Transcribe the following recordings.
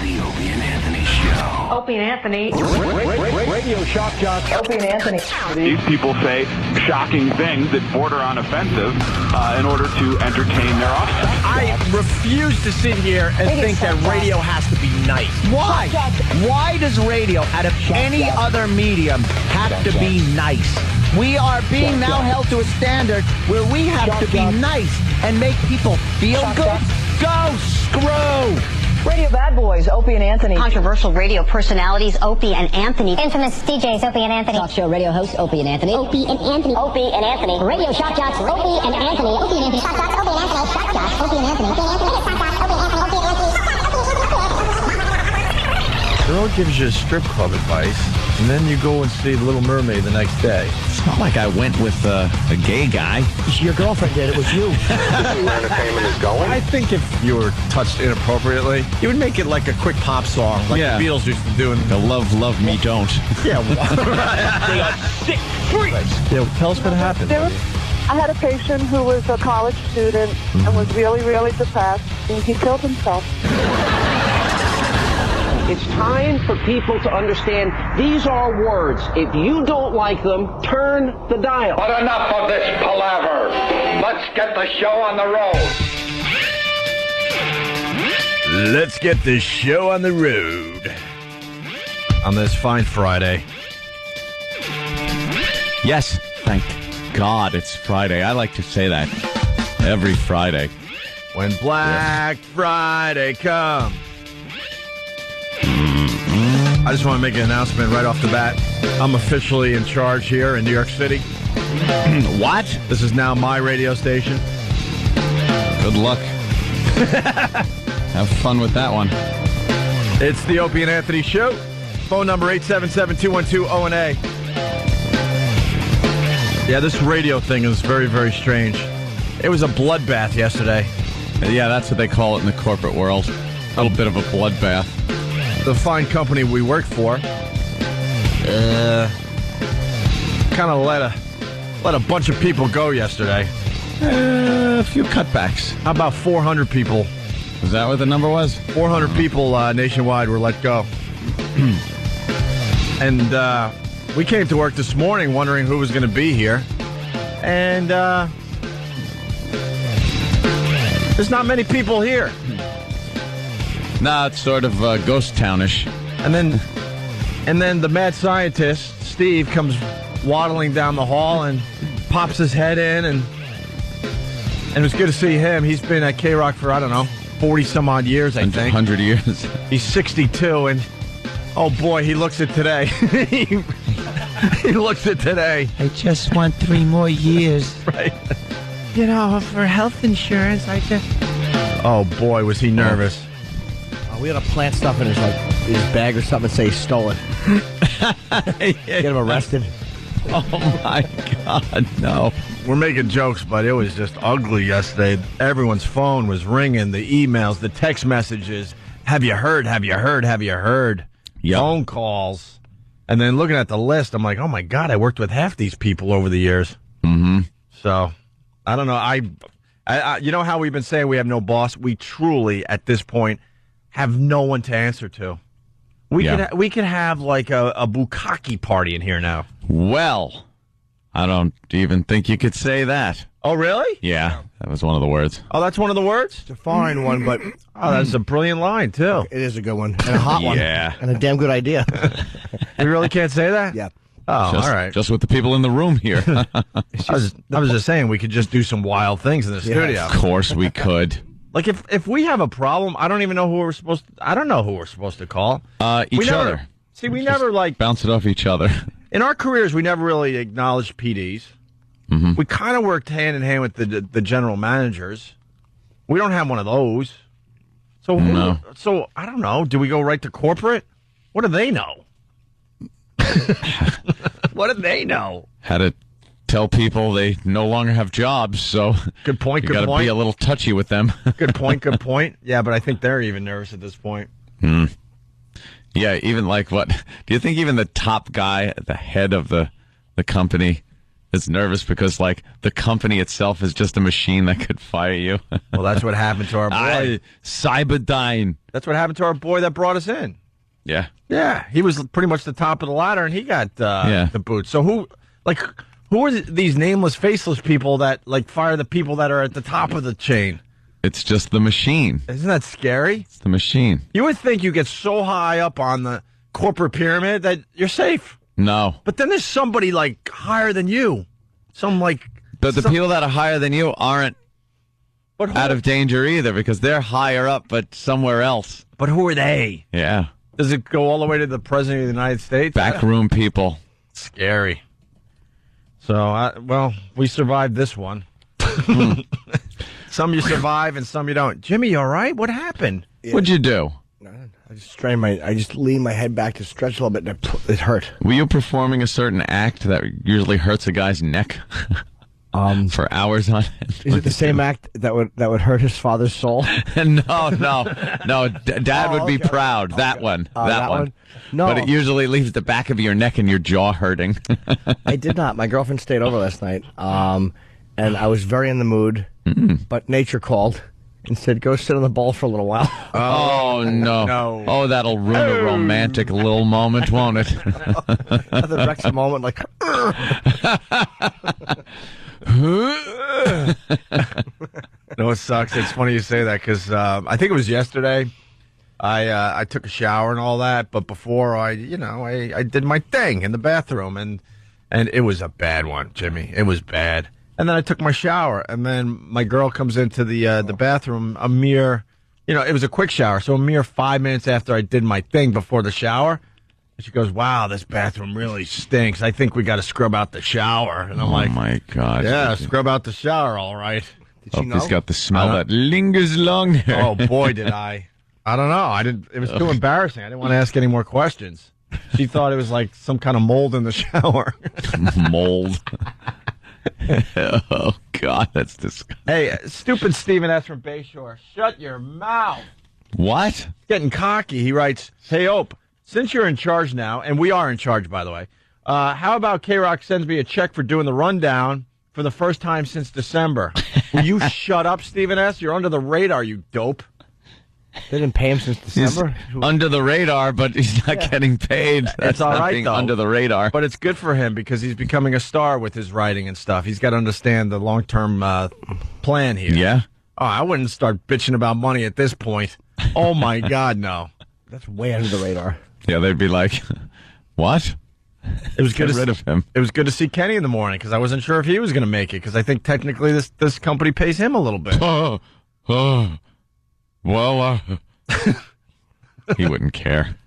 The Opie and Anthony Show. Opie and Anthony. Radio shock jocks. Opie and Anthony. These people say shocking things that border on offensive in order to entertain their offspring. I refuse to sit here and think that radio has to be nice. Why? Why does radio, out of any other medium, have to be nice? We are being now held to a standard where we have to be nice and make people feel good. Go screw! Radio bad boys, Opie and Anthony. Controversial radio personalities, Opie and Anthony. Infamous DJs, Opie and Anthony. Talk show radio hosts, Opie and Anthony. Opie and Anthony. Opie and Anthony. Radio shock jocks, Opie and Anthony. Opie and Anthony. Shock jocks, Opie and Anthony. Shock jocks, Opie and Anthony. Opie and Anthony. Shock jocks, Opie and Anthony. Opie and Anthony. Girl gives you strip club advice, and then you go and see The Little Mermaid the next day. It's not like I went with a gay guy. Your girlfriend did. It was you. Where entertainment is going. I think if you were touched inappropriately, you would make it like a quick pop song, like the Beatles used to do. The Love Me Don't. Yeah, They are sick freaks. Yeah, tell us what happened. I had a patient who was a college student and was really, really depressed, and he killed himself. It's time for people to understand these are words. If you don't like them, turn the dial. But enough of this palaver. Let's get the show on the road. Let's get this show on the road. On this fine Friday. Yes, thank God it's Friday. I like to say that every Friday. When Black Friday comes. I just want to make an announcement right off the bat. I'm officially in charge here in New York City. What? This is now my radio station. Good luck. Have fun with that one. It's the Opie and Anthony Show. Phone number 877-212-ONA. Yeah, this radio thing is very, very strange. It was a bloodbath yesterday. Yeah, that's what they call it in the corporate world. A little bit of a bloodbath. The fine company we work for kind of let a bunch of people go yesterday. A few cutbacks. How about 400 people? Is that what the number was? 400 people nationwide were let go. And we came to work this morning wondering who was going to be here. And there's not many people here. Nah, it's sort of ghost townish. And then the mad scientist, Steve, comes waddling down the hall and pops his head in, and it was good to see him. He's been at K-Rock for, 40-some-odd years, I think. 100 years. He's 62, and, oh, boy, he looks it today. He looks it today. I just want 3 more years. Right. For health insurance, I just... Oh, boy, was he nervous. We had to plant stuff in his bag or something and say he stole it. Get him arrested. Oh, my God, no. We're making jokes, but it was just ugly yesterday. Everyone's phone was ringing, the emails, the text messages. Have you heard? Have you heard? Have you heard? Yep. Phone calls. And then looking at the list, I'm like, oh, my God, I worked with half these people over the years. Mm-hmm. So, I don't know. I you know how we've been saying we have no boss? We truly, at this point, have no one to answer to. We could have like a bukkake party in here now. Well, I don't even think you could say that. Oh, really? Yeah, that was one of the words. Oh, that's one of the words? It's a foreign one, but... Oh, that's a brilliant line, too. It is a good one. And a hot one. Yeah. And a damn good idea. You really can't say that? Yeah. Oh, all right. Just with the people in the room here. I was just saying we could just do some wild things in the studio. Of course we could. Like if we have a problem, I don't even know who we're supposed to. I don't know who we're supposed to call. Each other. See, we never bounce it off each other. In our careers, we never really acknowledged PDs. Mm-hmm. We kind of worked hand in hand with the general managers. We don't have one of those. So no. So I don't know. Do we go right to corporate? What do they know? What do they know? Had to tell people they no longer have jobs, so good point. You got to be a little touchy with them. Good point. Good point. Yeah, but I think they're even nervous at this point. Yeah, even like what? Do you think even the top guy at the head of the company is nervous because, like, the company itself is just a machine that could fire you. Well, that's what happened to our boy. Cyberdyne. That's what happened to our boy that brought us in. Yeah. Yeah, he was pretty much the top of the ladder, and he got the boot. So who are these nameless, faceless people that, like, fire the people that are at the top of the chain? It's just the machine. Isn't that scary? It's the machine. You would think you get so high up on the corporate pyramid that you're safe. No. But then there's somebody, like, higher than you. But the people that are higher than you aren't out of danger either because they're higher up but somewhere else. But who are they? Yeah. Does it go all the way to the President of the United States? Backroom people. Scary. So, we survived this one. Some you survive and some you don't. Jimmy, you all right? What happened? Yeah. What'd you do? I just leaned my head back to stretch a little bit, and it hurt. Were you performing a certain act that usually hurts a guy's neck for hours on end? Is it the same act that would hurt his father's soul? No. Dad would be proud. That one. That one. No. But it usually leaves the back of your neck and your jaw hurting. I did not. My girlfriend stayed over last night, and I was very in the mood, but nature called and said, go sit on the ball for a little while. Oh, no. Oh, that'll ruin a romantic little moment, won't it? The Rex moment, like... No, it sucks. It's funny you say that because I think it was yesterday. I took a shower and all that, but before I did my thing in the bathroom, and it was a bad one, Jimmy. It was bad. And then I took my shower, and then my girl comes into the bathroom a mere, it was a quick shower, so a mere 5 minutes after I did my thing before the shower. And she goes, wow, this bathroom really stinks. I think we got to scrub out the shower. And I'm like, oh, my God. Yeah, scrub out the shower, all right. Did you know? He's got the smell that lingers long there. Oh, boy, did I. I don't know. It was too embarrassing. I didn't want to ask any more questions. She thought it was like some kind of mold in the shower. Mold. Oh, God, that's disgusting. Hey, stupid Stephen S. from Bayshore, shut your mouth. What? Getting cocky. He writes, hey, Ope, since you're in charge now, and we are in charge, by the way, how about K-Rock sends me a check for doing the rundown for the first time since December? Will you shut up, Stephen S.? You're under the radar, you dope. They didn't pay him since December? He's under the radar, but he's not getting paid. It's all right, though. Under the radar. But it's good for him because he's becoming a star with his writing and stuff. He's got to understand the long-term plan here. Yeah? Oh, I wouldn't start bitching about money at this point. Oh, my God, no. That's way under the radar. Yeah, they'd be like, what? It was good Get rid of him. It was good to see Kenny in the morning because I wasn't sure if he was going to make it because I think technically this company pays him a little bit. Well, he wouldn't care.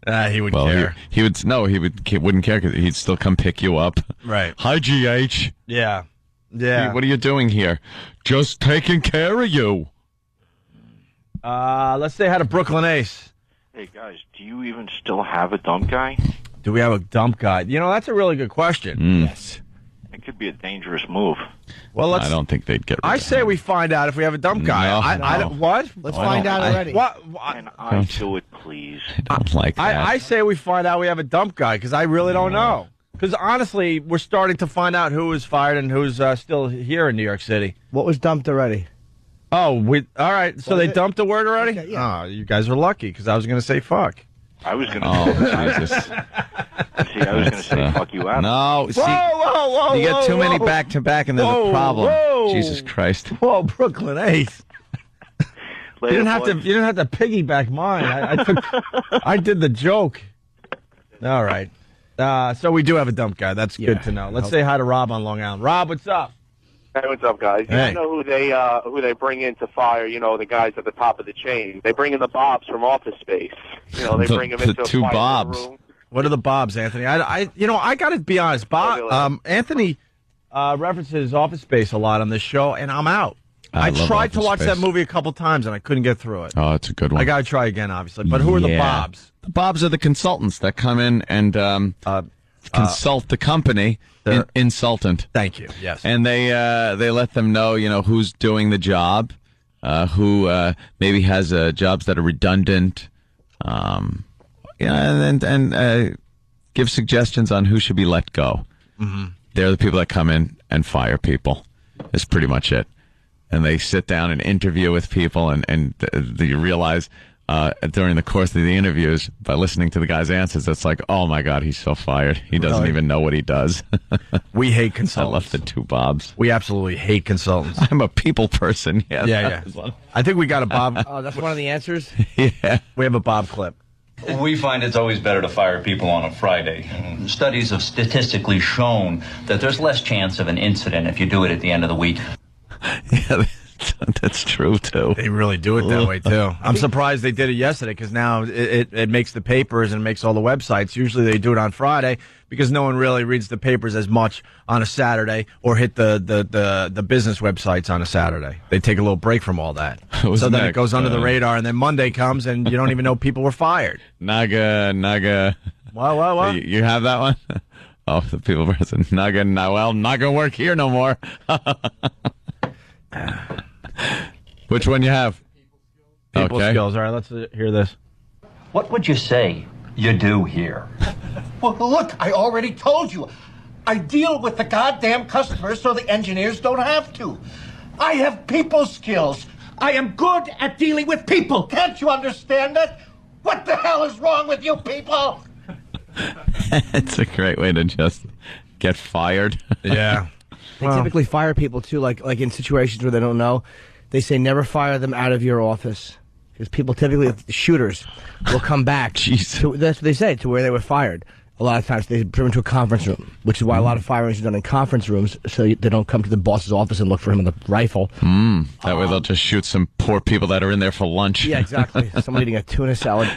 He would care. He wouldn't care because he'd still come pick you up. Right. Hi, GH. Yeah. Hey, what are you doing here? Just taking care of you. Let's say hi to Brooklyn Ace. Hey, guys, do you even still have a dump guy? Do we have a dump guy? That's a really good question. Yes. It could be a dangerous move. Well, I don't think they'd get rid I of say him. we find out if we have a dump guy. No. What? Let's find out already. Can I do it, please? I don't like that. I say we find out we have a dump guy because I really don't know. Because honestly, we're starting to find out who was fired and who's still here in New York City. What was dumped already? Oh, all right. So they dumped the word already? Okay, yeah. Oh, you guys are lucky because I was going to say fuck. I was going to Jesus. See, I was going to say fuck you out. No, see, whoa, you get too many back-to-back and there's a problem. Whoa. Jesus Christ. Whoa, Brooklyn Ace. You didn't have to piggyback mine. I did the joke. All right. So we do have a dump guy. That's good to know. Let's say hi to Rob on Long Island. Rob, what's up? Hey, what's up, guys? Hey. You know who they bring in to fire, the guys at the top of the chain. They bring in the Bobs from Office Space. They bring them into the two a Bobs. room. What are the Bobs, Anthony? I got to be honest. Anthony references Office Space a lot on this show, and I'm out. I tried to watch that movie a couple times, and I couldn't get through it. Oh, it's a good one. I got to try again, obviously. But who are the Bobs? The Bobs are the consultants that come in and consult the company. Insultant. Thank you. Yes. And they let them know, who's doing the job, who maybe has jobs that are redundant, and give suggestions on who should be let go. Mm-hmm. They're the people that come in and fire people. That's pretty much it. And they sit down and interview with people, and you realize during the course of the interviews, by listening to the guy's answers, it's like, oh my God, he's so fired. He doesn't even know what he does. We hate consultants. I left the two Bobs. We absolutely hate consultants. I'm a people person. Yeah. I think we got a Bob. Oh, that's one of the answers? Yeah. We have a Bob clip. We find it's always better to fire people on a Friday. Studies have statistically shown that there's less chance of an incident if you do it at the end of the week. Yeah, that's true, too. They really do it that way, too. I'm surprised they did it yesterday, because now it makes the papers and makes all the websites. Usually they do it on Friday because no one really reads the papers as much on a Saturday or hit the business websites on a Saturday. They take a little break from all that. So then it goes under the radar, and then Monday comes, and you don't even know people were fired. Naga. What? You have that one? Oh, the people person. Naga, well, not going to work here no more. Which one you have? People skills. All right, let's hear this. What would you say you do here? Well, look, I already told you. I deal with the goddamn customers so the engineers don't have to. I have people skills. I am good at dealing with people. Can't you understand that? What the hell is wrong with you people? It's a great way to just get fired. Yeah. They typically fire people, too, like in situations where they don't know. They say never fire them out of your office. Because people typically, shooters, will come back. That's what they say, to where they were fired. A lot of times they put them into a conference room, which is why a lot of firings are done in conference rooms, so they don't come to the boss's office and look for him with a rifle. That way they'll just shoot some poor people that are in there for lunch. Yeah, exactly. Someone eating a tuna salad.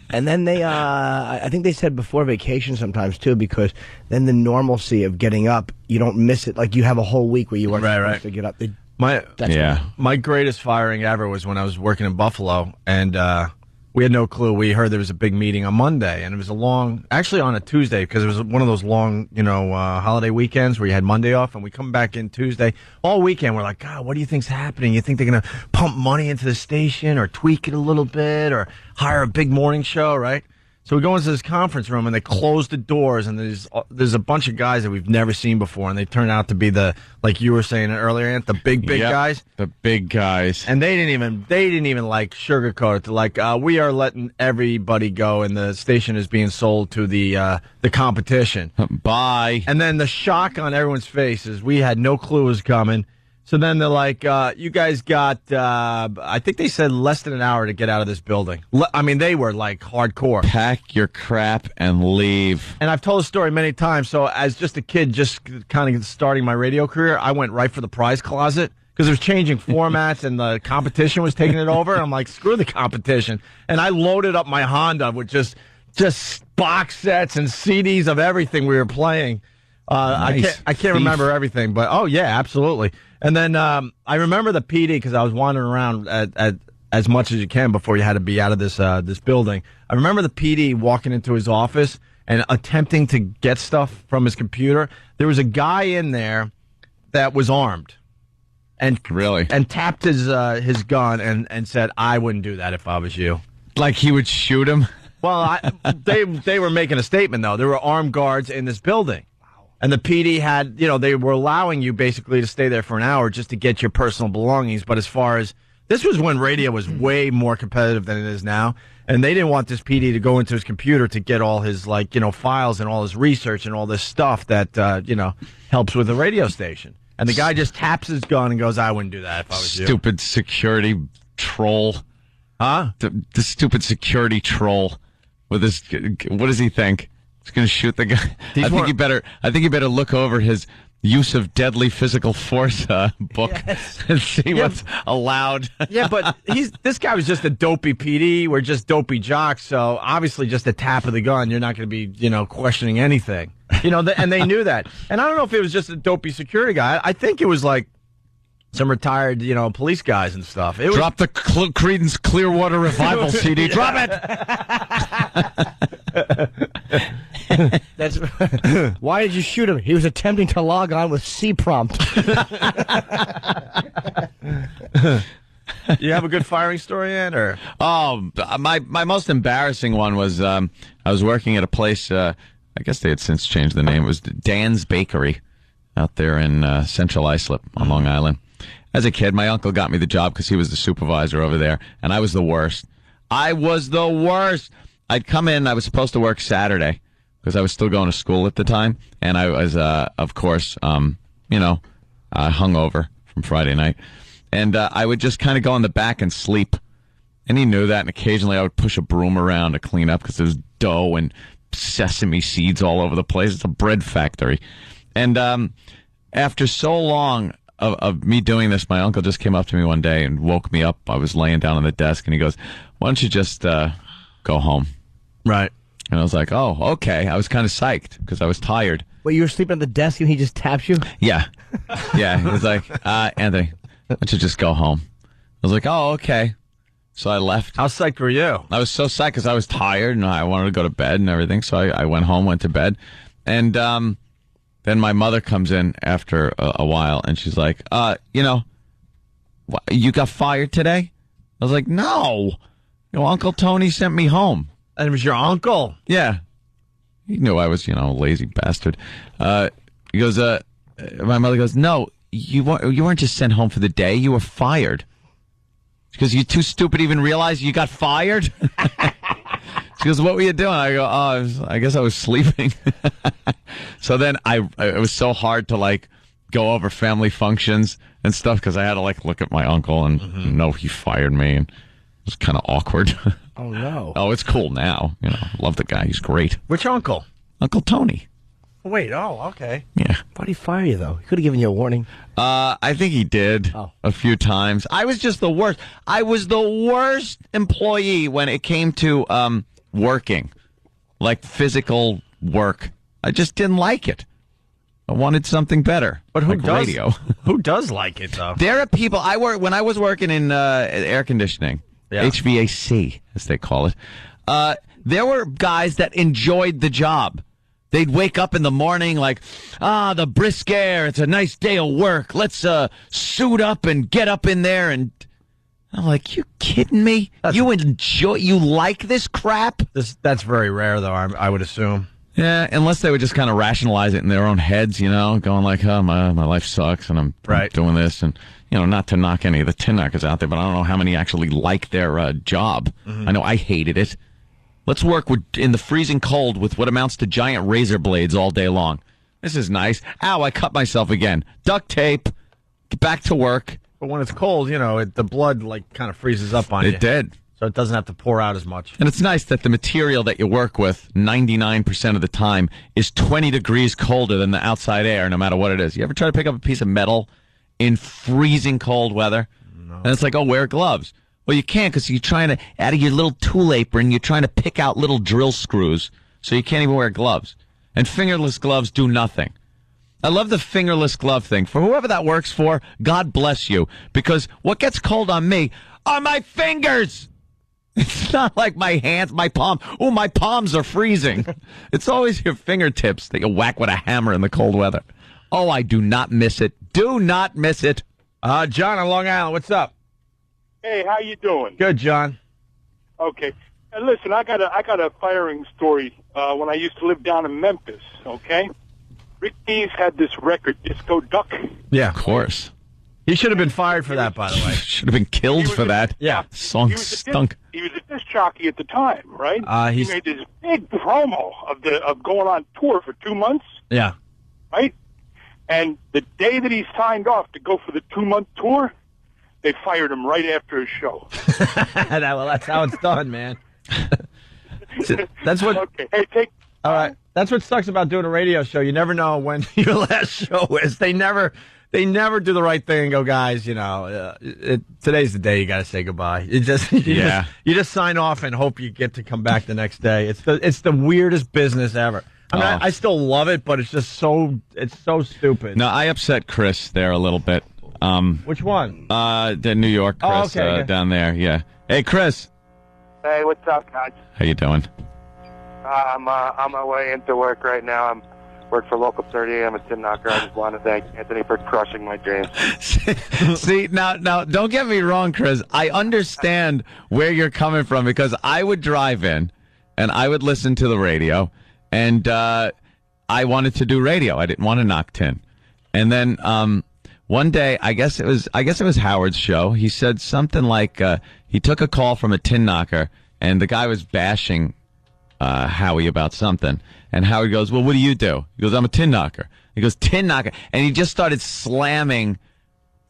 And then they, I think they said before vacation sometimes, too, because then the normalcy of getting up, you don't miss it. Like, you have a whole week where you weren't supposed to get up. My greatest firing ever was when I was working in Buffalo, and we had no clue. We heard there was a big meeting on Monday, and it was actually on a Tuesday, because it was one of those long, holiday weekends where you had Monday off, and we come back in Tuesday. All weekend, we're like, God, what do you think's happening? You think they're going to pump money into the station or tweak it a little bit or hire a big morning show, right? So we go into this conference room, and they close the doors, and there's a bunch of guys that we've never seen before, and they turn out to be like you were saying earlier, Ant, the big guys. The big guys. And they didn't even like sugarcoat it. They're like, we are letting everybody go, and the station is being sold to the competition. Bye. And then the shock on everyone's face is we had no clue it was coming. So then they're like, you guys got, I think they said less than an hour to get out of this building. I mean, they were like hardcore. Pack your crap and leave. And I've told the story many times. So as just a kid, just kind of starting my radio career, I went right for the prize closet because it was changing formats and the competition was taking it over. I'm like, screw the competition. And I loaded up my Honda with just box sets and CDs of everything we were playing. Nice. I can't remember everything, but oh yeah, absolutely. And then I remember the PD because I was wandering around at as much as you can before you had to be out of this building. I remember the PD walking into his office and attempting to get stuff from his computer. There was a guy in there that was armed, and tapped his gun and said, "I wouldn't do that if I was you." Like he would shoot him. Well, they were making a statement though. There were armed guards in this building. And the PD had, they were allowing you basically to stay there for an hour just to get your personal belongings. But as far as, this was when radio was way more competitive than it is now. And they didn't want this PD to go into his computer to get all his, files and all his research and all this stuff that, helps with the radio station. And the guy just taps his gun and goes, I wouldn't do that if I was you. Stupid security troll. Huh? The stupid security troll with his, what does he think? He's going to shoot the guy. I think you better look over his use of deadly physical force book and see what's allowed. Yeah, but this guy was just a dopey PD. We're just dopey jocks. So obviously just a tap of the gun. You're not going to be, questioning anything. And they knew that. And I don't know if it was just a dopey security guy. I think it was like some retired, police guys and stuff. Drop the Creedence Clearwater Revival CD. Drop it! That's why did you shoot him? He was attempting to log on with C prompt. You have a good firing story, Ed, or? Oh, my most embarrassing one was I was working at a place I guess they had since changed the name. It was Dan's Bakery out there in Central Islip on Long Island. As a kid, my uncle got me the job because he was the supervisor over there, and I was the worst. I was the worst. I'd come in. I was supposed to work Saturday because I was still going to school at the time, and I was, of course, hungover from Friday night. And I would just kind of go in the back and sleep. And he knew that, and occasionally I would push a broom around to clean up because there was dough and sesame seeds all over the place. It's a bread factory. And after so long of me doing this, my uncle just came up to me one day and woke me up. I was laying down on the desk, and he goes, "Why don't you just go home?" Right. And I was like, "Oh, okay." I was kind of psyched because I was tired. Wait, you were sleeping at the desk and he just taps you? Yeah. Yeah. He was like, "Anthony, why don't you just go home?" I was like, "Oh, okay." So I left. How psyched were you? I was so psyched because I was tired and I wanted to go to bed and everything. So I went home, went to bed. And then my mother comes in after a while and she's like, you got fired today? I was like, "No. Uncle Tony sent me home." And it was your uncle? Yeah. He knew I was, a lazy bastard. He goes, my mother goes, "No, you weren't just sent home for the day. You were fired." Because you're too stupid to even realize you got fired? She goes, "What were you doing?" I go, I guess I was sleeping." So then it was so hard to, go over family functions and stuff because I had to, look at my uncle and know he fired me. And it was kind of awkward. Oh, no. Oh, it's cool now. Love the guy. He's great. Which uncle? Uncle Tony. Wait, okay. Yeah. Why'd he fire you, though? He could have given you a warning. I think he did a few times. I was just the worst. I was the worst employee when it came to working, physical work. I just didn't like it. I wanted something better. But who does? Radio. Who does like it, though? There are people. When I was working in air condiending, HVAC, as they call it. There were guys that enjoyed the job. They'd wake up in the morning the brisk air. It's a nice day of work. Let's suit up and get up in there. And I'm like, you kidding me? You like this crap? That's very rare, though, I would assume. Yeah, unless they would just kind of rationalize it in their own heads, going "Oh, my life sucks, and I'm doing this." And, not to knock any of the tin knockers out there, but I don't know how many actually like their job. I know I hated it. Let's work in the freezing cold with what amounts to giant razor blades all day long. This is nice. Ow, I cut myself again. Duct tape. Get back to work. But when it's cold, the blood kind of freezes up on you. It did. So it doesn't have to pour out as much. And it's nice that the material that you work with 99% of the time is 20 degrees colder than the outside air, no matter what it is. You ever try to pick up a piece of metal in freezing cold weather? No. And it's wear gloves. Well, you can't because you're trying to, out of your little tool apron, you're trying to pick out little drill screws, so you can't even wear gloves. And fingerless gloves do nothing. I love the fingerless glove thing. For whoever that works for, God bless you. Because what gets cold on me are my fingers. It's not like my hands, my palm. Oh, my palms are freezing. It's always your fingertips that you whack with a hammer in the cold weather. Oh, I do not miss it. Do not miss it. John on Long Island, what's up? Hey, how you doing? Good, John. Okay. Listen, I got a firing story when I used to live down in Memphis, okay? Rick Dees had this record, Disco Duck. Yeah, of course. He should have been fired for that, by the way. Should have been killed for that. Yeah. Song stunk. He was a disc jockey at the time, right? He made this big promo of going on tour for 2 months. Yeah. Right? And the day that he signed off to go for the 2-month tour, they fired him right after his show. That's how it's done, man. That's what. Okay. Hey, all right. That's what sucks about doing a radio show. You never know when your last show is. They never do the right thing and go, guys. Today's the day you got to say goodbye. You just sign off and hope you get to come back the next day. It's the weirdest business ever. I mean, I still love it, but it's just so stupid. No, I upset Chris there a little bit. Which one? The New York Chris down there. Yeah. Hey, Chris. Hey, what's up, guys? How you doing? I'm on my way into work right now. I'm work for Local 30. I'm a tin knocker. I just want to thank Anthony for crushing my dreams. See, now, don't get me wrong, Chris. I understand where you're coming from because I would drive in and I would listen to the radio And I wanted to do radio. I didn't want to knock tin. And then one day, I guess it was Howard's show. He said something like he took a call from a tin knocker, and the guy was bashing Howie about something. And Howard goes, "Well, what do you do?" He goes, "I'm a tin knocker." He goes, "Tin knocker," and he just started slamming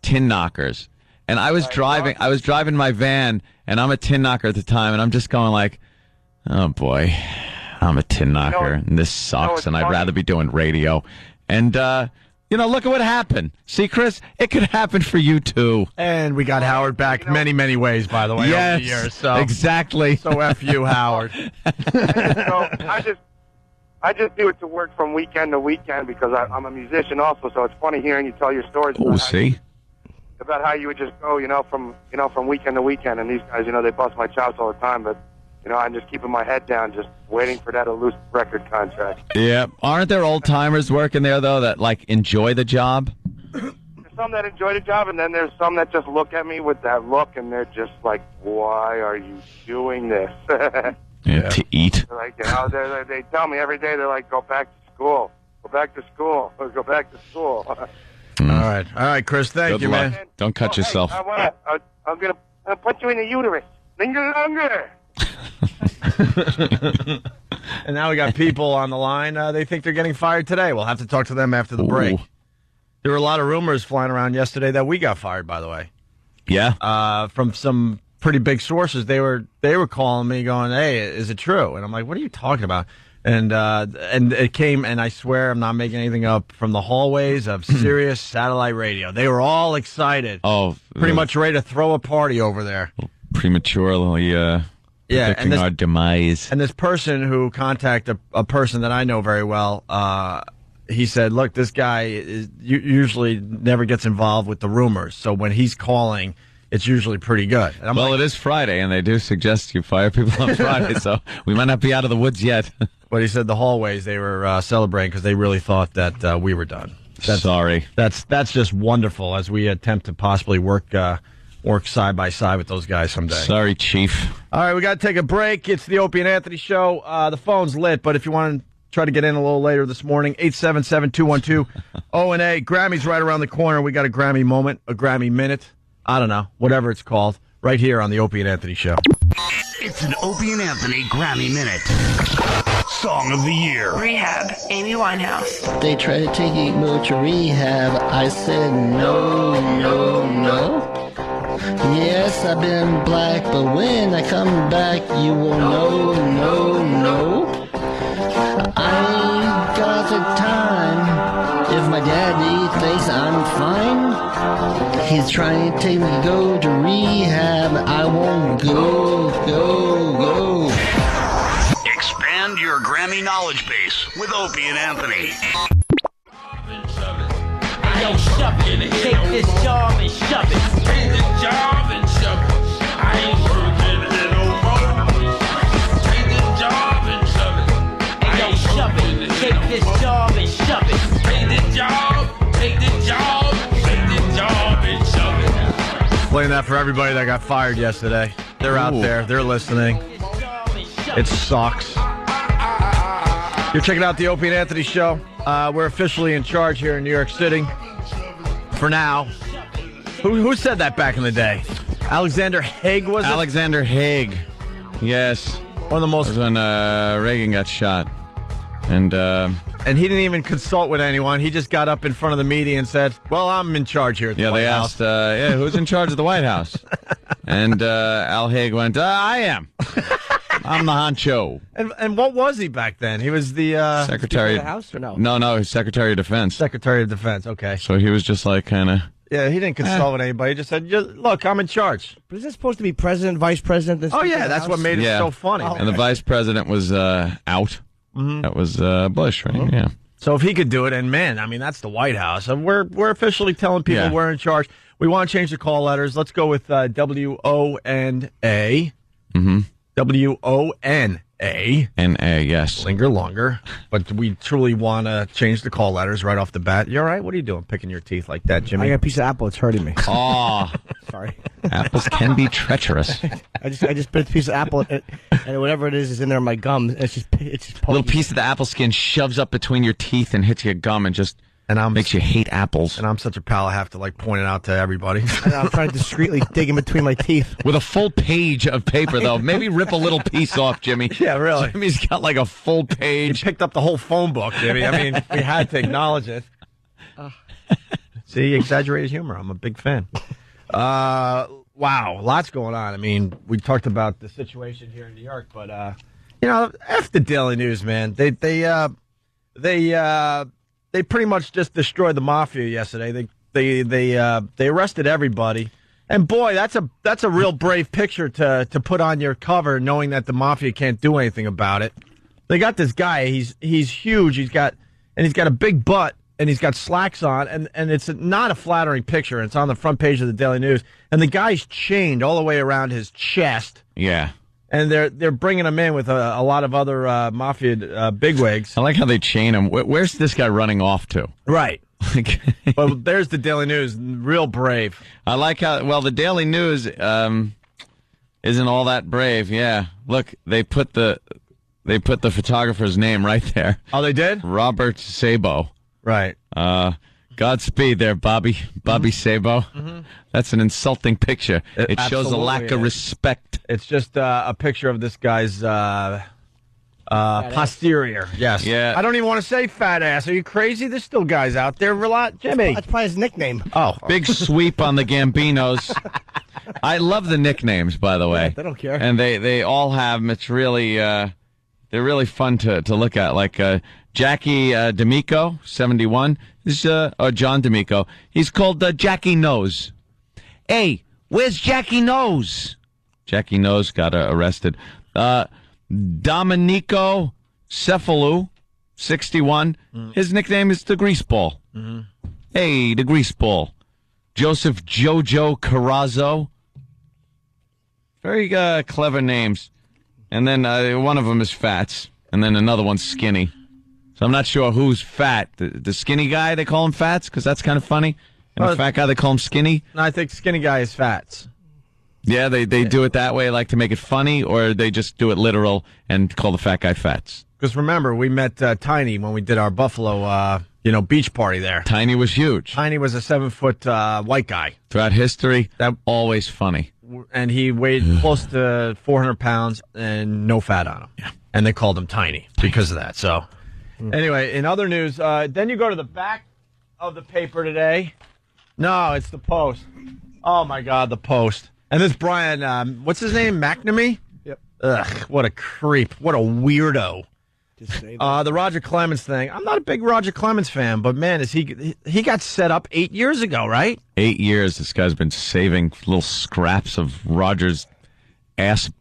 tin knockers. And I was driving my van, and I'm a tin knocker at the time, and I'm just going like, "Oh boy, I'm a tin knocker, and this sucks, and I'd rather be doing radio." And look at what happened. See, Chris, it could happen for you too. And we got Howard back many, many ways, by the way, yes, over the years. So. Exactly. So F you, Howard. I just do it to work from weekend to weekend because I'm a musician also. So it's funny hearing you tell your stories. About how you would just go, from weekend to weekend, and these guys, they bust my chops all the time, but I'm just keeping my head down, just waiting for that elusive record contract. Yeah, aren't there old timers working there though that enjoy the job? There's some that enjoy the job, and then there's some that just look at me with that look, and they're just like, "Why are you doing this?" To eat. Like, they tell me every day, they're like, "Go back to school. Go back to school. Go back to school." All right, Chris. Thank you, luck. man. Don't cut yourself. Hey, I'm gonna put you in the uterus. Linger longer. And now we got people on the line. They think they're getting fired today. We'll have to talk to them after the break. There were a lot of rumors flying around yesterday that we got fired, by the way. Yeah. From some pretty big sources. They were calling me going, "Hey, is it true?" And I'm like, "What are you talking about?" And it came, and I swear I'm not making anything up, from the hallways of Sirius Satellite Radio. They were all excited. Oh, pretty much ready to throw a party over there. Prematurely predicting our demise. And this person who contacted a person that I know very well, he said, "Look, this guy usually never gets involved with the rumors. So when he's calling, it's usually pretty good." And well, it is Friday, and they do suggest you fire people on Friday, so we might not be out of the woods yet. But he said the hallways, they were celebrating because they really thought that we were done. Sorry. That's just wonderful as we attempt to possibly work side by side with those guys someday. Sorry, Chief. All right, we got to take a break. It's the Opie and Anthony Show. The phone's lit, but if you want to try to get in a little later this morning, 877-212-O&A. Grammy's right around the corner. We got a Grammy moment, a Grammy minute. I don't know, whatever it's called, right here on the Opie and Anthony Show. It's an Opie and Anthony Grammy Minute. Song of the Year. Rehab, Amy Winehouse. They tried to take me to rehab. I said no, no, no. Yes, I've been black, but when I come back, you will know, no, no. I ain't got the time. If my daddy thinks I'm fine, he's trying to take me to go to rehab. I won't go, go, go. Expand your Grammy knowledge base with Opie and Anthony. Yo, shove it. Take this job and shove it. Take this job and shove it. I ain't working it no more. Take this job and shove it. Yo, shove it. Take this job and shove it. Take this job. Take this job. Take this job and shove it. Playing that for everybody that got fired yesterday. They're out there. They're listening. It sucks. You're checking out the Opie and Anthony Show. We're officially in charge here in New York City. For now. Who said that back in the day? Alexander Haig, was it? Alexander Haig. Yes. One of the most... That was when Reagan got shot. And he didn't even consult with anyone. He just got up in front of the media and said, "Well, I'm in charge here at the White House." They asked, who's in charge of the White House? And Al Haig went, I am. I'm the honcho. And what was he back then? He was the Secretary of the House or no? No, he was Secretary of Defense. Secretary of Defense, okay. So he was just like kind of... Yeah, he didn't consult with anybody. He just said, "Look, I'm in charge." But is that supposed to be president, vice president? Oh, yeah, that's what made it so funny. And the vice president was out. Mm-hmm. That was Bush, right? Mm-hmm. Yeah. So if he could do it, and man, I mean, that's the White House. And we're officially telling people we're in charge. We want to change the call letters. Let's go with W-O-N-A. Mm-hmm. W-O-N-A. N-A, yes. Linger longer. But we truly want to change the call letters right off the bat. You all right? What are you doing, picking your teeth like that, Jimmy? I got a piece of apple. It's hurting me. Oh. Sorry. Apples can be treacherous. I just bit a piece of apple, and whatever it is in there in my gum. It's just a little piece of the apple skin shoves up between your teeth and hits your gum and just makes you hate apples. And I'm such a pal, I have to point it out to everybody. And I'm trying to discreetly dig in between my teeth. With a full page of paper, though. Maybe rip a little piece off, Jimmy. Yeah, really. Jimmy's got like a full page. He picked up the whole phone book, Jimmy. I mean, we had to acknowledge it. See, exaggerated humor. I'm a big fan. Wow, lots going on. I mean, we talked about the situation here in New York, but F the Daily News, man. They pretty much just destroyed the Mafia yesterday. They arrested everybody, and boy, that's a real brave picture to put on your cover, knowing that the Mafia can't do anything about it. They got this guy. He's huge. He's got a big butt. And he's got slacks on, and it's not a flattering picture. It's on the front page of the Daily News, and the guy's chained all the way around his chest. Yeah, and they're bringing him in with a lot of other mafia bigwigs. I like how they chain him. Where's this guy running off to? Right. Well, there's the Daily News, real brave. I like how the Daily News isn't all that brave. Yeah, look, they put the photographer's name right there. Oh, they did? Robert Sabo. Right. Godspeed there, Bobby Sabo. Mm-hmm. That's an insulting picture. It shows a lack of respect. It's just a picture of this guy's posterior. Yes. Yeah. I don't even want to say fat ass. Are you crazy? There's still guys out there. Jimmy. That's probably his nickname. Oh. Big sweep on the Gambinos. I love the nicknames, by the way. Yeah, they don't care. And they all have them. It's really, they're really fun to look at. Like, Jackie D'Amico, 71, or John D'Amico. He's called Jackie Nose. Hey, where's Jackie Nose? Jackie Nose got arrested. Domenico Cephalou, 61. His nickname is the Greaseball. Mm-hmm. Hey, the Greaseball. Joseph Jojo Carrazzo. Very clever names. And then one of them is Fats, and then another one's Skinny. So I'm not sure who's fat. The skinny guy, they call him Fats, because that's kind of funny. And the fat guy, they call him Skinny. No, I think skinny guy is Fats. Yeah, they do it that way, like to make it funny, or they just do it literal and call the fat guy Fats. Because remember, we met Tiny when we did our Buffalo, beach party there. Tiny was huge. Tiny was a 7-foot white guy. Throughout history, always funny. And he weighed close to 400 pounds and no fat on him. Yeah. And they called him Tiny because of that. So, anyway, in other news, then you go to the back of the paper today. No, it's the Post. Oh, my God, the Post. And this Brian, what's his name, McNamee? Yep. Ugh, what a creep. What a weirdo. Just say that. The Roger Clemens thing. I'm not a big Roger Clemens fan, but, man, he got set up 8 years ago, right? 8 years, this guy's been saving little scraps of Roger's ass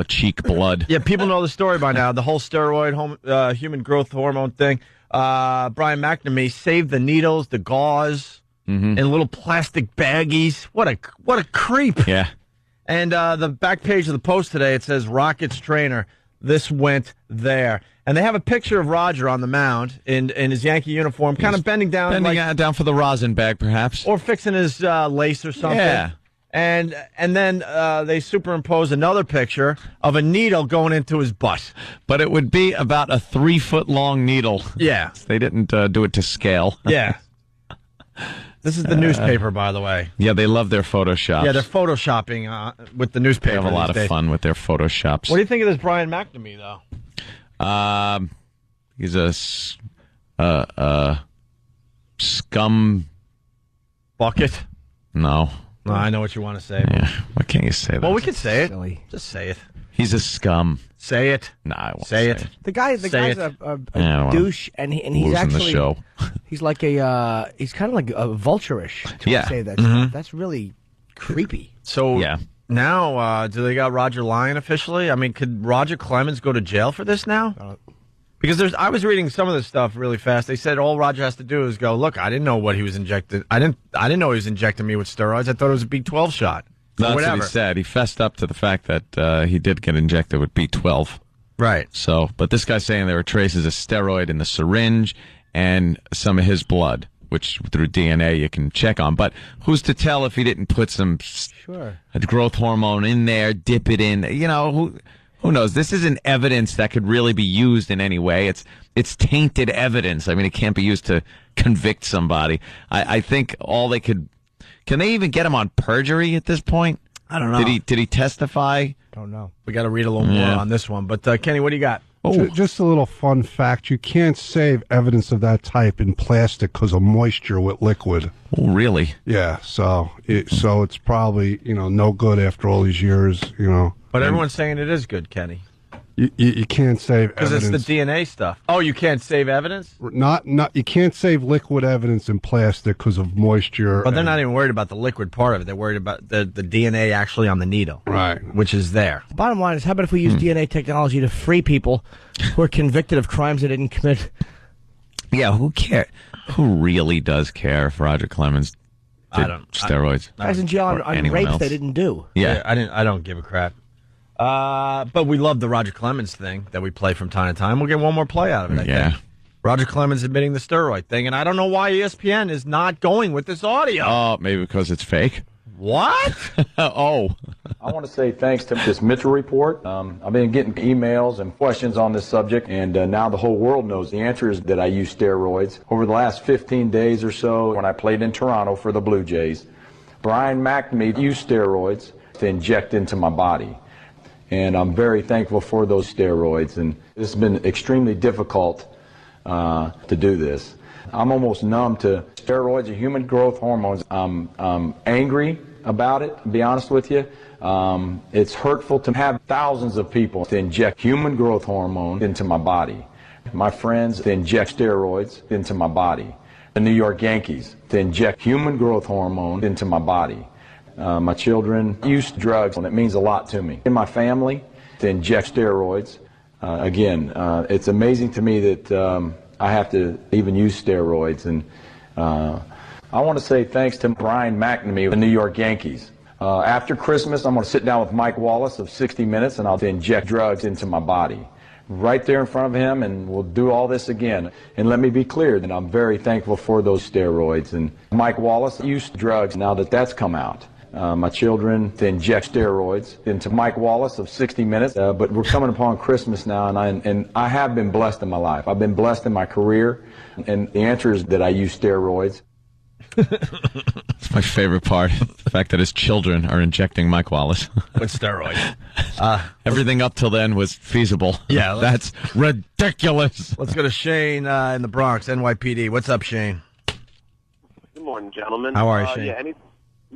cheek blood. Yeah, people know the story by now. The whole steroid, human growth hormone thing. Brian McNamee saved the needles, the gauze, in little plastic baggies. What a creep. Yeah. And the back page of the Post today, it says, Rockets trainer, this went there. And they have a picture of Roger on the mound in his Yankee uniform, kind of bending down. Down for the rosin bag, perhaps. Or fixing his lace or something. Yeah. And then they superimpose another picture of a needle going into his butt. But it would be about a 3-foot-long needle. Yeah. They didn't do it to scale. Yeah. This is the newspaper, by the way. Yeah, they love their Photoshops. Yeah, they're Photoshopping with the newspaper. They have a lot of fun with their Photoshops. What do you think of this Brian McNamee, though? He's a scum bucket. No, I know what you want to say. Yeah, why can't you say that? Well, we can say it. Silly. Just say it. He's a scum. Say it. Nah, I won't say it. The guy's a douche, and he's losing actually the show. He's like he's kind of like a vulture-ish. Yeah. Say that. That's really creepy. So yeah. Now, do they got Roger lying officially? I mean, could Roger Clemens go to jail for this now? Because I was reading some of this stuff really fast. They said all Roger has to do is go, look, I didn't know what he was injected. I didn't know he was injecting me with steroids. I thought it was a B12 shot. That's what he said. He fessed up to the fact that he did get injected with B12. Right. So, but this guy's saying there were traces of steroid in the syringe and some of his blood, which through DNA you can check on. But who's to tell if he didn't put some growth hormone in there, dip it in? You know, who knows? This isn't evidence that could really be used in any way. It's tainted evidence. I mean, it can't be used to convict somebody. I think all they could... Can they even get him on perjury at this point? I don't know. Did he testify? Don't know. We got to read a little more on this one. But, Kenny, what do you got? Just a little fun fact. You can't save evidence of that type in plastic because of moisture with liquid. Oh, really? Yeah, so it's probably, no good after all these years, But everyone's saying it is good, Kenny. You can't save because evidence. it's the DNA stuff. Oh, you can't save evidence? Not you can't save liquid evidence in plastic because of moisture. But they're not even worried about the liquid part of it. They're worried about the DNA actually on the needle. Right. Which is there. Bottom line is, how about if we use DNA technology to free people who are convicted of crimes they didn't commit? Yeah, who cares? Who really does care if Roger Clemens did steroids? Guys in jail on rapes they didn't do. Yeah. I don't give a crap. But we love the Roger Clemens thing that we play from time to time. We'll get one more play out of it, I think. Roger Clemens admitting the steroid thing, and I don't know why ESPN is not going with this audio. Oh, maybe because it's fake? What? Oh. I want to say thanks to this Mitchell report. I've been getting emails and questions on this subject, and now the whole world knows the answer is that I use steroids. Over the last 15 days or so, when I played in Toronto for the Blue Jays, Brian McNamee used steroids to inject into my body. And I'm very thankful for those steroids, and it's been extremely difficult to do this. I'm almost numb to steroids or human growth hormones. I'm angry about it, to be honest with you. It's hurtful to have thousands of people to inject human growth hormone into my body. My friends to inject steroids into my body. The New York Yankees to inject human growth hormone into my body. My children use drugs, and it means a lot to me. In my family, to inject steroids. Again, it's amazing to me that I have to even use steroids. And I want to say thanks to Brian McNamee of the New York Yankees. After Christmas, I'm going to sit down with Mike Wallace of 60 Minutes, and I'll inject drugs into my body. Right there in front of him, and we'll do all this again. And let me be clear that I'm very thankful for those steroids. And Mike Wallace used drugs now that that's come out. My children to inject steroids into Mike Wallace of 60 Minutes. But we're coming upon Christmas now, and I have been blessed in my life. I've been blessed in my career, and the answer is that I use steroids. It's my favorite part, the fact that his children are injecting Mike Wallace. With steroids. Everything up till then was feasible. Yeah. That's ridiculous. Let's go to Shane in the Bronx, NYPD. What's up, Shane? Good morning, gentlemen. How are you, Shane? Yeah,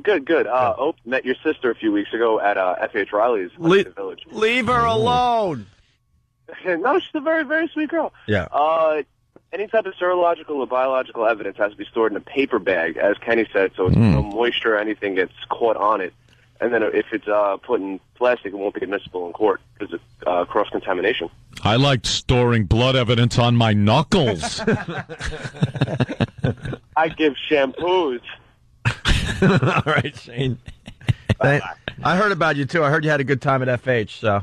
Good. Ope met your sister a few weeks ago at F.H. Riley's Village. Leave her alone. No, she's a very, very sweet girl. Yeah. Any type of serological or biological evidence has to be stored in a paper bag, as Kenny said, so no moisture or anything gets caught on it. And then if it's put in plastic, it won't be admissible in court because it's cross-contamination. I liked storing blood evidence on my knuckles. I give shampoos. All right, Shane. I heard about you, too. I heard you had a good time at FH, so.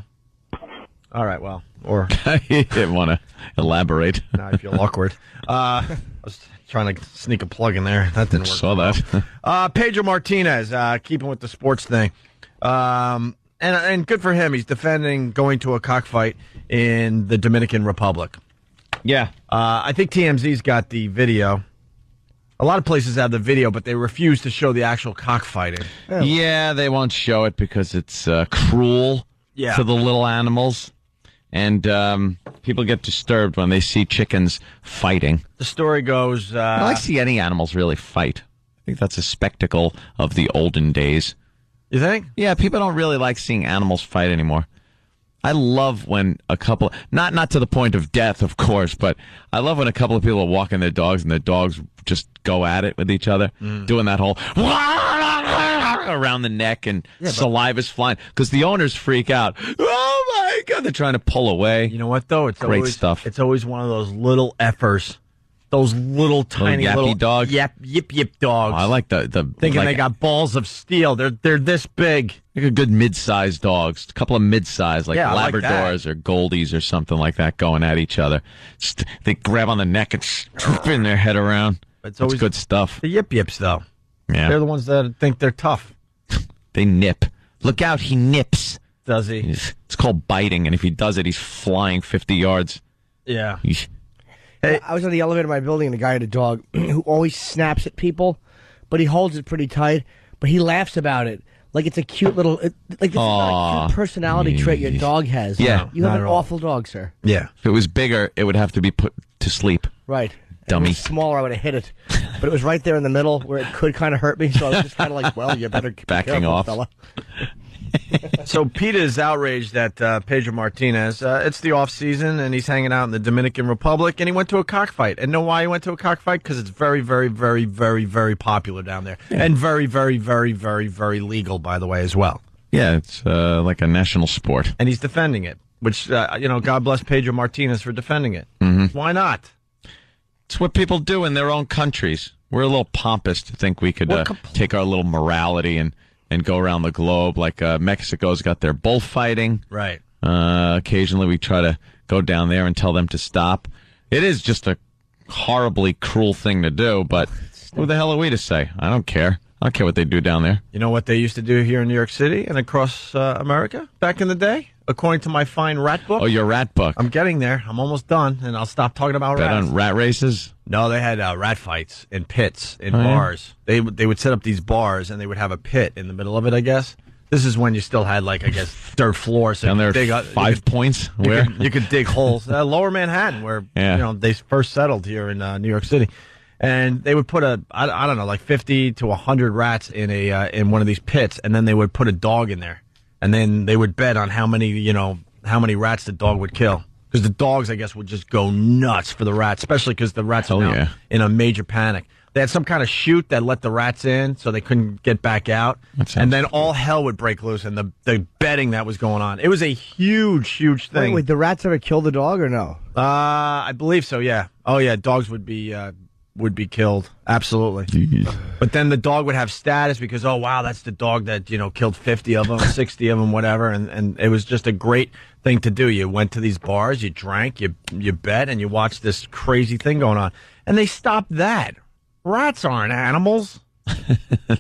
All right, well. Or you didn't want to elaborate. Now I feel awkward. I was trying to sneak a plug in there. That didn't work. Saw that. Pedro Martinez, keeping with the sports thing. And good for him. He's defending going to a cockfight in the Dominican Republic. Yeah. I think TMZ's got the video. A lot of places have the video, but they refuse to show the actual cockfighting. Yeah, they won't show it because it's cruel to the little animals. And people get disturbed when they see chickens fighting. The story goes... I like to see any animals really fight. I think that's a spectacle of the olden days. You think? Yeah, people don't really like seeing animals fight anymore. I love when a couple... Not to the point of death, of course, but I love when a couple of people are walking their dogs and the dogs just go at it with each other, doing that whole... around the neck and saliva's flying because the owners freak out. Oh my God, they're trying to pull away. You know what though? It's great always, stuff. It's always one of those little effers those little tiny yappy little dogs? Yip dogs. I like the thinking like, they got balls of steel. They're this big. Like a good mid-sized dogs. A couple of mid-sized, like Yeah, I like Labradors or Goldies or something like that going at each other. They grab on the neck and spin their head around. It's That's good stuff. The yips, though. Yeah. They're the ones that think they're tough. They nip. Look out, he nips. Does he? It's called biting, and if he does it, he's flying 50 yards. Yeah. Hey, I was on the elevator in my building, and a guy had a dog who always snaps at people, but he holds it pretty tight, but he laughs about it. Like it's a cute little, like it's not a cute personality trait your dog has. Yeah. You have an awful dog, sir. Yeah. If it was bigger, it would have to be put to sleep. Right. Dummy. If it was smaller, I would have hit it. But it was right there in the middle where it could kind of hurt me, so I was just kind of like, well, you better be Backing careful, off. fella. So Peter is outraged at Pedro Martinez. It's the off season, and he's hanging out in the Dominican Republic, and he went to a cockfight. And know why he went to a cockfight? Because it's very, very, very, very, very popular down there, and very, very, very, very, very legal, by the way, as well. Yeah, it's like a national sport. And he's defending it, which God bless Pedro Martinez for defending it. Mm-hmm. Why not? It's what people do in their own countries. We're a little pompous to think we could take our little morality and go around the globe. Like Mexico's got their bullfighting. Right. Occasionally we try to go down there and tell them to stop. It is just a horribly cruel thing to do, but who the hell are we to say? I don't care. I don't care what they do down there. You know what they used to do here in New York City and across America back in the day? According to my fine rat book. Oh, your rat book. I'm getting there. I'm almost done, and I'll stop talking about Bet rats. on rat races? No, they had rat fights in pits, in bars. Yeah? They would set up these bars, and they would have a pit in the middle of it, I guess. This is when you still had, like, I guess, dirt floor. So down there, dig 5 points? Where? You could dig holes. Lower Manhattan, where they first settled here in New York City. And they would put I don't know, like 50 to 100 rats in one of these pits, and then they would put a dog in there. And then they would bet on how many rats the dog would kill. Because the dogs, I guess, would just go nuts for the rats, especially because the rats are now in a major panic. They had some kind of chute that let the rats in so they couldn't get back out. And then all hell would break loose, and the betting that was going on. It was a huge, huge thing. Wait, the rats ever kill the dog or no? I believe so, yeah. Oh, yeah, dogs would be killed. Absolutely. But then the dog would have status because, oh, wow, that's the dog that, killed 50 of them, 60 of them, whatever. And it was just a great thing to do. You went to these bars, you drank, you bet, and you watched this crazy thing going on. And they stopped that. Rats aren't animals.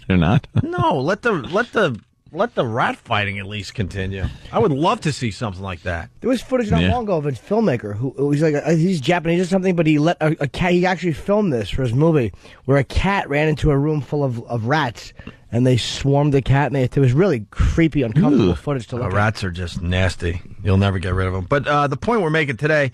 They're not? No, let the rat fighting at least continue. I would love to see something like that. There was footage not long ago of a filmmaker who was like he's Japanese or something, but he let a cat. He actually filmed this for his movie where a cat ran into a room full of rats and they swarmed the cat. And it was really creepy, uncomfortable footage to look at. Rats are just nasty. You'll never get rid of them. But the point we're making today.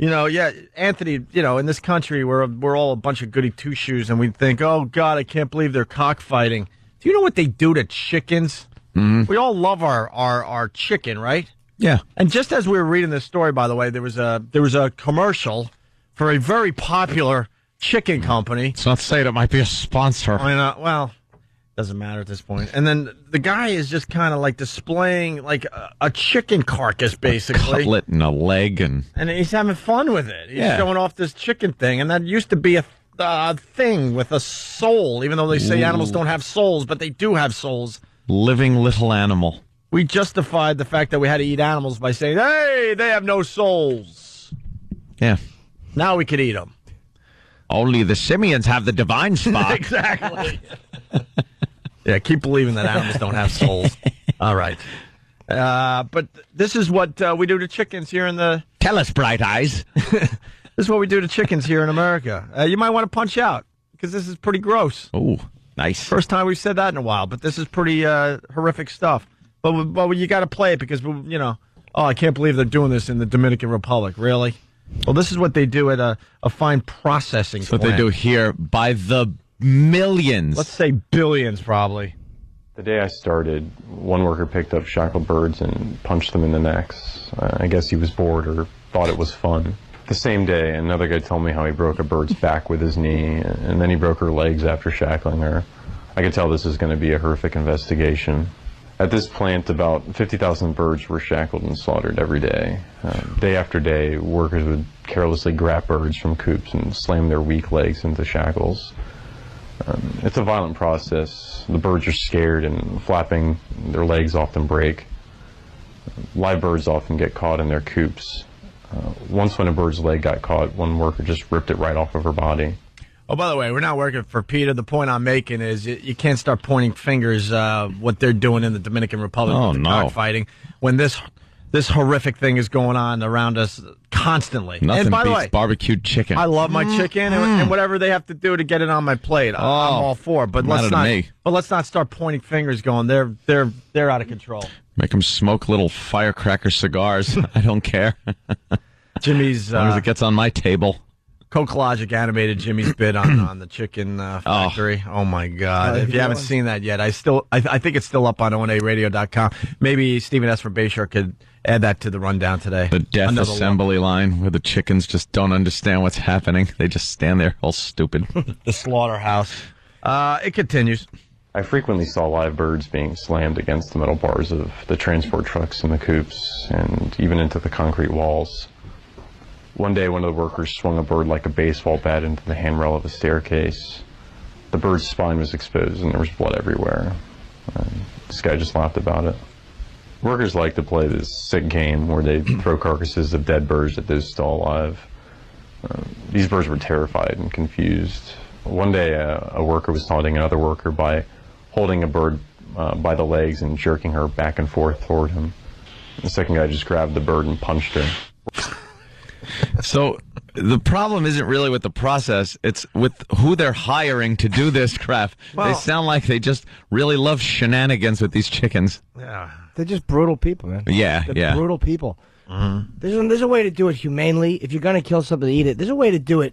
Anthony, in this country, we're all a bunch of goody two-shoes, and we think, oh, God, I can't believe they're cockfighting. Do you know what they do to chickens? Mm-hmm. We all love our chicken, right? Yeah. And just as we were reading this story, by the way, there was a commercial for a very popular chicken company. Let's not say it might be a sponsor. Well, doesn't matter at this point. And then the guy is just kind of like displaying like a chicken carcass, basically. A cutlet and a leg. And he's having fun with it. He's showing off this chicken thing. And that used to be a thing with a soul, even though they say animals don't have souls, but they do have souls. Living little animal. We justified the fact that we had to eat animals by saying, hey, they have no souls. Yeah. Now we could eat them. Only the simians have the divine spark. Exactly. Yeah, keep believing that animals don't have souls. All right. But this is what we do to chickens here in the... Tell us, Bright Eyes. This is what we do to chickens here in America. You might want to punch out, because this is pretty gross. Oh, nice. First time we've said that in a while, but this is pretty horrific stuff. But you got to play it because, I can't believe they're doing this in the Dominican Republic. Really? Well, this is what they do at a fine processing plant. What they do here by the millions. Let's say billions, probably. The day I started, one worker picked up shackled birds and punched them in the necks. I guess he was bored or thought it was fun. The same day, another guy told me how he broke a bird's back with his knee, and then he broke her legs after shackling her. I could tell this is going to be a horrific investigation. At this plant, about 50,000 birds were shackled and slaughtered every day. Day after day, workers would carelessly grab birds from coops and slam their weak legs into shackles. It's a violent process. The birds are scared, and flapping, their legs often break. Live birds often get caught in their coops. Once when a bird's leg got caught, one worker just ripped it right off of her body. Oh, by the way, we're not working for Peter. The point I'm making is you can't start pointing fingers what they're doing in the Dominican Republic with the cockfighting when this horrific thing is going on around us constantly. Nothing and by the beats way, barbecued chicken. I love my chicken and whatever they have to do to get it on my plate. I'm all for. But let's not start pointing fingers. Going they're out of control. Make them smoke little firecracker cigars. I don't care. Jimmy's as long as it gets on my table. Coke-Logic animated Jimmy's bit on the chicken factory. Oh my God! If you haven't seen that yet, I think it's still up on onaradio.com. Maybe Stephen S. from Bayshore could add that to the rundown today. The death assembly line where the chickens just don't understand what's happening. They just stand there all stupid. The slaughterhouse. It continues. I frequently saw live birds being slammed against the metal bars of the transport trucks and the coops, and even into the concrete walls. One day, one of the workers swung a bird like a baseball bat into the handrail of a staircase. The bird's spine was exposed, and there was blood everywhere. This guy just laughed about it. Workers like to play this sick game where they throw carcasses of dead birds at those still alive. These birds were terrified and confused. One day, a worker was taunting another worker by holding a bird by the legs and jerking her back and forth toward him. The second guy just grabbed the bird and punched her. So the problem isn't really with the process, it's with who they're hiring to do this crap. Well, they sound like they just really love shenanigans with these chickens. Yeah. They're just brutal people, man. Yeah, They're brutal people. Mm-hmm. There's a way to do it humanely. If you're going to kill something to eat it, there's a way to do it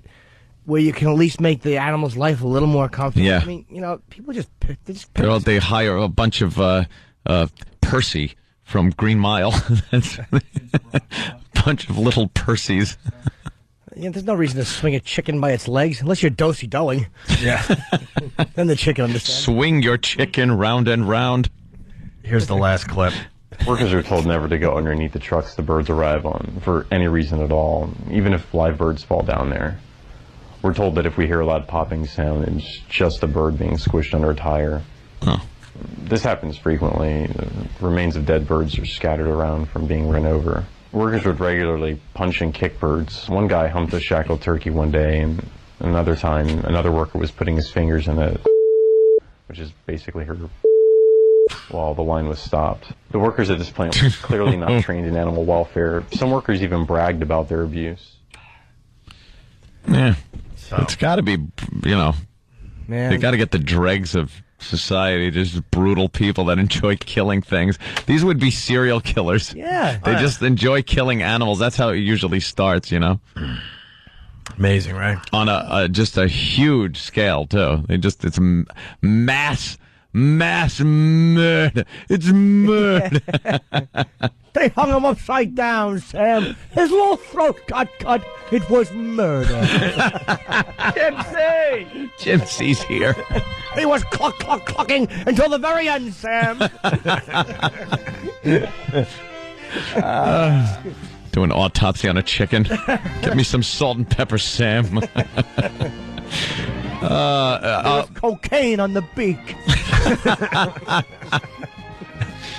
where you can at least make the animal's life a little more comfortable. Yeah. I mean, people just pick. They hire a bunch of Percy from Green Mile. That's bunch of little Percys. Yeah, there's no reason to swing a chicken by its legs unless you're dosey-doing. Yeah. Then the chicken understands. Swing your chicken round and round. Here's the last clip. Workers are told never to go underneath the trucks the birds arrive on for any reason at all, even if live birds fall down there. We're told that if we hear a loud popping sound, it's just a bird being squished under a tire. Huh. This happens frequently. The remains of dead birds are scattered around from being run over. Workers would regularly punch and kick birds. One guy humped a shackled turkey one day, and another time, another worker was putting his fingers in a, which is basically her, while the line was stopped. The workers at this plant were clearly not trained in animal welfare. Some workers even bragged about their abuse. Yeah. It's got to be, Man. they got to get the dregs of society, just brutal people that enjoy killing things. These would be serial killers. Yeah. They just enjoy killing animals. That's how it usually starts, Amazing, right? On just a huge scale, too. It's mass murder. It's murder. They hung him upside down, Sam. His little throat got cut. It was murder. Gypsy's here. He was clucking until the very end, Sam. Do an autopsy on a chicken. Get me some salt and pepper, Sam. There was cocaine on the beak.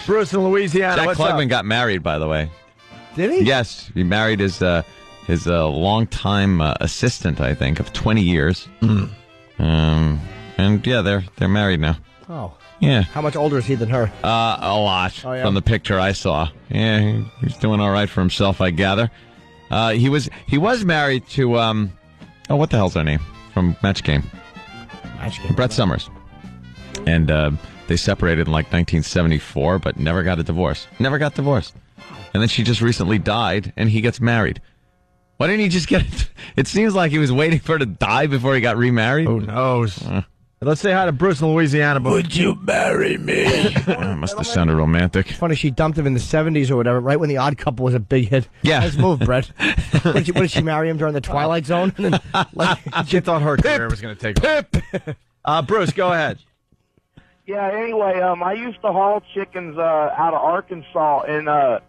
Bruce in Louisiana. Jack what's Klugman up? got married, by the way. Did he? Yes, he married his longtime assistant, I think, of 20 years. Mm. And yeah, they're married now. Oh. Yeah. How much older is he than her? A lot. Oh, yeah? From the picture I saw. Yeah, he's doing all right for himself, I gather. He was married to what the hell's her name from Match Game? Brett Summers. And they separated in like 1974, but never got a divorce. Never got divorced. And then she just recently died, and he gets married. Why didn't he just get it? It seems like he was waiting for her to die before he got remarried. Who knows? Let's say hi to Bruce in Louisiana. Would you marry me? Must have sounded romantic. Funny, she dumped him in the 70s or whatever, right when The Odd Couple was a big hit. Yeah. Nice move, Brett. What did she marry him during the Twilight Zone? And then, She thought her career was going to take off. Bruce, go ahead. Yeah, anyway, I used to haul chickens out of Arkansas, and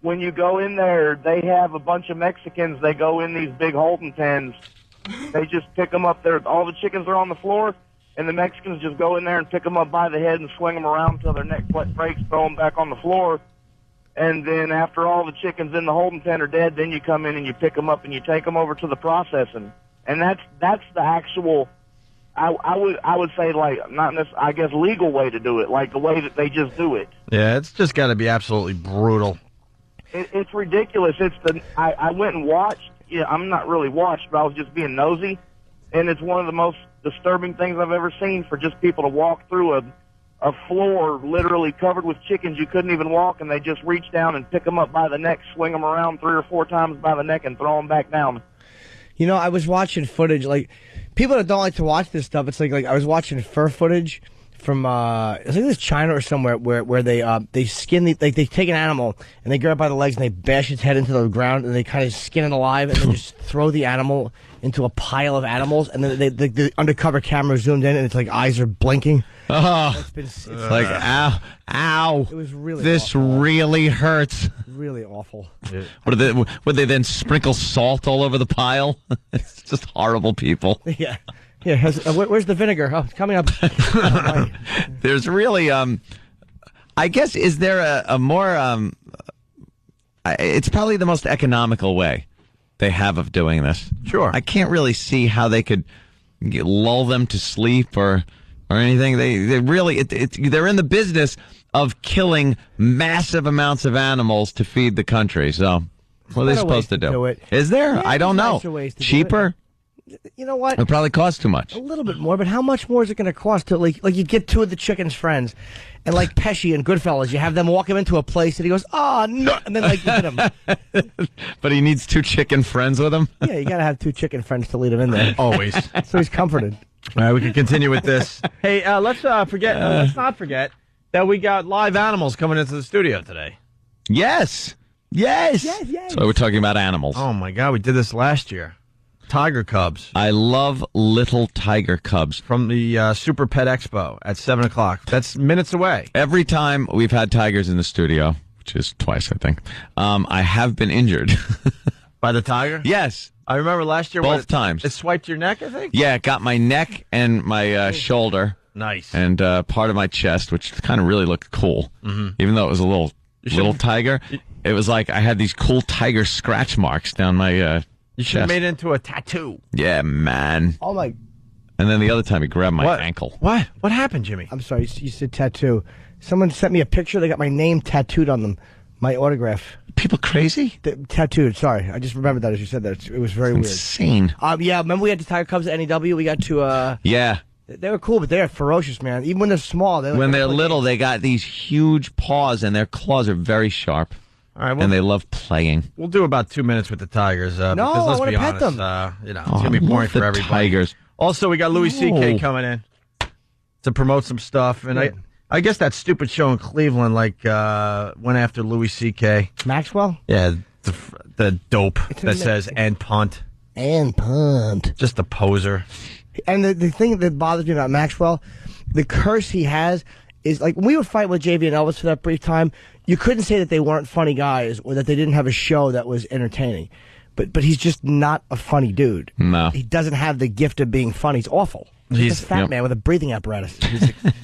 when you go in there, they have a bunch of Mexicans. They go in these big holding pens. They just pick them up there. All the chickens are on the floor, and the Mexicans just go in there and pick them up by the head and swing them around until their neck breaks, throw them back on the floor. And then after all the chickens in the holding pen are dead, then you come in and you pick them up and you take them over to the processing. And that's the actual, I would say, like, not necessarily, I guess, legal way to do it, like the way that they just do it. Yeah, it's just got to be absolutely brutal. It's ridiculous. I went and watched. Yeah, I'm not really watched, but I was just being nosy. And it's one of the most disturbing things I've ever seen, for just people to walk through a floor literally covered with chickens. You couldn't even walk, and they just reach down and pick them up by the neck, swing them around 3 or 4 times by the neck, and throw them back down. You know, I was watching footage, like, people that don't like to watch this stuff, it's like I was watching fur footage from, I think it was China or somewhere, where they skin, they take an animal, and they grab it by the legs, and they bash its head into the ground, and they kind of skin it alive, and then just throw the animal into a pile of animals, and then the undercover camera zoomed in, and it's like eyes are blinking. Oh, it's like, ow. It was really this awful. really hurts. Really awful. Yeah. Would they then sprinkle salt all over the pile? It's just horrible people. Yeah. Yeah, where's the vinegar? Oh, it's coming up. There's really, I guess, is there a more, it's probably the most economical way they have of doing this. Sure. I can't really see how they could lull them to sleep or anything. They really, they're in the business of killing massive amounts of animals to feed the country. So what are they supposed to do? Is there? Yeah, I don't know. Cheaper? You know what? It probably costs too much. A little bit more, but how much more is it going to cost to, like you get 2 of the chicken's friends, and like Pesci and Goodfellas, you have them walk him into a place, and he goes, "Oh no," and then like you hit him. But he needs 2 chicken friends with him. Yeah, you got to have 2 chicken friends to lead him in there. Always. So he's comforted. All right, we can continue with this. Hey, let's not forget that we got live animals coming into the studio today. Yes. So we're talking about animals. Oh my God, we did this last year. Tiger cubs. I love little tiger cubs. From the Super Pet Expo at 7 o'clock. That's minutes away. Every time we've had tigers in the studio, which is twice, I think, I have been injured. By the tiger? Yes. I remember last year. Both times. It swiped your neck, I think? Yeah, it got my neck and my shoulder. Nice. And part of my chest, which kind of really looked cool. Mm-hmm. Even though it was a little tiger. It was like I had these cool tiger scratch marks down my You should have made it into a tattoo. Yeah, man. Oh, my. And then the other time he grabbed my ankle. What? What happened, Jimmy? I'm sorry, you said tattoo. Someone sent me a picture. They got my name tattooed on them. My autograph. People crazy? Tattooed, sorry. I just remembered that as you said that. It was very weird. Insane. Yeah, remember we had the Tiger Cubs at NEW? We got to... Yeah. They were cool, but they're ferocious, man. Even when they're small. When they're little, they got these huge paws, and their claws are very sharp. All right, and they love playing. We'll do about 2 minutes with the Tigers. Because I let's want be to pet honest, them. it's going to be boring for everybody. Tigers. Also, we got Louis C.K. coming in to promote some stuff. And I guess that stupid show in Cleveland went after Louis C.K. Maxwell? Yeah, the dope that says, and punt. And punt. Just a poser. And the thing that bothers me about Maxwell, the curse he has is, like, when we would fight with JV and Elvis for that brief time, you couldn't say that they weren't funny guys or that they didn't have a show that was entertaining. But he's just not a funny dude. No. He doesn't have the gift of being funny. He's awful. He's a fat man with a breathing apparatus.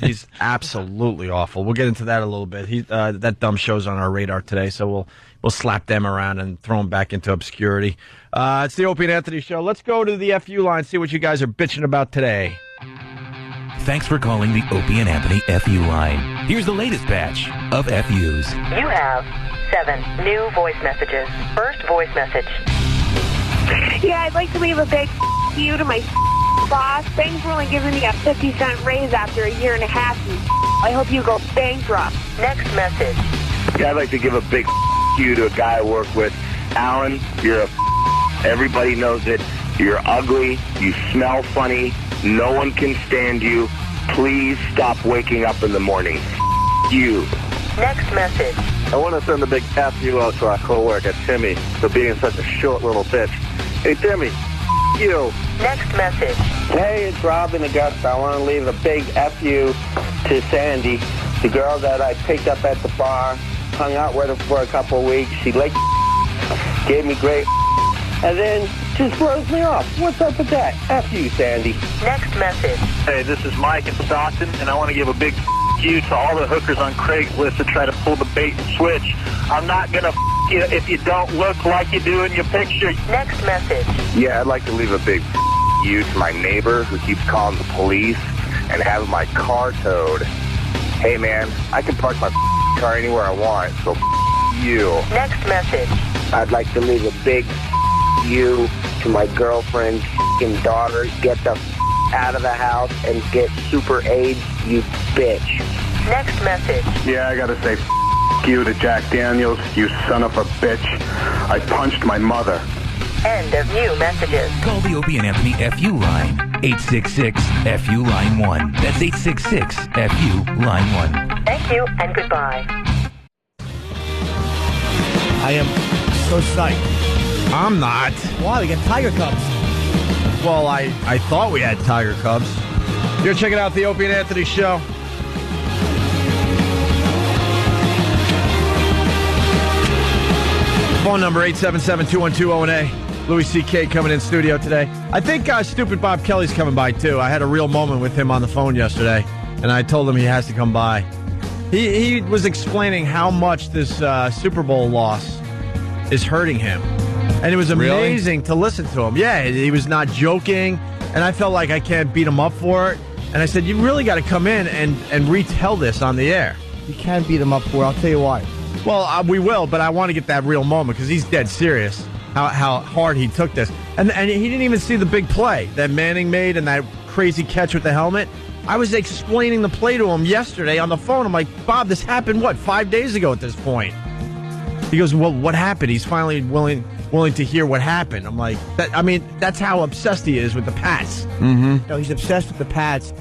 He's absolutely awful. We'll get into that a little bit. That dumb show's on our radar today, so we'll slap them around and throw them back into obscurity. It's the Opie and Anthony show. Let's go to the FU line, see what you guys are bitching about today. Thanks for calling the Opie and Anthony FU line. Here's the latest batch of FUs. You have 7 new voice messages. First voice message. Yeah, I'd like to leave a big you to my boss. Thanks for only giving me a 50-cent raise after a year and a half. I hope you go bankrupt. Next message. Yeah, I'd like to give a big you to a guy I work with. Alan, you're a everybody knows it. You're ugly. You smell funny. No one can stand you. Please stop waking up in the morning. You. Next message. I want to send a big F you out to our co-worker, Timmy, for being such a short little bitch. Hey, Timmy, you. Next message. Hey, it's Rob in Augusta. I want to leave a big F you to Sandy, the girl that I picked up at the bar, hung out with her for a couple of weeks. She licked, gave me great, and then just blows me off. What's up with that? F you, Sandy. Next message. Hey, this is Mike in Stockton, and I want to give a big you to all the hookers on Craigslist that try to pull the bait and switch. I'm not going to you if you don't look like you do in your picture. Next message. Yeah, I'd like to leave a big you to my neighbor who keeps calling the police and having my car towed. Hey, man, I can park my car anywhere I want, so you. Next message. I'd like to leave a big you to my girlfriend's daughter. Get the out of the house and get super AIDS, you bitch. Next message. Yeah, I got to say you to Jack Daniels, you son of a bitch. I punched my mother. End of new messages. Call the Opie and Anthony FU line. 866-FU line 1. That's 866-FU line 1. Thank you and goodbye. I am so psyched. I'm not. Why? We got Tiger Cubs. Well, I thought we had Tiger Cubs. You're checking out the Opie and Anthony show. Phone number 877-212-0-A. Louis C.K. coming in studio today. I think Stupid Bob Kelly's coming by, too. I had a real moment with him on the phone yesterday, and I told him he has to come by. He was explaining how much this Super Bowl loss is hurting him. And it was amazing to listen to him. Yeah, he was not joking, and I felt like I can't beat him up for it. And I said, you really got to come in and retell this on the air. You can't beat him up for it. I'll tell you why. Well, we will, but I want to get that real moment because he's dead serious. How hard he took this. And he didn't even see the big play that Manning made and that crazy catch with the helmet. I was explaining the play to him yesterday on the phone. I'm like, Bob, this happened, 5 days ago at this point? He goes, well, what happened? He's finally willing to hear what happened. I'm like, that's how obsessed he is with the Pats. Mm-hmm. No, he's obsessed with the Pats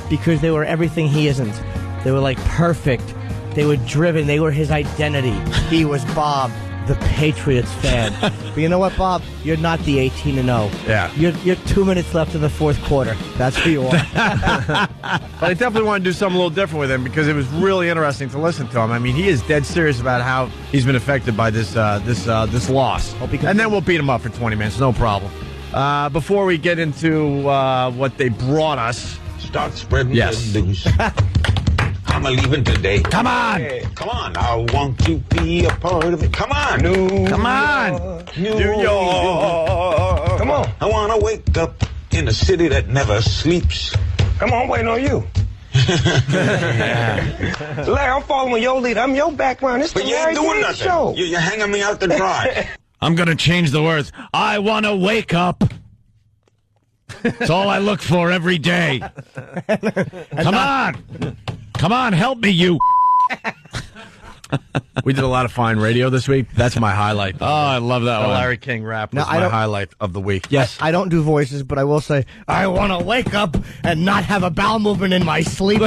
because they were everything he isn't. They were like perfect. They were driven. They were his identity. He was Bob, the Patriots fan. But you know what, Bob? You're not the 18-0. Yeah. You're 2 minutes left in the fourth quarter. That's who you are. But I definitely want to do something a little different with him because it was really interesting to listen to him. I mean, he is dead serious about how he's been affected by this loss. And then we'll beat him up for 20 minutes. No problem. Before we get into what they brought us. Start spreading yes. the news. I'm leaving today. Come on. Hey, come on. I want to be a part of it. Come on. New York. Come on. I want to wake up in a city that never sleeps. Come on, waiting on you. Larry, I'm following your lead. I'm your background. It's but the you ain't doing nothing. Show. You're hanging me out to dry. I'm going to change the words. I want to wake up. That's all I look for every day. Come on. Come on, help me, you. We did a lot of fine radio this week. That's my highlight. Oh, I love that one. Larry King rap was my highlight of the week. Yes. I don't do voices, but I will say, I want to wake up and not have a bowel movement in my sleep.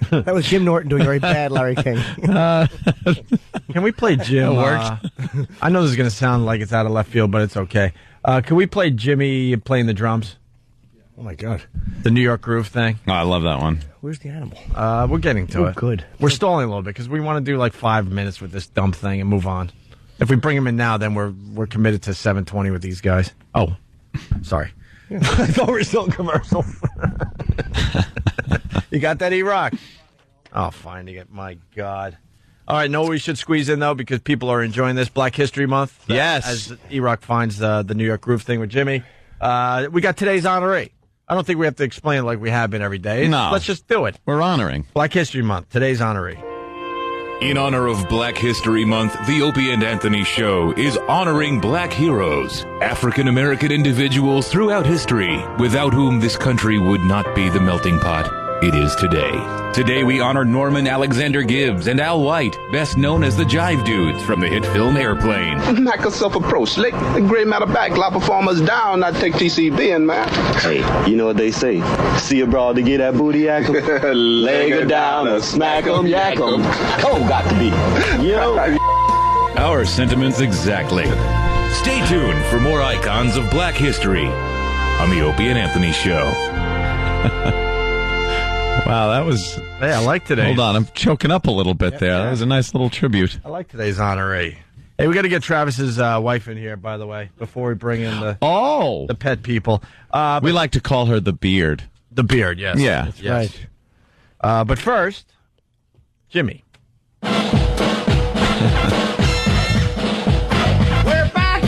That was Jim Norton doing very bad, Larry King. Can we play Jim? It worked. I know this is going to sound like it's out of left field, but it's okay. Can we play Jimmy playing the drums? Oh, my God. The New York Groove thing. Oh, I love that one. Where's the animal? We're getting to it. Good. We're stalling a little bit because we want to do like 5 minutes with this dumb thing and move on. If we bring him in now, then we're committed to 7:20 with these guys. Oh, sorry. Yeah. I thought we were still in commercial. You got that, E-Rock? Oh, finding it. My God. All right, know what we should squeeze in, though, because people are enjoying this Black History Month. Yes. As E-Rock finds the New York Groove thing with Jimmy. We got today's honoree. I don't think we have to explain it like we have been every day. No. Let's just do it. We're honoring. Black History Month. Today's honoree. In honor of Black History Month, the Opie and Anthony Show is honoring black heroes, African-American individuals throughout history, without whom this country would not be the melting pot it is today. Today we honor Norman Alexander Gibbs and Al White, best known as the Jive Dudes from the hit film Airplane. Knock yourself a pro slick. The gray matter back, lot performers down, not take TCB in, man. Hey, you know what they say? See a broad to get that booty yak 'em. Leg her down or smack 'em, yak 'em. Cold got to be. Yo. Our sentiments exactly. Stay tuned for more icons of black history on the Opie and Anthony Show. Wow, that was... Hey, I like today. Hold on, I'm choking up a little bit there. That was a nice little tribute. I like today's honoree. Hey, we got to get Travis's wife in here, by the way, before we bring in the pet people. We like to call her the Beard. The Beard, yes. Yeah. That's right. But first, Jimmy. We're back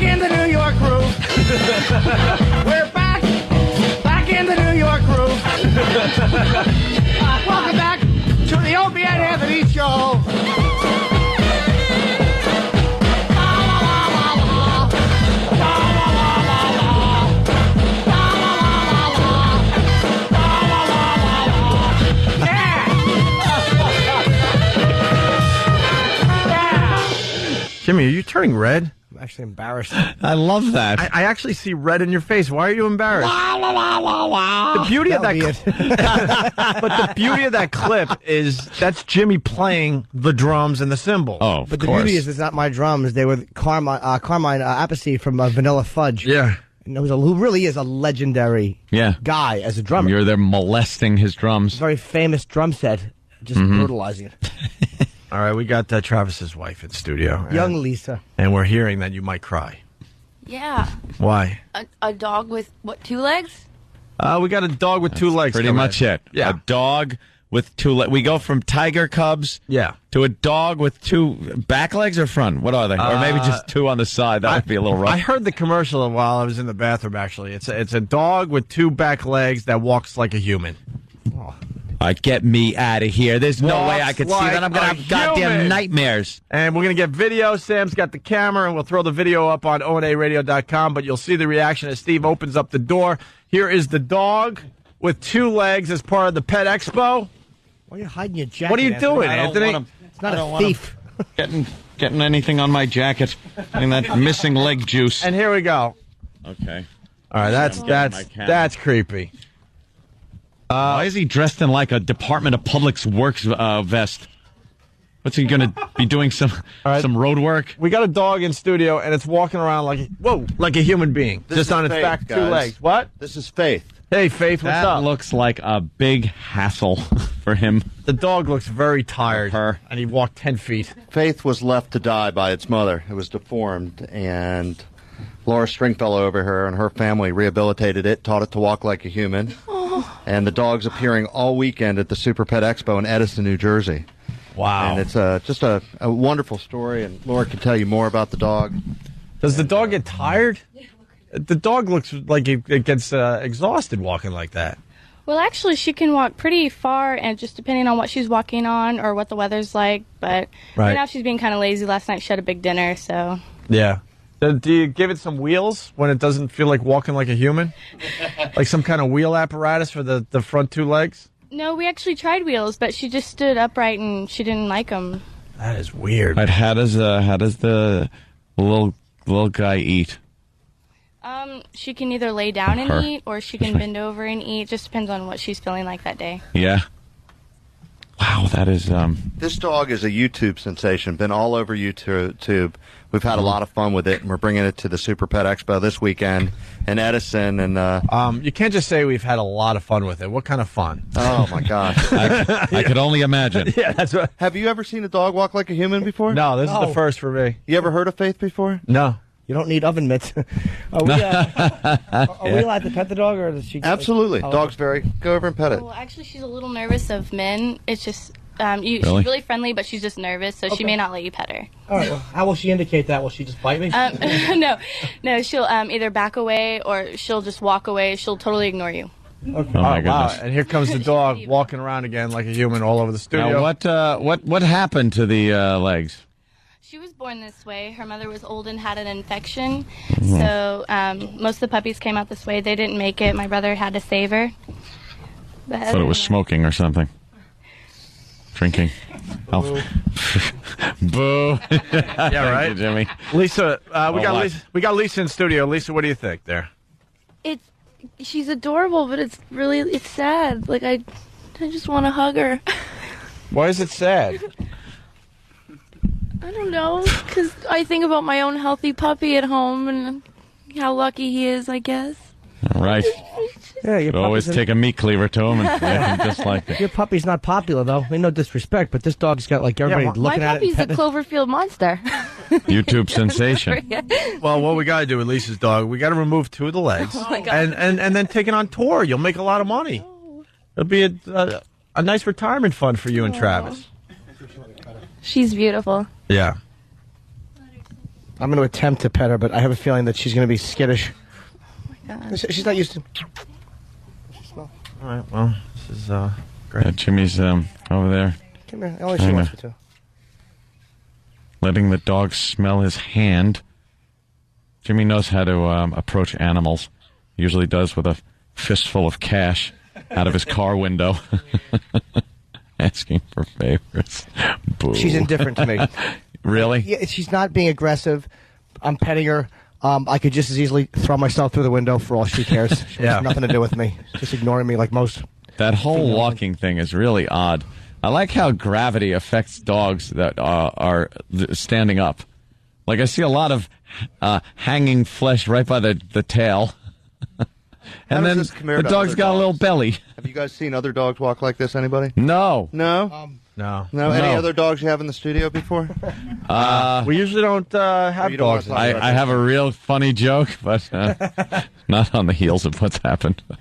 in the New York groove. We're back in the New York groove. Welcome back to the Opie and Anthony show. Jimmy, are you turning red? I'm actually embarrassed. I love that. I actually see red in your face. Why are you embarrassed? The beauty of that but the beauty of that clip is that's Jimmy playing the drums and the cymbal. Oh, But the beauty is, it's not my drums. They were Carmine Appice from Vanilla Fudge. Yeah. And who really is a legendary guy as a drummer. You're there molesting his drums. Very famous drum set, just brutalizing it. All right, we got Travis's wife in studio. Young Lisa. And we're hearing that you might cry. Yeah. Why? A dog with, 2 legs? We got a dog with 2 legs. Pretty much it. Yeah. A dog with 2 legs. We go from tiger cubs to a dog with 2 back legs or front? What are they? Or maybe just 2 on the side. That would be a little rough. I heard the commercial while I was in the bathroom, actually. It's a dog with 2 back legs that walks like a human. All right, get me out of here. There's no way I could see that. I'm going to have goddamn nightmares. And we're going to get video. Sam's got the camera, and we'll throw the video up on onaradio.com, but you'll see the reaction as Steve opens up the door. Here is the dog with 2 legs as part of the Pet Expo. Why are you hiding your jacket? What are you doing, Anthony? It's not a thief. Getting anything on my jacket. Getting that missing leg juice. And here we go. Okay. All right, that's creepy. Why is he dressed in like a Department of Public Works vest? What's he going to be doing? Some road work? We got a dog in studio, and it's walking around like a human being, just on its back, 2 legs. What? This is Faith. Hey, Faith, what's up? That looks like a big hassle for him. The dog looks very tired, and he walked 10 feet. Faith was left to die by its mother. It was deformed, and Laura String fell over her, and her family rehabilitated it, taught it to walk like a human. And the dog's appearing all weekend at the Super Pet Expo in Edison, New Jersey. Wow. And it's just a wonderful story, and Laura can tell you more about the dog. Does the dog get tired? The dog looks like it gets exhausted walking like that. Well, actually, she can walk pretty far, and just depending on what she's walking on or what the weather's like. But right now she's being kind of lazy. Last night she had a big dinner, so... Yeah. Do you give it some wheels when it doesn't feel like walking like a human? Like some kind of wheel apparatus for the front 2 legs? No, we actually tried wheels, but she just stood upright and she didn't like them. That is weird. But how does the little guy eat? She can either lay down and eat, or she can bend over and eat. Just depends on what she's feeling like that day. Yeah. Wow, that is... This dog is a YouTube sensation, been all over YouTube. We've had a lot of fun with it, and we're bringing it to the Super Pet Expo this weekend in Edison. And you can't just say we've had a lot of fun with it. What kind of fun? Oh, my gosh. I could only imagine. Yeah, that's what... Have you ever seen a dog walk like a human before? No, this is the first for me. You ever heard of Faith before? No. You don't need oven mitts. Are we allowed to pet the dog, or does she? Absolutely. Dog's go over and pet it. Well, actually, she's a little nervous of men. It's just she's really friendly, but she's just nervous, so she may not let you pet her. All right. Well, how will she indicate that? Will she just bite me? No. She'll either back away or she'll just walk away. She'll totally ignore you. Okay. Oh my goodness! And here comes the dog walking around again like a human all over the studio. Now, what happened to the legs? She was born this way. Her mother was old and had an infection. Mm-hmm. So most of the puppies came out this way. They didn't make it. My brother had to save her. I thought it was smoking or something. Drinking. Oh. Boo. Yeah, right, Jimmy. Lisa, we got Lisa in studio. Lisa, what do you think there? She's adorable, but it's sad. Like I just want to hug her. Why is it sad? I don't know, because I think about my own healthy puppy at home and how lucky he is, I guess. All right. Yeah, your Always puppy's take a meat cleaver to him and make him just like it. Your puppy's not popular, though. I mean, no disrespect, but this dog's got, like, everybody looking My at it. puppy's a Cloverfield monster. YouTube sensation. Well, what we got to do with Lisa's dog, we got to remove 2 of the legs. Oh, my God. And then take it on tour. You'll make a lot of money. It'll be a nice retirement fund for you and Travis. She's beautiful. Yeah. I'm going to attempt to pet her, but I have a feeling that she's going to be skittish. Oh, my God. She's not used to... All right, well, this is great. Yeah, Jimmy's over there. Come here. Only she wants me to. Letting the dog smell his hand. Jimmy knows how to approach animals. He usually does with a fistful of cash out of his car window. Asking for favors. Boo. She's indifferent to me. Really? Yeah, she's not being aggressive. I'm petting her. I could just as easily throw myself through the window for all she cares. She has nothing to do with me. Just ignoring me like most. That whole walking thing is really odd. I like how gravity affects dogs that are standing up. Like, I see a lot of hanging flesh right by the tail. And then the dog's got a little belly. Have you guys seen other dogs walk like this, anybody? No. No? No. No? Any other dogs you have in the studio before? We usually don't have dogs. I have a real funny joke, but not on the heels of what's happened. So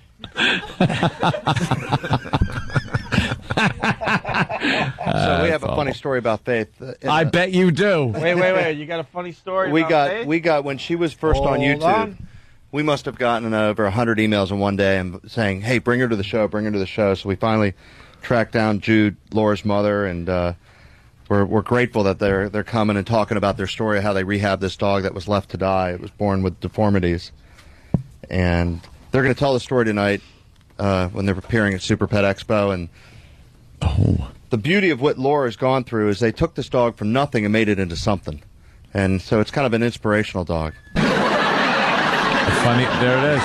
we have a funny story about Faith. I bet you do. Wait. You got a funny story We about Faith? got when she was first on YouTube. We must have gotten over 100 emails in one day and saying, "Hey, bring her to the show, bring her to the show." So we finally tracked down Jude, Laura's mother, and we're grateful that they're coming and talking about their story of how they rehabbed this dog that was left to die. It was born with deformities, and they're going to tell the story tonight when they're appearing at Super Pet Expo. And the beauty of what Laura's gone through is they took this dog from nothing and made it into something, and so it's kind of an inspirational dog. Funny, there it is.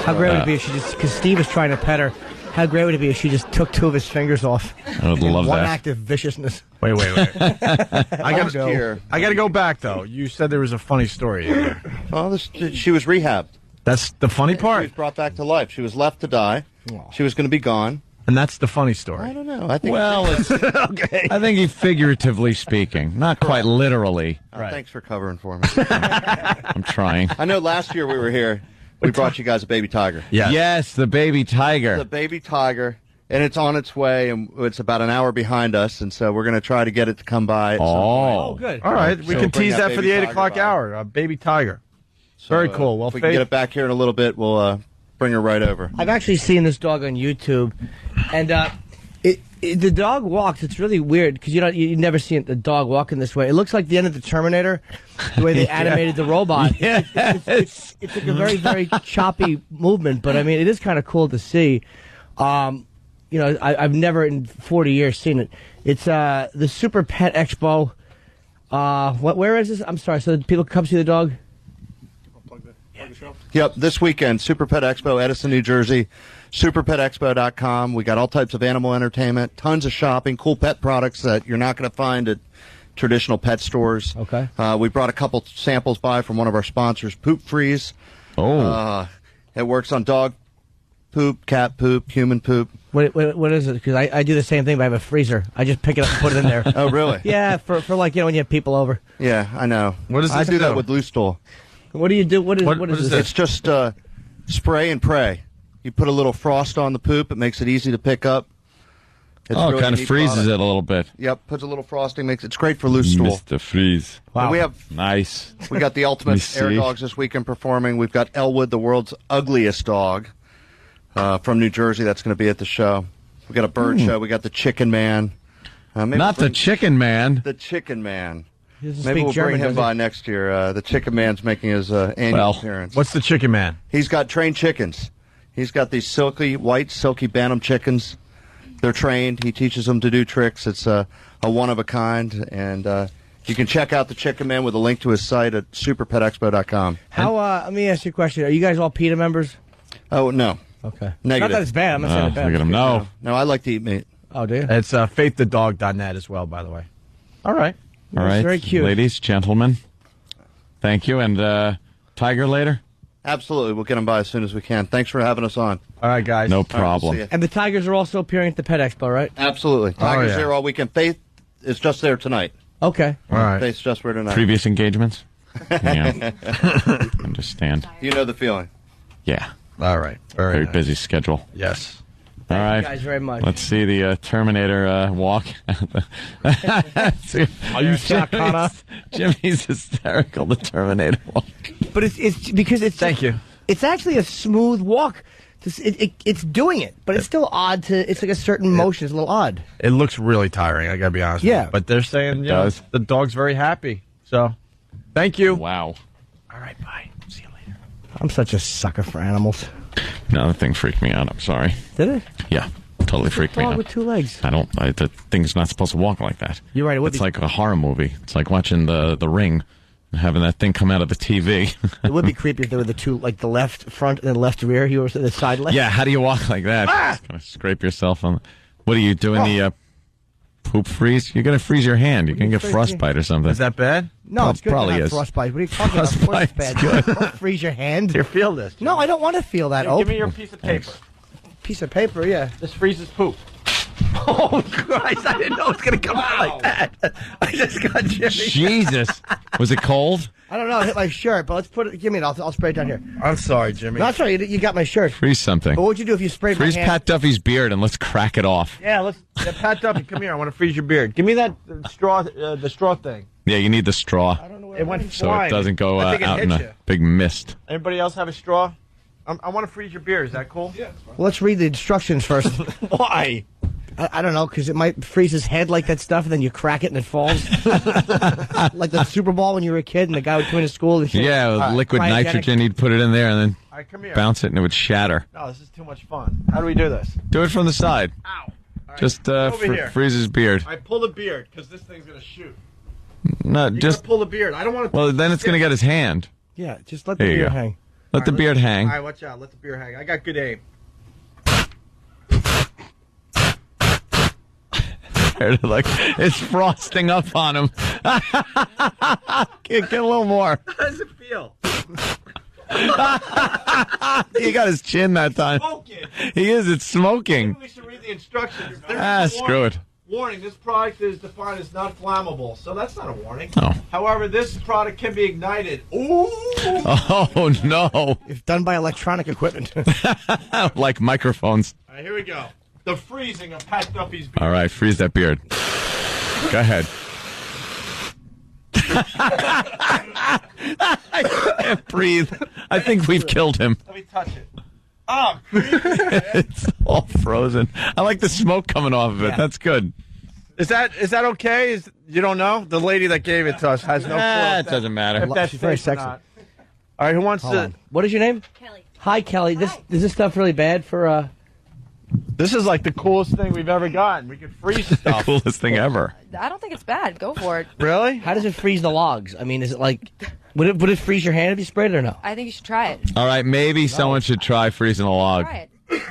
How great would it be if she just, because Steve is trying to pet her, how great would it be if she just took 2 of his fingers off? I would love one that. act of viciousness. Wait. I got to go back, though. You said there was a funny story here. Oh, she was rehabbed. That's the funny part. She was brought back to life. She was left to die. She was going to be gone. And that's the funny story. I don't know. I think it's okay. I think he figuratively speaking, not quite literally. Right. Thanks for covering for me. I'm trying. I know last year we were here. We brought you guys a baby tiger. Yes, the baby tiger. The baby tiger, and it's on its way, and it's about an hour behind us, and so we're going to try to get it to come by. At some point. Good. All right, we So can bring tease that for the baby 8 o'clock tiger by. hour. A baby tiger. So, Very cool. Well, if we can get it back here in a little bit, we'll bring her right over. I've actually seen this dog on YouTube, and the dog walks. It's really weird because you never see the dog walking this way. It looks like the end of the Terminator, the way they animated the robot. Yes. It's like a very, very choppy movement, but I mean, it is kind of cool to see. I've never in 40 years seen it. It's the Super Pet Expo. Where is this? I'm sorry. So people can come see the dog. Yep, this weekend, Super Pet Expo, Edison, New Jersey, superpetexpo.com. We got all types of animal entertainment, tons of shopping, cool pet products that you're not going to find at traditional pet stores. Okay. We brought a couple samples by from one of our sponsors, Poop Freeze. It works on dog poop, cat poop, human poop. What is it? Because I do the same thing, but I have a freezer. I just pick it up and put it in there. Oh, really? Yeah, for like, when you have people over. Yeah, I know. What does I this do that do? with Loose Stool. What do you do? What is this? It's just spray and pray. You put a little frost on the poop. It makes it easy to pick up. It's It really kind of neat freezes product. it a little bit. Yep, puts a little frosting. It's great for Loose Stool. Mr. Freeze. Wow. And we have nice. We got the Let me ultimate see. air dogs this weekend performing. We've got Elwood, the world's ugliest dog, from New Jersey. That's going to be at the show. We got a bird show. We got the Chicken Man. Not the Chicken Man. The Chicken Man. doesn't Maybe speak we'll German, bring him does he? by next year. The Chicken Man's making his annual appearance. What's the Chicken Man? He's got trained chickens. He's got these white, silky Bantam chickens. They're trained. He teaches them to do tricks. It's a one-of-a-kind. And you can check out the Chicken Man with a link to his site at superpetexpo.com. Let me ask you a question. Are you guys all PETA members? Oh, no. Okay. Negative. Not that it's bad. I'm not saying it's bad. Look at him. No. No, I like to eat meat. Oh, do you? It's faiththedog.net as well, by the way. All right. All right. very cute. Ladies, gentlemen. Thank you. And Tiger later? Absolutely. We'll get them by as soon as we can. Thanks for having us on. All right, guys. No All right, we'll problem. see ya. And the Tigers are also appearing at the Pet Expo, right? Absolutely. Tigers there all weekend. Faith is just there tonight. Okay. All right. Faith's just there tonight. Previous engagements? Yeah. Understand. You know the feeling. Yeah. All right. Very nice. busy schedule. Yes. All right. you guys very much. Let's see the Terminator walk. Are you shocked, Connor? Jimmy's hysterical, the Terminator walk. But it's because it's. Thank you. It's actually a smooth walk. It's doing it, but it's still odd to. It's like a certain motion. It's a little odd. It looks really tiring. I gotta be honest. With Yeah. you. But they're saying the dog's very happy. So, thank you. Wow. All right. Bye. See you later. I'm such a sucker for animals. No, the thing freaked me out. I'm sorry. Did it? Yeah, totally freaked me Dog out. with 2 legs. The thing's not supposed to walk like that. You're right. It's like a horror movie. It's like watching the Ring and having that thing come out of the TV. It would be creepy if there were the two, like the left front and the left rear. You were the side leg. Yeah, how do you walk like that? Just gonna scrape yourself on. What are you doing? The poop freeze? You're gonna freeze your hand. You're gonna get frostbite or something. Is that bad? No, it's good. Probably to have is. Frostbite. What are you talking about? Of course it's bad. Don't freeze your hand. Here, feel this. No, I don't want to feel that. Give me your piece of paper. Piece of paper, yeah. This freezes poop. Oh, Christ. I didn't know it was going to come out like that. I just got Jimmy. Jesus. Was it cold? I don't know. It hit my shirt, but let's put it. Give me it. I'll spray it down here. I'm sorry, Jimmy. No, I'm sorry. You got my shirt. Freeze something. But what would you do if you sprayed Freeze my hand? Pat Duffy's beard and let's crack it off. Yeah, let's. Pat Duffy, come here. I want to freeze your beard. Give me that straw. The straw thing. Yeah, you need the straw. It went So flying. it doesn't go I think it out in hit a you. big mist. Anybody else have a straw? I want to freeze your beard. Is that cool? Yeah. Well, let's read the instructions first. Why? I don't know, because it might freeze his head like that stuff, and then you crack it and it falls. Like the Super Bowl when you were a kid and the guy would come into school. And shit. Yeah, with liquid Cryogenic. nitrogen, he'd put it in there and then right, come here. bounce it and it would shatter. No, this is too much fun. How do we do this? Do it from the side. Ow. Just over here. freeze his beard. I pull the beard because this thing's gonna shoot. No, You just gotta pull the beard. I don't want to. well, then it's gonna get his hand. Yeah, just let the There you beard go. hang. Let the beard hang. All right, watch out. Let the beard hang. I got good aim. Like it's frosting up on him. Get a little more. How does it feel? He got his chin that time. Smoking. He is. It's smoking. Maybe we should read the instructions. There's a Screw it. Warning, this product is defined as not flammable, so that's not a warning. Oh. However, this product can be ignited. Ooh! Oh no! If done by electronic equipment. Like microphones. All right, here we go. The freezing of Pat Duffy's beard. All right, freeze that beard. Go ahead. I can't breathe. I think we've killed him. Let me touch it. Oh, creepy. It's all frozen. I like the smoke coming off of it. Yeah. That's good. Is that okay? You don't know? The lady that gave it to us has no clue. It doesn't matter. If that's She's very safe or sexy. not. All right, who wants Hold to? on. What is your name? Kelly. Hi, Kelly. Is this stuff really bad for? This is like the coolest thing we've ever gotten. We can freeze The stuff. coolest thing ever. I don't think it's bad. Go for it. Really? How does it freeze the logs? I mean, is it like? Would it freeze your hand if you sprayed it or no? I think you should try it. All right, maybe someone should try freezing a log. Try it.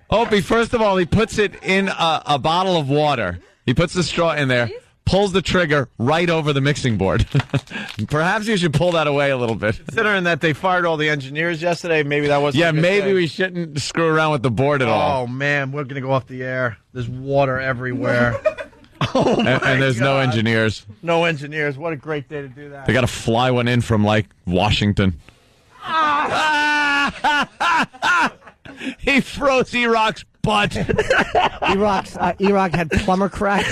Opie, first of all, he puts it in a bottle of water. He puts the straw in there, pulls the trigger right over the mixing board. Perhaps you should pull that away a little bit. Considering that they fired all the engineers yesterday, maybe that wasn't. Yeah, a good maybe thing. we shouldn't screw around with the board at all. Oh man, we're gonna go off the air. There's water everywhere. And there's no engineers. No engineers. What a great day to do that. They got to fly one in from, like, Washington. He froze E-Rock's butt. E-Rock had plumber crack.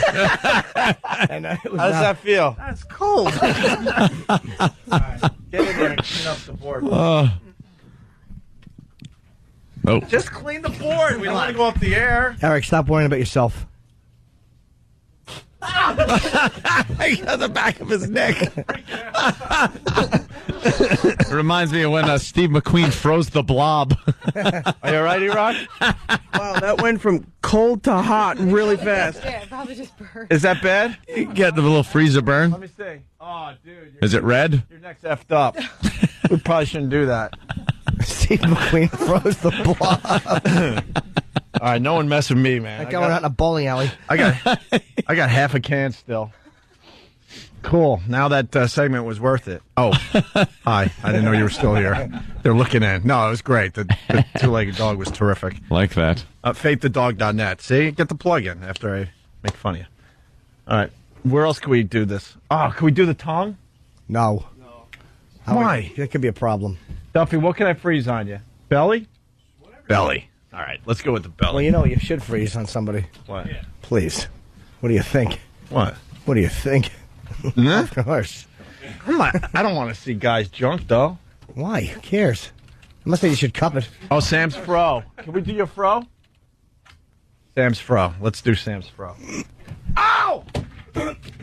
And, How does that feel? That's cold. All right, get in there and clean up the board. Nope. Just clean the board. We don't want to go off the air. Eric, stop worrying about yourself. He got the back of his neck. It reminds me of when Steve McQueen froze the Blob. Are you all right, E-Rock? Wow, that went from cold to hot really fast. Yeah, it probably just burned. Is that bad? You get the little freezer burn. Let me see. Oh, dude. Is it red? Your neck's effed up. We probably shouldn't do that. Steve McQueen froze the Blob. All right, no one mess with me, man. Like going out in a bowling alley. I got half a can still. Cool. Now that segment was worth it. Oh, hi. I didn't know you were still here. They're looking in. No, it was great. The two-legged dog was terrific. Like that. FateTheDog.net. See? Get the plug in after I make fun of you. All right. Where else can we do this? Oh, can we do the tongue? No. Why? That could be a problem. Duffy, what can I freeze on you? Belly? Belly. All right, let's go with the belly. Well, you know what you should freeze on somebody. What? Yeah. Please. What do you think? What? What do you think? Of course. I don't want to see guys junk, though. Why? Who cares? I must say you should cup it. Oh, Sam's fro. Can we do your fro? Sam's fro. Let's do Sam's fro. Ow!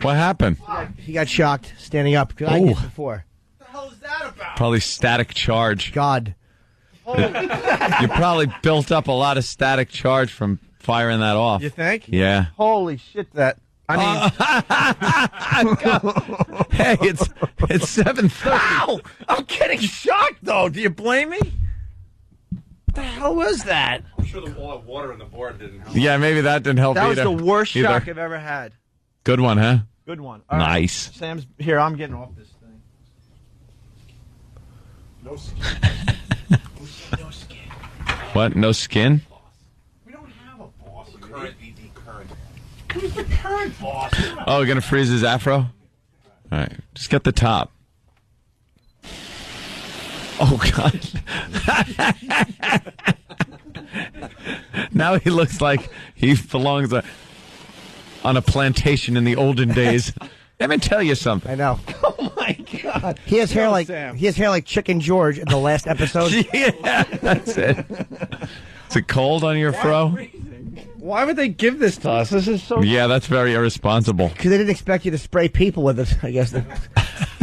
What happened? He got shocked standing up. Because I did before. What the hell is that about? Probably static charge. God. You probably built up a lot of static charge from firing that off. You think? Yeah. Holy shit, that... I mean... Hey, it's 7:30. Ow! I'm getting shocked, though. Do you blame me? What the hell was that? I'm sure the wall of water on the board didn't help. Yeah, maybe that didn't help either. That was the worst either. shock I've ever had. Good one, huh? Good one. All nice. Right. Sam's here. I'm getting off this thing. No skin. No skin. What? No skin? We don't have a boss. Current VP current. Who's the current boss? Oh, we're gonna freeze his afro? All right, just get the top. Oh God! Now he looks like he belongs on a plantation in the olden days. Let me tell you something. I know. Oh my God! He has hair like Sam. he has hair like Chicken George in the last episode. Yeah, that's it. Is it cold on your fro? Why would they give this to us? This is so... Yeah, that's very irresponsible. Because they didn't expect you to spray people with it, I guess. They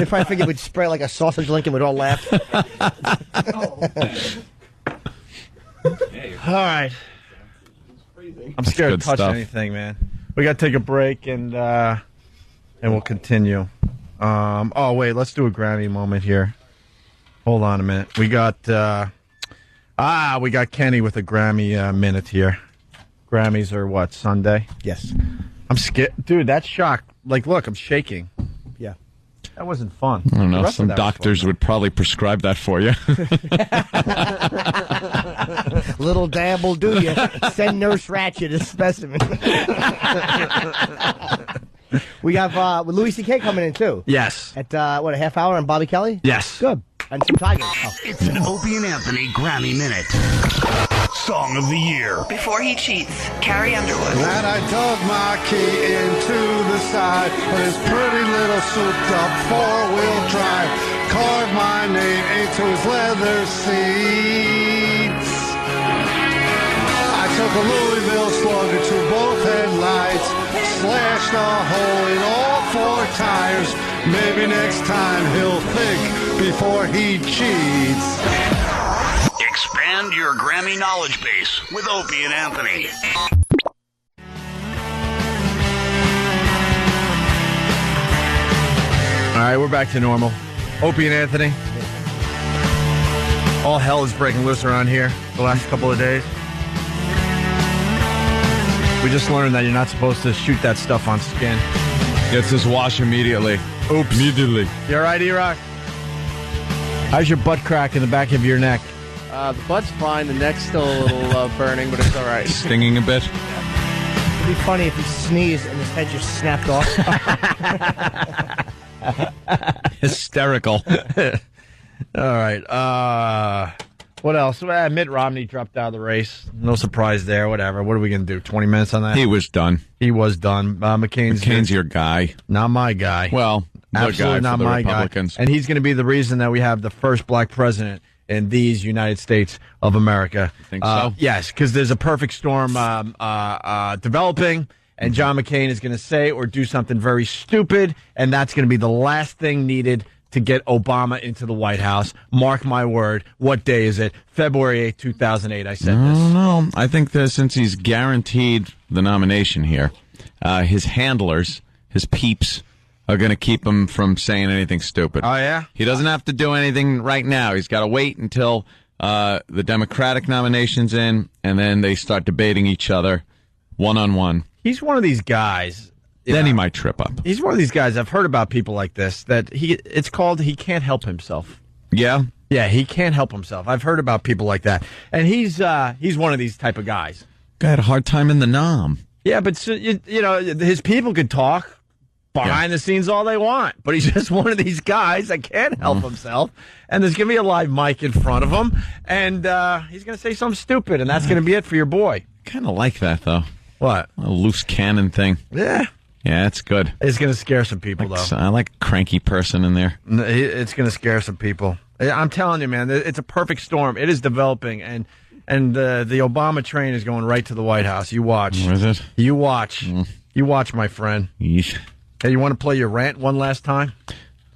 probably figured we'd spray like a sausage link and we'd all laugh. All right. I'm scared to touch anything, man. We got to take a break and we'll continue. Oh, wait, let's do a Grammy moment here. Hold on a minute. We got Kenny with a Grammy minute here. Grammys are what, Sunday? Yes. I'm scared. Dude, that shock. Like, look, I'm shaking. Yeah. That wasn't fun. I don't know. Some doctors would probably prescribe that for you. Little dab will do you. Send Nurse Ratchet a specimen. We have Louis C.K. coming in, too. Yes. At, a half hour on Bobby Kelly? Yes. Good. And some Tigers. Oh. It's an Opie and Anthony Grammy Minute. Song of the Year. Before he cheats, Carrie Underwood. And I dug my key into the side of his pretty little souped-up four-wheel drive. Carved my name into his leather seats. I took a Louisville Slugger to both headlights, slashed a hole in all four tires. Maybe next time he'll think before he cheats. Expand your Grammy knowledge base with Opie and Anthony. All right, we're back to normal. Opie and Anthony. All hell is breaking loose around here the last couple of days. We just learned that you're not supposed to shoot that stuff on skin. Gets his wash immediately. Oops. Immediately. You all right, E-Rock? How's your butt crack in the back of your neck? The butt's fine. The neck's still a little burning, but it's all right. Stinging a bit. It'd be funny if he sneezed and his head just snapped off. Hysterical. All right. What else? Mitt Romney dropped out of the race. No surprise there. Whatever. What are we going to do? 20 minutes on that? He was done. He was done. McCain's your guy. Not my guy. Well, absolutely not my guy. And he's going to be the reason that we have the first black president in these United States of America. Think so? Yes, because there's a perfect storm developing, and John McCain is going to say or do something very stupid, and that's going to be the last thing needed to get Obama into the White House. Mark my word. What day is it? February 8th, 2008, I said this. No, I think that since he's guaranteed the nomination here, his handlers, his peeps, are going to keep him from saying anything stupid. Oh, yeah? He doesn't have to do anything right now. He's got to wait until the Democratic nomination's in, and then they start debating each other one-on-one. He's one of these guys. then he might trip up. He's one of these guys. I've heard about people like this that it's called he can't help himself. Yeah? Yeah, he can't help himself. I've heard about people like that. And he's one of these type of guys. Guy had a hard time in the nom. Yeah, but you know, his people could talk behind the scenes all they want, but he's just one of these guys that can't help himself. And there's going to be a live mic in front of him, and he's going to say something stupid, and that's going to be it for your boy. Kind of like that, though. What? A loose cannon thing. Yeah. Yeah, it's good. It's going to scare some people, though. I like a cranky person in there. It's going to scare some people. I'm telling you, man, it's a perfect storm. It is developing, and the Obama train is going right to the White House. You watch. Where is it? You watch. You watch, my friend. Yeesh. Hey, you want to play your rant one last time?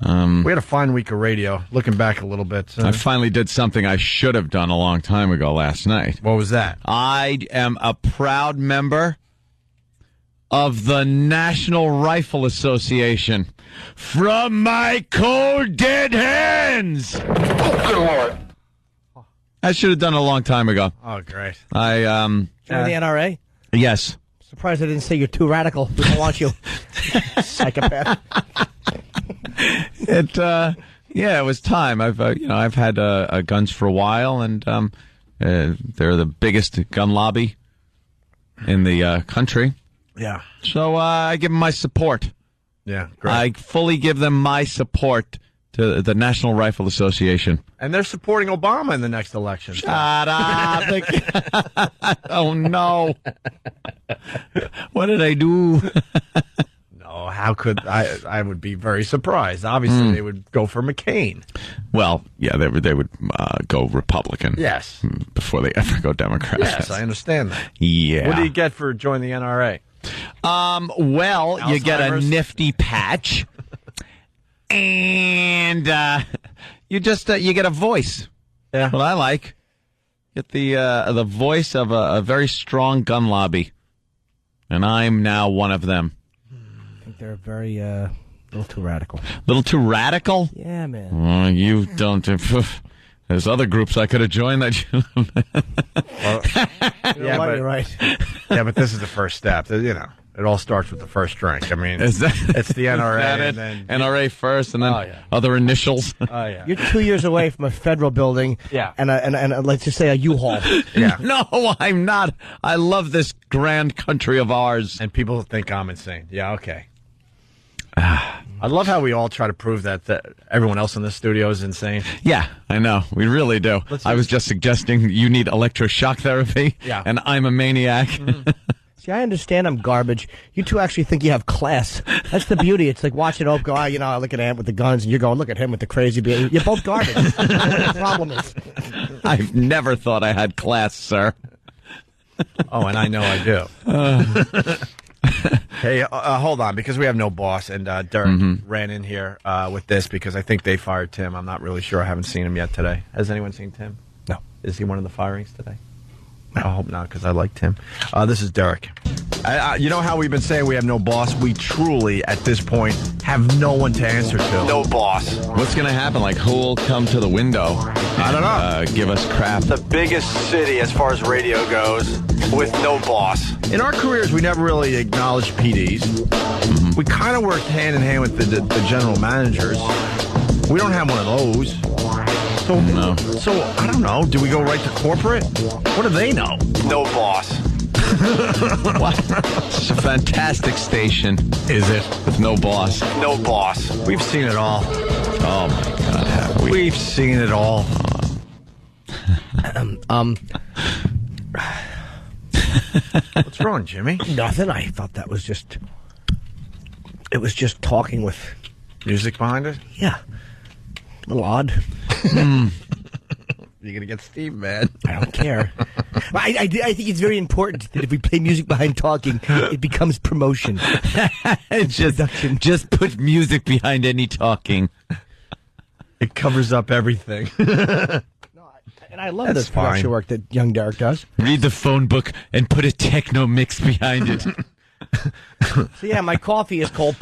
We had a fine week of radio, looking back a little bit. I finally did something I should have done a long time ago last night. What was that? I am a proud member of the National Rifle Association. From my cold, dead hands! Oh, good Lord. I should have done it a long time ago. Oh, great. Join the NRA? Yes. Surprised I didn't say you're too radical. We don't want you. Psychopath. It was time. I've had guns for a while, and they're the biggest gun lobby in the country. Yeah. So I give them my support. Yeah, great. I fully give them my support to the National Rifle Association. And they're supporting Obama in the next election. Shut up. Oh, no. What did I do? No, how could I would be very surprised. Obviously, they would go for McCain. Well, yeah, they would go Republican. Yes. Before they ever go Democrat. Yes, I understand that. Yeah. What do you get for joining the NRA? Well, you get a nifty patch. And you get a voice. Yeah. What I like. Get the voice of a very strong gun lobby. And I'm now one of them. I think they're very, a little too radical. Little too radical? Yeah, man. You don't. There's other groups I could have joined that you. You're right. Yeah, but this is the first step. You know, it all starts with the first drink. I mean, it's the NRA. And then NRA first, and then other initials. Oh, yeah. You're 2 years away from a federal building. Yeah. And let's just say a U-Haul. Yeah. No, I'm not. I love this grand country of ours. And people think I'm insane. Yeah, okay. I love how we all try to prove that everyone else in the studio is insane. Yeah, I know. We really do. I was just suggesting you need electroshock therapy, and I'm a maniac. Mm-hmm. See, I understand I'm garbage. You two actually think you have class. That's the beauty. It's like watching Ope go, I look at Ant with the guns, and you're going, look at him with the crazy beard. You're both garbage. That's what the problem is. I've never thought I had class, sir. Oh, and I know I do. Hey, hold on, because we have no boss, and Derek ran in here with this because I think they fired Tim. I'm not really sure. I haven't seen him yet today. Has anyone seen Tim? No. Is he one of the firings today? I hope not, because I like Tim. This is Derek. You know how we've been saying we have no boss? We truly, at this point, have no one to answer to. No boss. What's going to happen? Like, who will come to the window? I don't know. Give us crap. The biggest city as far as radio goes with no boss. In our careers, we never really acknowledged PDs. We kind of worked hand in hand with the general managers. We don't have one of those. So, I don't know. Do we go right to corporate? What do they know? No boss. It's a fantastic station. Is it? With no boss. No boss. We've seen it all. Oh, my God, have we? We've seen it all. What's wrong, Jimmy? Nothing. I thought that was just... It was just talking with... Music behind it? Yeah. A little odd. You're going to get Steve mad. I don't care. I think it's very important that if we play music behind talking, it becomes promotion. Just put music behind any talking. It covers up everything. And I love this production work that young Derek does. Read the phone book and put a techno mix behind it. So yeah, my coffee is called...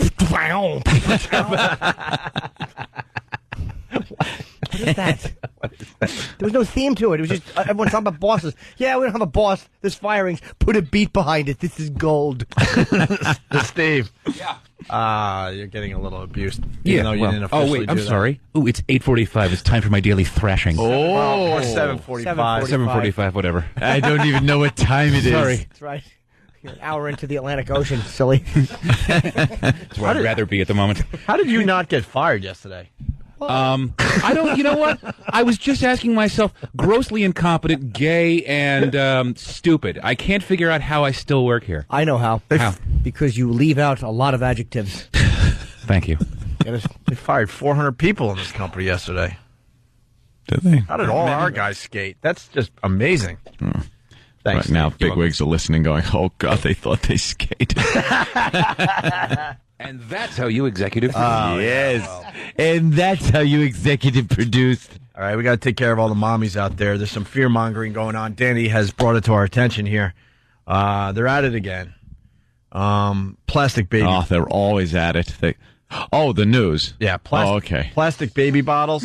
What is that? There was no theme to it. It was just everyone talking about bosses. Yeah, we don't have a boss. There's firings. Put a beat behind it. This is gold. Steve. Yeah. You're getting a little abused. Even though you didn't officially oh, wait, I'm do that. sorry. Ooh, it's 8:45. It's time for my daily thrashing. Oh, or 7:45. 7:45, whatever. I don't even know what time it is. Sorry. That's right. You're an hour into the Atlantic Ocean, silly. That's where I'd rather be at the moment. How did you not get fired yesterday? I don't, you know what? I was just asking myself, grossly incompetent, gay, and stupid. I can't figure out how I still work here. I know how. How? Because you leave out a lot of adjectives. Thank you. They fired 400 people in this company yesterday. Did they? How did all our guys skate? That's just amazing. Thanks. Right now, bigwigs are listening going, oh, God, they thought they skated. And that's how you executive yes. And that's how you executive produced. All right, we got to take care of all the mommies out there. There's some fear-mongering going on. Danny has brought it to our attention here. They're at it again. Plastic baby. Oh, they're always at it. The news. Yeah, okay. Plastic baby bottles.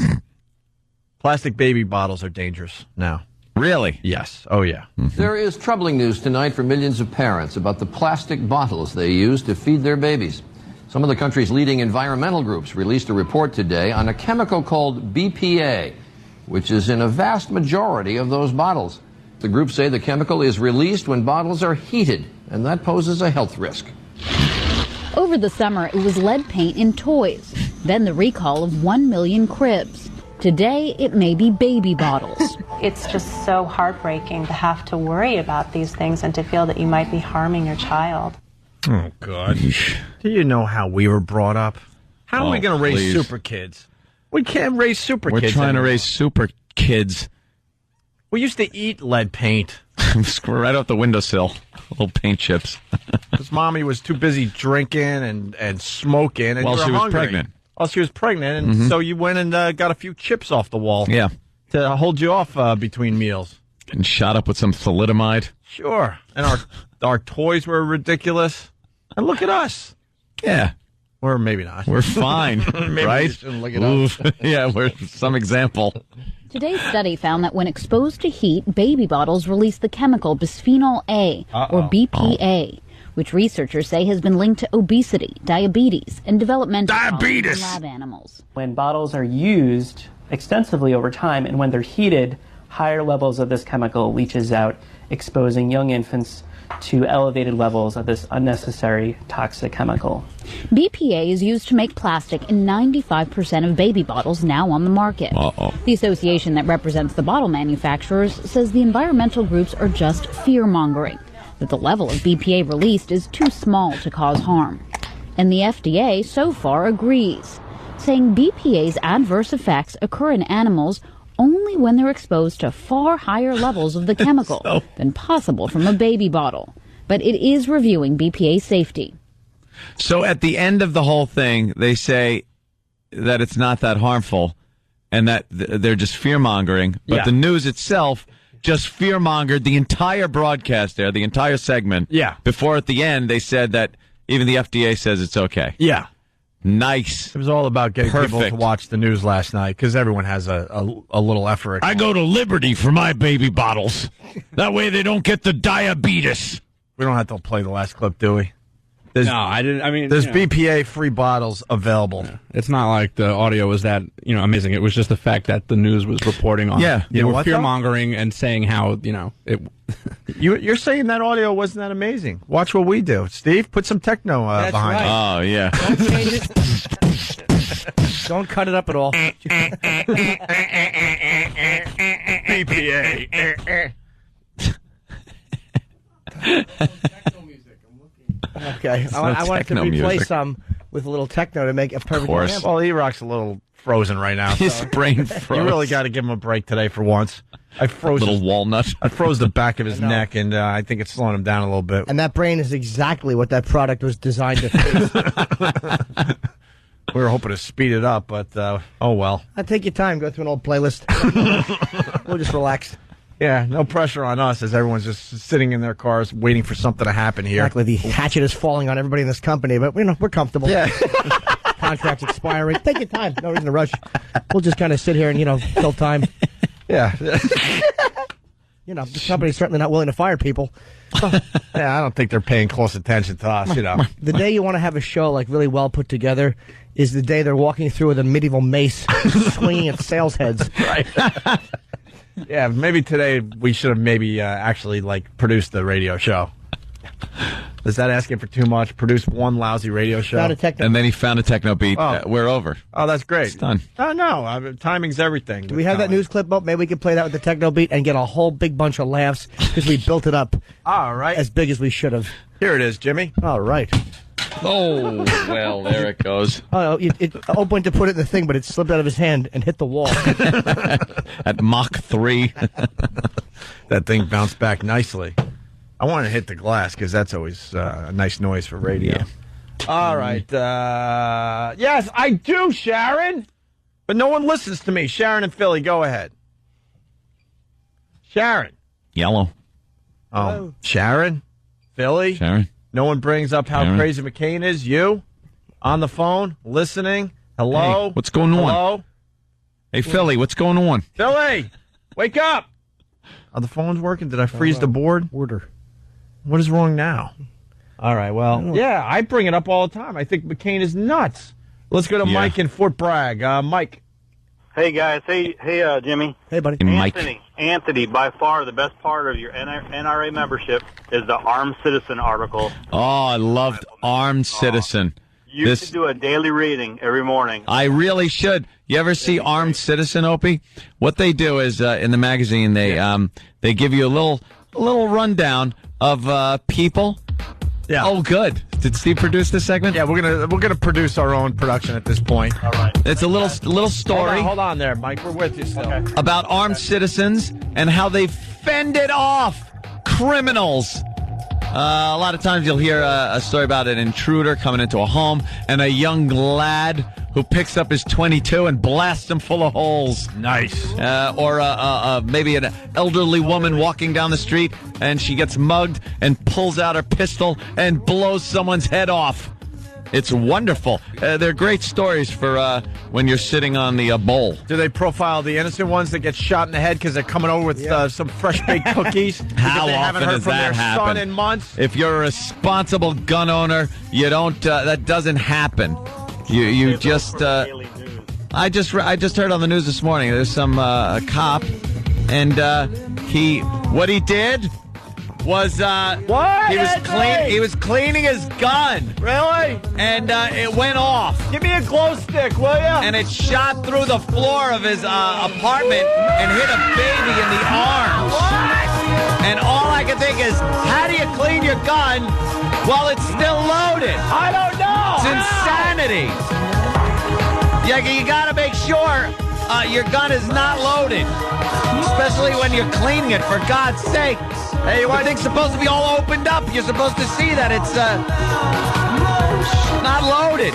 Plastic baby bottles are dangerous now. Really? Yes. Oh, yeah. There is troubling news tonight for millions of parents about the plastic bottles they use to feed their babies. Some of the country's leading environmental groups released a report today on a chemical called BPA, which is in a vast majority of those bottles. The groups say the chemical is released when bottles are heated, and that poses a health risk. Over the summer, it was lead paint in toys, then the recall of 1 million cribs. Today, it may be baby bottles. It's just so heartbreaking to have to worry about these things and to feel that you might be harming your child. Oh, God. Do you know how we were brought up? How are we going to raise please. super kids? We can't raise super We're kids. trying to anymore. raise super kids. We used to eat lead paint. Right off the windowsill. Little paint chips. Because Mommy was too busy drinking and smoking. And While you were she was hungry. pregnant. While she was pregnant. And so you went and got a few chips off the wall. Yeah. To hold you off between meals. Getting shot up with some thalidomide. Sure. And our toys were ridiculous. And look at us. Yeah. Or maybe not. We're fine, Maybe right? we shouldn't look it up. Yeah, we're some example. Today's study found that when exposed to heat, baby bottles release the chemical bisphenol A, or BPA, which researchers say has been linked to obesity, diabetes, and developmental problems in lab animals. When bottles are used extensively over time and when they're heated, higher levels of this chemical leaches out, exposing young infants to elevated levels of this unnecessary toxic chemical. BPA is used to make plastic in 95% of baby bottles now on the market. The association that represents the bottle manufacturers says the environmental groups are just fear-mongering, that the level of BPA released is too small to cause harm. And the FDA so far agrees, saying BPA's adverse effects occur in animals only when they're exposed to far higher levels of the chemical than possible from a baby bottle. But it is reviewing BPA safety. So at the end of the whole thing, they say that it's not that harmful and that they're just fear-mongering. But the news itself just fear-mongered the entire broadcast there, the entire segment. Yeah. Before at the end, they said that even the FDA says it's okay. Yeah. Nice. It was all about getting people to watch the news last night because everyone has a little effort. I go to Liberty for my baby bottles. That way they don't get the diabetes. We don't have to play the last clip, do we? No, I didn't. I mean, there's BPA-free bottles available. Yeah. It's not like the audio was that amazing. It was just the fact that the news was reporting on. Yeah, they were fear mongering and saying how it. You're saying that audio wasn't that amazing. Watch what we do, Steve. Put some techno behind it. Oh yeah. Don't change it. Don't cut it up at all. BPA. Okay, I wanted to replay some with a little techno to make a perfect example. Well, E-Rock's a little frozen right now. His brain froze. You really got to give him a break today for once. I froze little walnut. I froze the back of his neck, and I think it's slowing him down a little bit. And that brain is exactly what that product was designed to fix. We were hoping to speed it up, but oh well. Take your time, go through an old playlist. We'll just relax. Yeah, no pressure on us as everyone's just sitting in their cars waiting for something to happen here. Exactly. The hatchet is falling on everybody in this company, but we're comfortable. Yeah. Contract's expiring. Take your time. No reason to rush. We'll just kind of sit here and, kill time. Yeah. The company's certainly not willing to fire people. Yeah, I don't think they're paying close attention to us, The day you want to have a show like really well put together is the day they're walking through with a medieval mace, swinging at sales heads. Right. Yeah, maybe today we should have maybe actually produced the radio show. Is that asking for too much? Produce one lousy radio show? And then he found a techno beat. We're over. Oh, that's great. It's done. Oh, no. Timing's everything. Do we have that news clip up? Maybe we can play that with the techno beat and get a whole big bunch of laughs because we built it up. All right. As big as we should have. Here it is, Jimmy. All right. Oh, well, there it goes. Oh, it opened to put it in the thing, but it slipped out of his hand and hit the wall. At Mach 3. That thing bounced back nicely. I want to hit the glass because that's always a nice noise for radio. Yeah. All right. Yes, I do, Sharon. But no one listens to me. Sharon and Philly, go ahead. Sharon. Yellow. Oh, Sharon? Philly? Sharon. No one brings up how Sharon. crazy McCain is? You? On the phone? Listening? Hello? Hey, what's going on? Hello? Hey, Philly, what's going on? Philly! Wake up! Are the phones working? Did I freeze the board? Order. What is wrong now? All right, well, yeah, I bring it up all the time. I think McCain is nuts. Let's go to Mike in Fort Bragg. Mike. Hey, guys. Hey, Jimmy. Hey, buddy. Anthony, by far the best part of your NRA membership is the Armed Citizen article. Oh, I loved Armed Citizen. You should do a daily reading every morning. I really should. You ever see Armed Citizen, Opie? What they do is in the magazine they give you a little rundown of people. Yeah. Oh, good. Did Steve produce this segment? Yeah, we're gonna produce our own production at this point. All right. It's a little story. Hold on there, Mike. We're with you still. Okay. About armed citizens and how they fended off criminals. A lot of times you'll hear a story about an intruder coming into a home and a young lad who picks up his .22 and blasts him full of holes. Nice. Or maybe an elderly woman walking down the street and she gets mugged and pulls out her pistol and blows someone's head off. It's wonderful. They're great stories for when you're sitting on the bowl. Do they profile the innocent ones that get shot in the head because they're coming over with some fresh baked cookies? How they haven't often heard does from that their happen? son in months? If you're a responsible gun owner, you don't. That doesn't happen. You just. I just heard on the news this morning. There's some cop, and what he did was he was cleaning his gun. Really? And it went off. Give me a glow stick, will ya? And it shot through the floor of his apartment and hit a baby in the arms. What? And all I can think is, how do you clean your gun while it's still loaded? I don't know. It's insanity. Yeah, you got to make sure your gun is not loaded, especially when you're cleaning it. For God's sake. Hey, the thing's supposed to be all opened up. You're supposed to see that it's not loaded.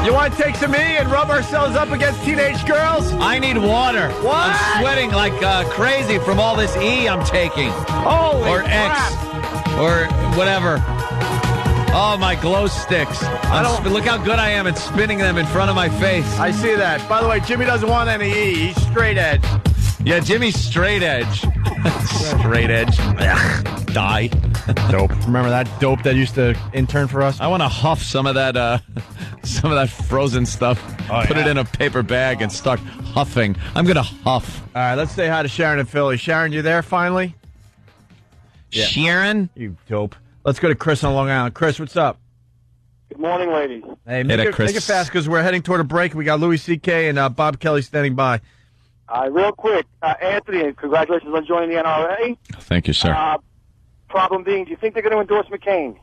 You want to take some E and rub ourselves up against teenage girls? I need water. What? I'm sweating like crazy from all this E I'm taking. Holy or crap. X. Or whatever. Oh, my glow sticks. Look how good I am at spinning them in front of my face. I see that. By the way, Jimmy doesn't want any E. He's straight edge. Yeah, Jimmy's straight edge. Straight edge. Die. Dope. Remember that dope that used to intern for us? I want to huff some of that frozen stuff. Put it in a paper bag and start huffing. I'm going to huff. All right, let's say hi to Sharon and Philly. Sharon, you there finally? Yeah. Sharon? You dope. Let's go to Chris on Long Island. Chris, what's up? Good morning, ladies. Hey, make it fast because we're heading toward a break. We got Louis C.K. and Bob Kelly standing by. Real quick, Anthony, congratulations on joining the NRA. Thank you, sir. Problem being, do you think they're going to endorse McCain?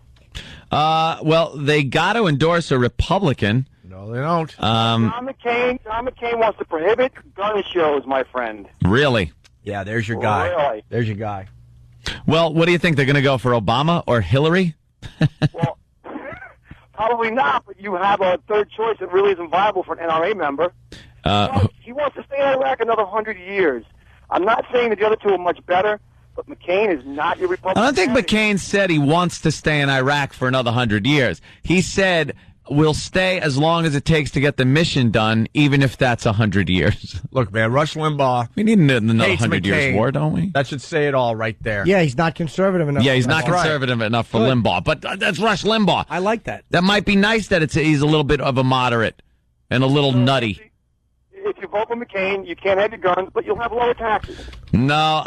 Well, they got to endorse a Republican. No, they don't. John McCain wants to prohibit gun shows, my friend. Really? Yeah, there's your guy. Really? There's your guy. Well, what do you think? They're going to go for Obama or Hillary? Well, probably not, but you have a third choice that really isn't viable for an NRA member. He wants to stay in Iraq another 100 years. I'm not saying that the other two are much better, but McCain is not your Republican. I don't think candidate. McCain said he wants to stay in Iraq for another 100 years. He said will stay as long as it takes to get the mission done, even if that's 100 years. Look, man, Rush Limbaugh. We need another hates 100 years McCain. war, don't we? That should say it all right there. Yeah, he's not conservative enough. Yeah, he's not That's right. conservative enough for Good. Limbaugh, but that's Rush Limbaugh. I like that. That might be nice that he's a little bit of a moderate and a little nutty. If you vote for McCain, you can't have your guns, but you'll have lower taxes. No,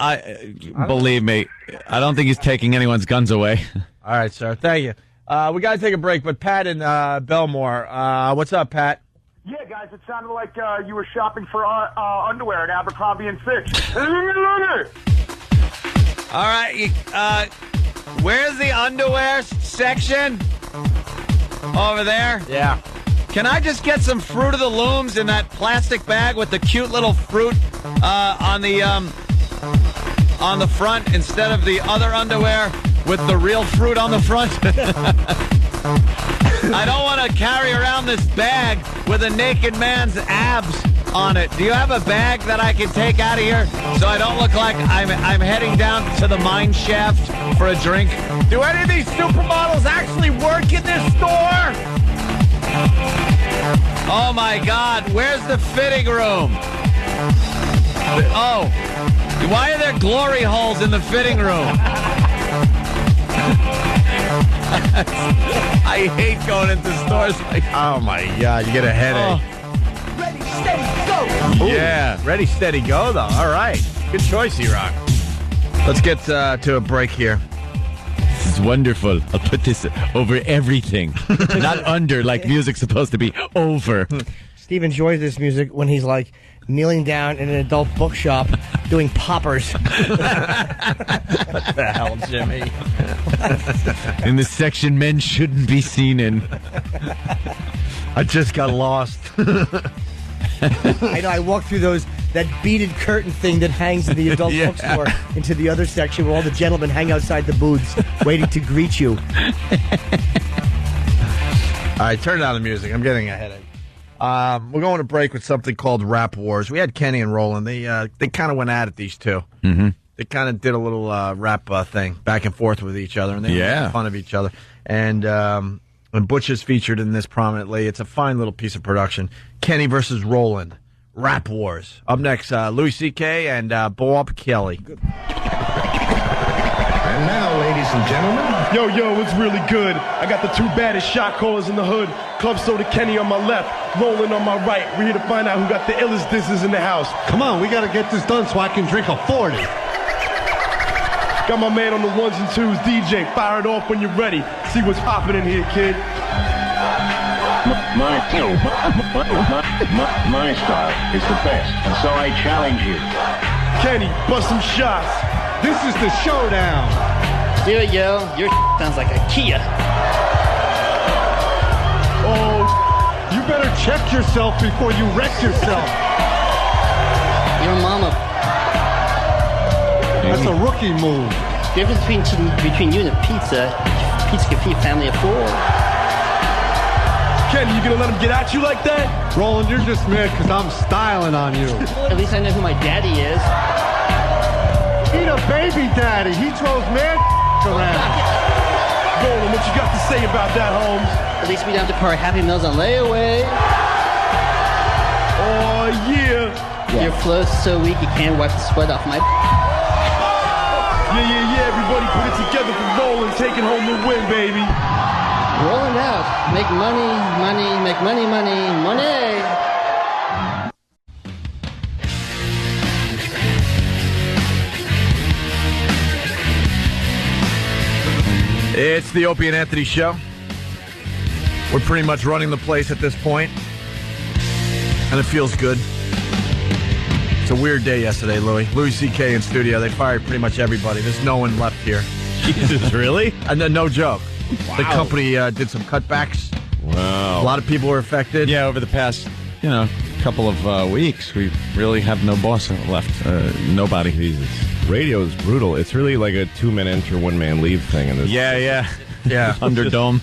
believe me, I don't think he's taking anyone's guns away. All right, sir. Thank you. We got to take a break, but Pat in Belmore. What's up, Pat? Yeah, guys, it sounded like you were shopping for underwear at Abercrombie & Fitch. All right, where's the underwear section? Over there? Yeah. Can I just get some Fruit of the Looms in that plastic bag with the cute little fruit on the front instead of the other underwear with the real fruit on the front? I don't want to carry around this bag with a naked man's abs on it. Do you have a bag that I can take out of here so I don't look like I'm heading down to the mine shaft for a drink? Do any of these supermodels actually work in this store? Oh, my God. Where's the fitting room? Oh. Why are there glory holes in the fitting room? I hate going into stores like Oh, my God. You get a headache. Ready, steady, go! Yeah. Ready, steady, go, though. All right. Good choice, E-Rock. Let's get to a break here. This is wonderful. I'll put this over everything. Not under, like music's supposed to be over. Steve enjoys this music when he's like kneeling down in an adult bookshop doing poppers. What the hell, Jimmy? In the section men shouldn't be seen in. I just got lost. I know, I walked through that beaded curtain thing that hangs in the adult bookstore into the other section where all the gentlemen hang outside the booths waiting to greet you. All right, turn down the music. I'm getting a headache. We're going to break with something called Rap Wars. We had Kenny and Roland. They kind of went at it, these two. Mm-hmm. They kind of did a little rap thing back and forth with each other, and they made fun of each other. And Butch is featured in this prominently. It's a fine little piece of production. Kenny versus Roland. Rap Wars. Up next, Louis C.K. and Bob Kelly. And now, ladies and gentlemen. Yo, it's really good. I got the two baddest shot callers in the hood. Club Soda Kenny on my left, Roland on my right. We're here to find out who got the illest disses in the house. Come on, we got to get this done so I can drink a 40. Got my man on the ones and twos, DJ. Fire it off when you're ready. See what's popping in here, kid. My style is the best, and so I challenge you. Kenny, bust some shots. This is the showdown. Dude, yo, your sounds like a Kia. Oh, you better check yourself before you wreck yourself. Your mama. That's a rookie move. The difference between you and a pizza can feed a family of 4. Kenny, you gonna let him get at you like that? Roland, you're just mad because I'm styling on you. At least I know who my daddy is. Eat a baby daddy. He throws mad around. Roland, what you got to say about that, Holmes? At least we don't have to pour Happy Meals on layaway. Oh, yeah. Your flow's so weak you can't wipe the sweat off my... Yeah. Everybody put it together for Roland, taking home the win, baby. Rolling out. Make money, make money. It's the Opie and Anthony show. We're pretty much running the place at this point, and it feels good. It's a weird day yesterday, Louis. Louis C.K. in studio. They fired pretty much everybody. There's no one left here. Jesus, really? No joke. Wow. The company did some cutbacks. Wow. A lot of people were affected. Yeah, over the past, couple of weeks, we really have no boss left. Nobody. Jesus. Radio is brutal. It's really like a 2-man enter, 1-man leave thing. In this Yeah. Underdome.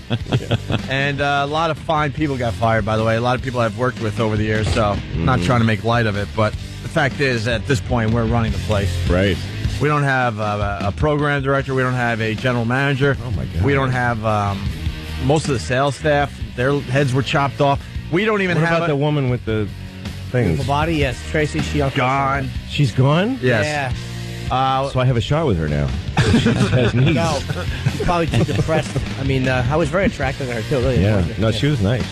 And a lot of fine people got fired, by the way. A lot of people I've worked with over the years, so I'm not trying to make light of it. But the fact is, at this point, we're running the place. Right. We don't have a program director. We don't have a general manager. Oh, my God. We don't have most of the sales staff Their heads were chopped off. We don't even What have about the woman with the things? The body, yes. Tracy, she gone. She's gone? Yes. Yeah. So I have a shot with her now. She has knees. No, she's probably too depressed. I mean, I was very attracted to her, too. Really. Yeah. No, she was nice.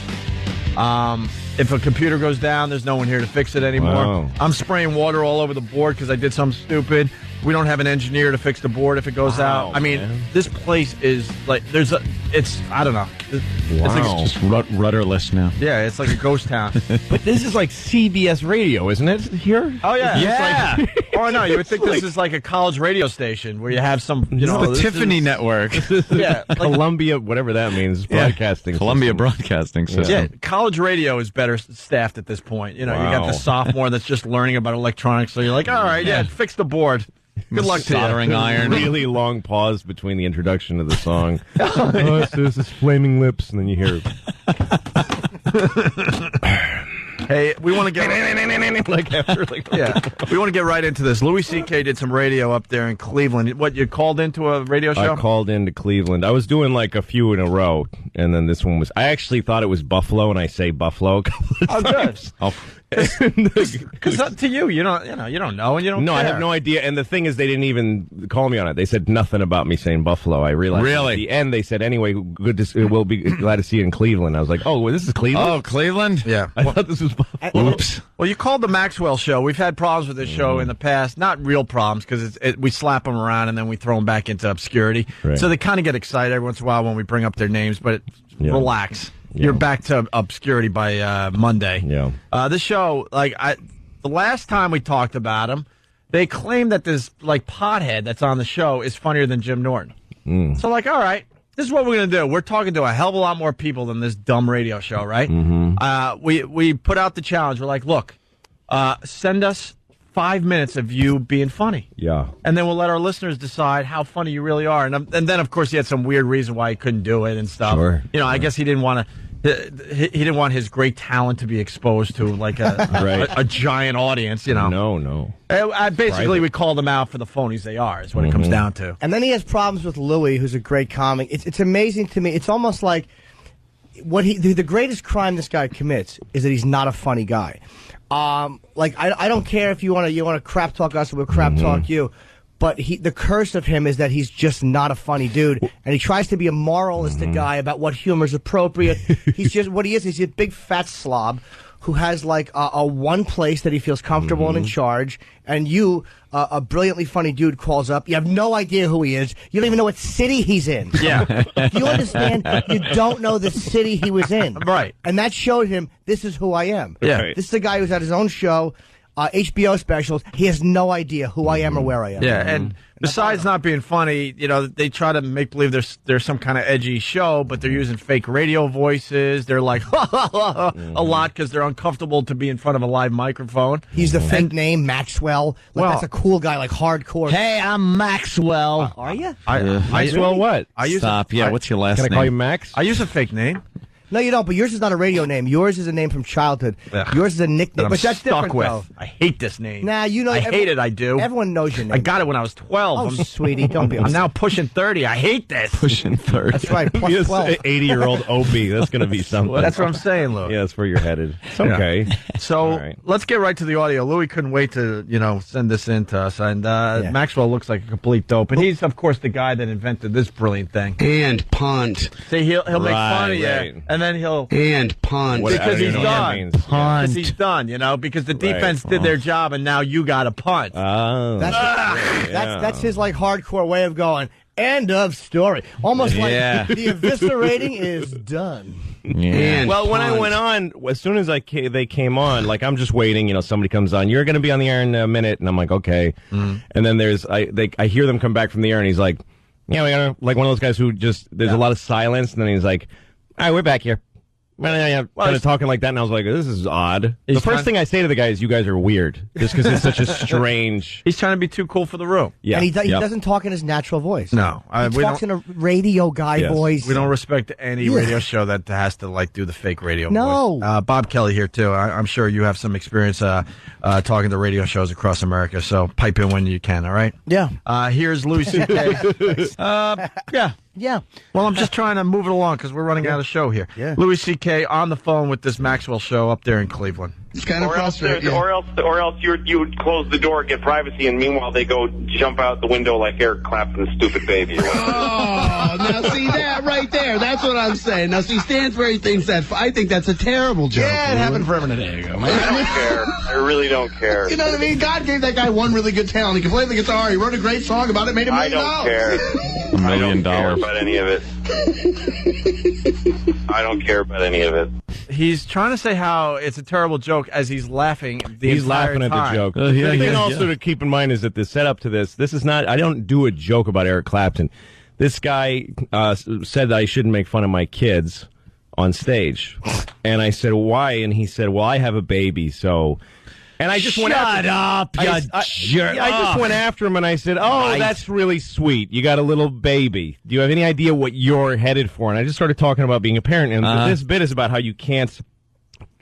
If a computer goes down, there's no one here to fix it anymore. Wow. I'm spraying water all over the board because I did something stupid. We don't have an engineer to fix the board if it goes out. I mean, this place is like, I don't know. It's like, Just rudderless now. yeah, it's like a ghost town. But this is like CBS Radio, isn't it? Here? Oh, yeah. Yeah. It's like, oh, no, you would think this is like a college radio station where you have some, you know. The Tiffany Network. Yeah. Like, Columbia, whatever that means, broadcasting. Columbia system. Broadcasting System. yeah, college radio is better staffed at this point. You know, you got Wow. the sophomore that's just learning about electronics, so you're like, all right, yeah, fix the board. Good luck to you. Soldering iron. Really long pause between the introduction of the song. Oh, so this is Flaming Lips, and then you hear. Hey, we want to get like after, like, yeah, we want to get right into this. Louis C.K. did some radio up there in Cleveland. What, you called into a radio show? I called into Cleveland. I was doing like a few in a row, and then this one was. I actually thought it was Buffalo, and I say Buffalo a couple of times. Because to you, you don't know, and you don't. No, care. I have no idea. And the thing is, they didn't even call me on it. They said nothing about me saying Buffalo. I realized. Really? At the end, they said, anyway, we'll be glad to see you in Cleveland. I was like, oh, well, this is Cleveland? Oh, Cleveland? Yeah. I thought this was Buffalo. Oops. Well, you called the Maxwell show. We've had problems with this show in the past. Not real problems, because we slap them around and then we throw them back into obscurity. Right. So they kind of get excited every once in a while when we bring up their names, but relax. You're back to obscurity by Monday. Yeah. This show, the last time we talked about him, they claim that this pothead that's on the show is funnier than Jim Norton. So all right, this is what we're going to do. We're talking to a hell of a lot more people than this dumb radio show, right? We put out the challenge. We're like, look, send us 5 minutes of you being funny. Yeah. And then we'll let our listeners decide how funny you really are. And then, of course, he had some weird reason why he couldn't do it and stuff. Sure. You know, I guess he didn't want to. He didn't want his great talent to be exposed to like a giant audience, you know. No. Basically, we call them out for the phonies they are, is what it comes down to. And then he has problems with Louis, who's a great comic. It's amazing to me. It's almost like the greatest crime this guy commits is that he's not a funny guy. I don't care if you want to crap talk us or we'll crap talk you. But the curse of him is that he's just not a funny dude, and he tries to be a moralistic guy about what humor is appropriate. He's just what he is. He's a big fat slob who has like a one place that he feels comfortable and in charge. And you, a brilliantly funny dude, calls up. You have no idea who he is. You don't even know what city he's in. Yeah. Do you understand? You don't know the city he was in. Right. And that showed him this is who I am. Yeah. This is a guy who's at his own show. HBO specials. He has no idea who I am or where I am. Yeah, and besides not being funny, you know, they try to make believe there's some kind of edgy show, but they're using fake radio voices. They're like a lot because they're uncomfortable to be in front of a live microphone. He's the fake name Maxwell. That's a cool guy, like hardcore. Hey, I'm Maxwell. Are you? Maxwell what? Stop. What's your last name? Can I call you Max? I use a fake name. No, you don't, but yours is not a radio name. Yours is a name from childhood. Ugh. Yours is a nickname, I'm but that's stuck different, with. though. I hate this name. Nah, you know... I hate it, I do. Everyone knows your name. I got it when I was 12. Oh, sweetie, don't be I'm upset. now pushing 30. I hate this. Pushing 30. That's right, plus Yes, 12. 80-year-old Opie. That's going to be something. That's what I'm saying, Lou. Yeah, that's where you're headed. It's okay. So All right. let's get right to the audio. Louis couldn't wait to, send this in to us. And Maxwell looks like a complete dope. And he's, of course, the guy that invented this brilliant thing. And punt. See, he'll make fun of you. Right. And then he'll... And punt. What- I Because don't he's even know what that done. means. Because he's done, because the defense did their job and now you got to punt. Oh. That's his, like, hardcore way of going, end of story. Almost like the eviscerating is done. Yeah. Well, when I went on, as soon as they came on, like I'm just waiting. Somebody comes on. You're going to be on the air in a minute, and I'm like, okay. And then I hear them come back from the air, and he's like, yeah, we got like one of those guys who just there's a lot of silence, and then he's like, all right, we're back here. Kind of talking like that, and I was like, this is odd. The first thing I say to the guy is, you guys are weird, just because it's such a strange... He's trying to be too cool for the room. Yeah. And he doesn't talk in his natural voice. No. He talks in a radio guy voice. We don't respect any radio show that has to, do the fake radio No. voice. Bob Kelly here, too. I'm sure you have some experience talking to radio shows across America, so pipe in when you can, all right? Yeah. Here's Louis C.K. Yeah. Well, I'm just trying to move it along because we're running out of show here. Yeah. Louis C.K. on the phone with this Maxwell show up there in Cleveland. It's kind of frustrating. Or else you would close the door, get privacy, and meanwhile they go jump out the window like Eric Clapton's stupid baby. Oh, now see that right there. That's what I'm saying. Now see, Stansbury thinks that. I think that's a terrible joke. Yeah, it happened forever and a day ago. I don't care. I really don't care. You know what I mean? God gave that guy one really good talent. He can play the guitar. He wrote a great song about it. Made $1 million. I don't care. $1 million. I don't care about any of it. I don't care about any of it. He's trying to say how it's a terrible joke as he's laughing. He's laughing at the joke. The thing also to keep in mind is that the setup to this is not. I don't do a joke about Eric Clapton. This guy said that I shouldn't make fun of my kids on stage, and I said why, and he said, "Well, I have a baby, so." And I just went after jerk. I just went after him and I said, "Oh, that's really sweet. You got a little baby. Do you have any idea what you're headed for?" And I just started talking about being a parent. And this bit is about how you can't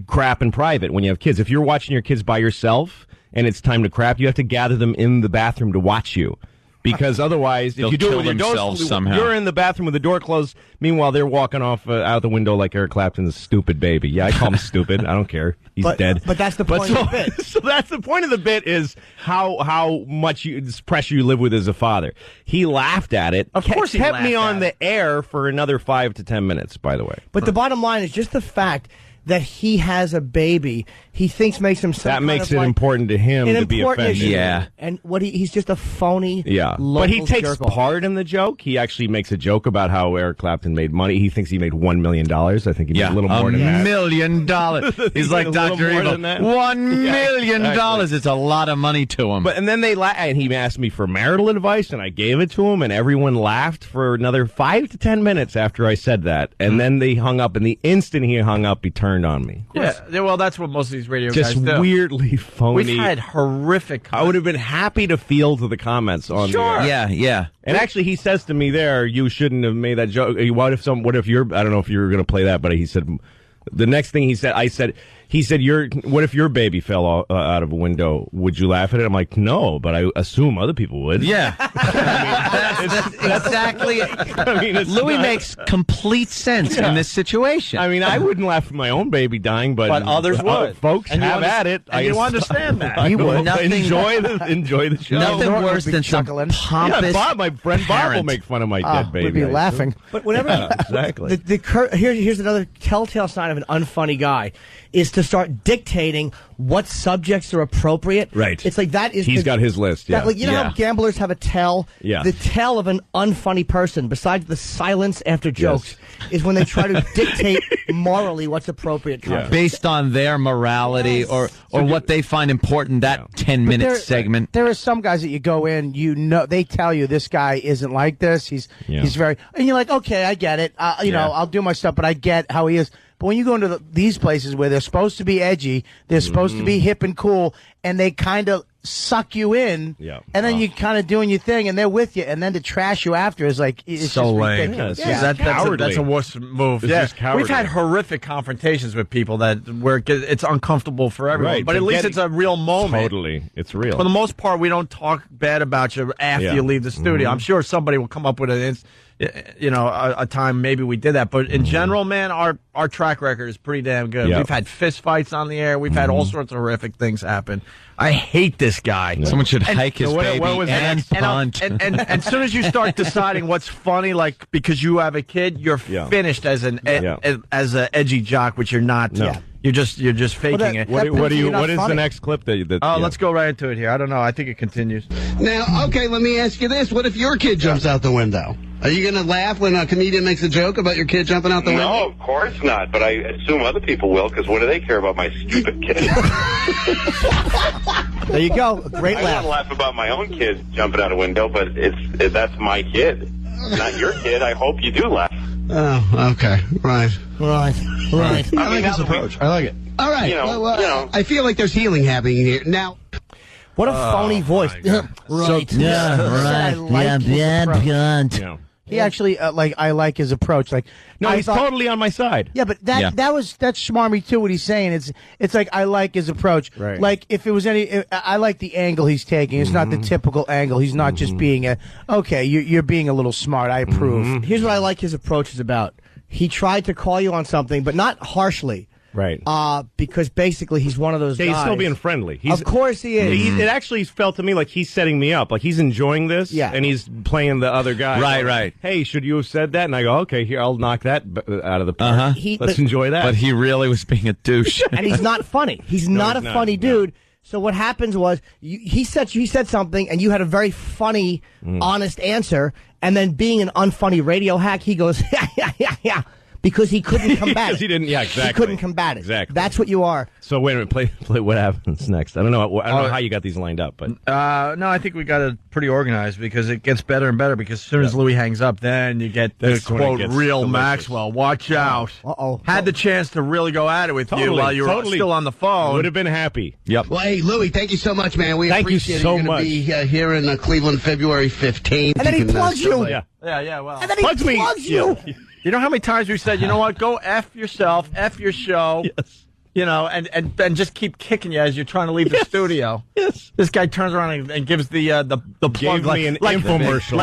crap in private when you have kids. If you're watching your kids by yourself and it's time to crap, you have to gather them in the bathroom to watch you. Because otherwise, if you do it with your door, you're in the bathroom with the door closed. Meanwhile, they're walking off out the window like Eric Clapton's stupid baby. Yeah, I call him stupid. I don't care. He's dead. But that's the point of the bit. So that's the point of the bit is how much pressure you live with as a father. He laughed at it. Of course, he kept me laughed on the air for another 5 to 10 minutes. By the way, But the bottom line is just the fact that he has a baby, he thinks makes him some that kind makes of it like important to him an to be important offended. issue. Yeah. And he's just a phony. Yeah, but he takes part in the joke. He actually makes a joke about how Eric Clapton made money. He thinks he made $1 million. I think he made a little more than that. $1 million. He's like Dr. Evil. $1 million. Exactly. It's a lot of money to him. But and then and he asked me for marital advice, and I gave it to him, and everyone laughed for another 5 to 10 minutes after I said that, and then they hung up. And the instant he hung up, he turned on me. Yeah, well, that's what most of these radio Just guys do. weirdly phony. We've had horrific. I would have been happy to field to the comments on Sure. there. Yeah. And actually, he says to me there, "You shouldn't have made that joke. What if you're? I don't know if you were going to play that, but he said the next thing he said. He said, what if your baby fell out of a window? Would you laugh at it? I'm like, no, but I assume other people would. Yeah. That's exactly it. I mean, Louis makes complete sense in this situation. I mean, I wouldn't laugh at my own baby dying, but others would. Folks And have at it. And you understand that. He would. Enjoy the show. Nothing worse than some pompous Bob, my friend Bob will make fun of my dead baby. We'd be laughing. But whenever exactly. Here's another telltale sign of an unfunny guy is to start dictating what subjects are appropriate. Right. It's like that is. He's got his list. Yeah. You know how gamblers have a tell? Yeah. The tell of an unfunny person, besides the silence after jokes, is when they try to dictate morally what's appropriate content. based on their morality or what they find important, that 10-minute segment. There are some guys that you go in, they tell you this guy isn't like this. He's very, and you're like, okay, I get it. I'll do my stuff, but I get how he is. But when you go into these places where they're supposed to be edgy, they're supposed to be hip and cool, and they kind of suck you in, and then you kind of doing your thing, and they're with you, and then to trash you after is like it's so just lame. ridiculous. That's a worse move. It's just cowardly. We've had horrific confrontations with people where it's uncomfortable for everyone, Right, but at least it's a real moment. Totally, it's real. For the most part, we don't talk bad about you after you leave the studio. I'm sure somebody will come up with a time maybe we did that, but in general, man, our track record is pretty damn good. Yep. We've had fist fights on the air. We've had all sorts of horrific things happen. I hate this guy. Someone should hike his baby and punt. And as soon as you start deciding what's funny, like because you have a kid, you're finished as an edgy jock, which you're not. No. You're just faking it. What is the next clip that let's go right into it here. I don't know. I think it continues. Now, okay, let me ask you this. What if your kid jumps out the window? Are you going to laugh when a comedian makes a joke about your kid jumping out the window? No, of course not. But I assume other people will, because what do they care about my stupid kid? There you go. A great I laugh. don't laugh about my own kid jumping out a window, but that's my kid, not your kid. I hope you do laugh. Oh, okay. Right. Right. I like his approach. I like it. All right. I feel like there's healing happening here. Now, what a phony voice. Right. I like his approach. He actually I like his approach. Like, no, he's totally on my side. Yeah, but that's smarmy too. What he's saying, it's like I like his approach. Right. Like if it was I like the angle he's taking. It's not the typical angle. He's not just being you're being a little smart. I approve. Here's what I like his approach is about. He tried to call you on something, but not harshly. Right. Because basically he's one of those guys. He's still being friendly. Of course he is. It actually felt to me like he's setting me up. Like he's enjoying this, and he's playing the other guy. Right. Hey, should you have said that? And I go, okay, here, I'll knock that out of the park. Let's enjoy that. But he really was being a douche. And he's not funny. He's not a funny dude. So what happens was he said something, and you had a very funny, honest answer. And then being an unfunny radio hack, he goes, yeah. Because he couldn't combat it. He didn't. Yeah, exactly. He couldn't combat it. Exactly. That's what you are. So wait a minute. Play what happens next. I don't know how you got these lined up, but no, I think we got it pretty organized because it gets better and better. Because as soon as Louis hangs up, then you get the quote real delicious. Maxwell. Watch out! Had the chance to really go at it with you while you were still on the phone. Would have been happy. Yep. Well, hey, Louis, thank you so much, man. We appreciate you so it. You're much. Be here in Cleveland, February 15th. And then he plugs you. Yeah. Well, and then he plugs you. You know how many times we said, you know what, go F yourself, F your show. Yes. You know, and just keep kicking you as you're trying to leave the studio. Yes. This guy turns around and gives the plug Gave me an infomercial.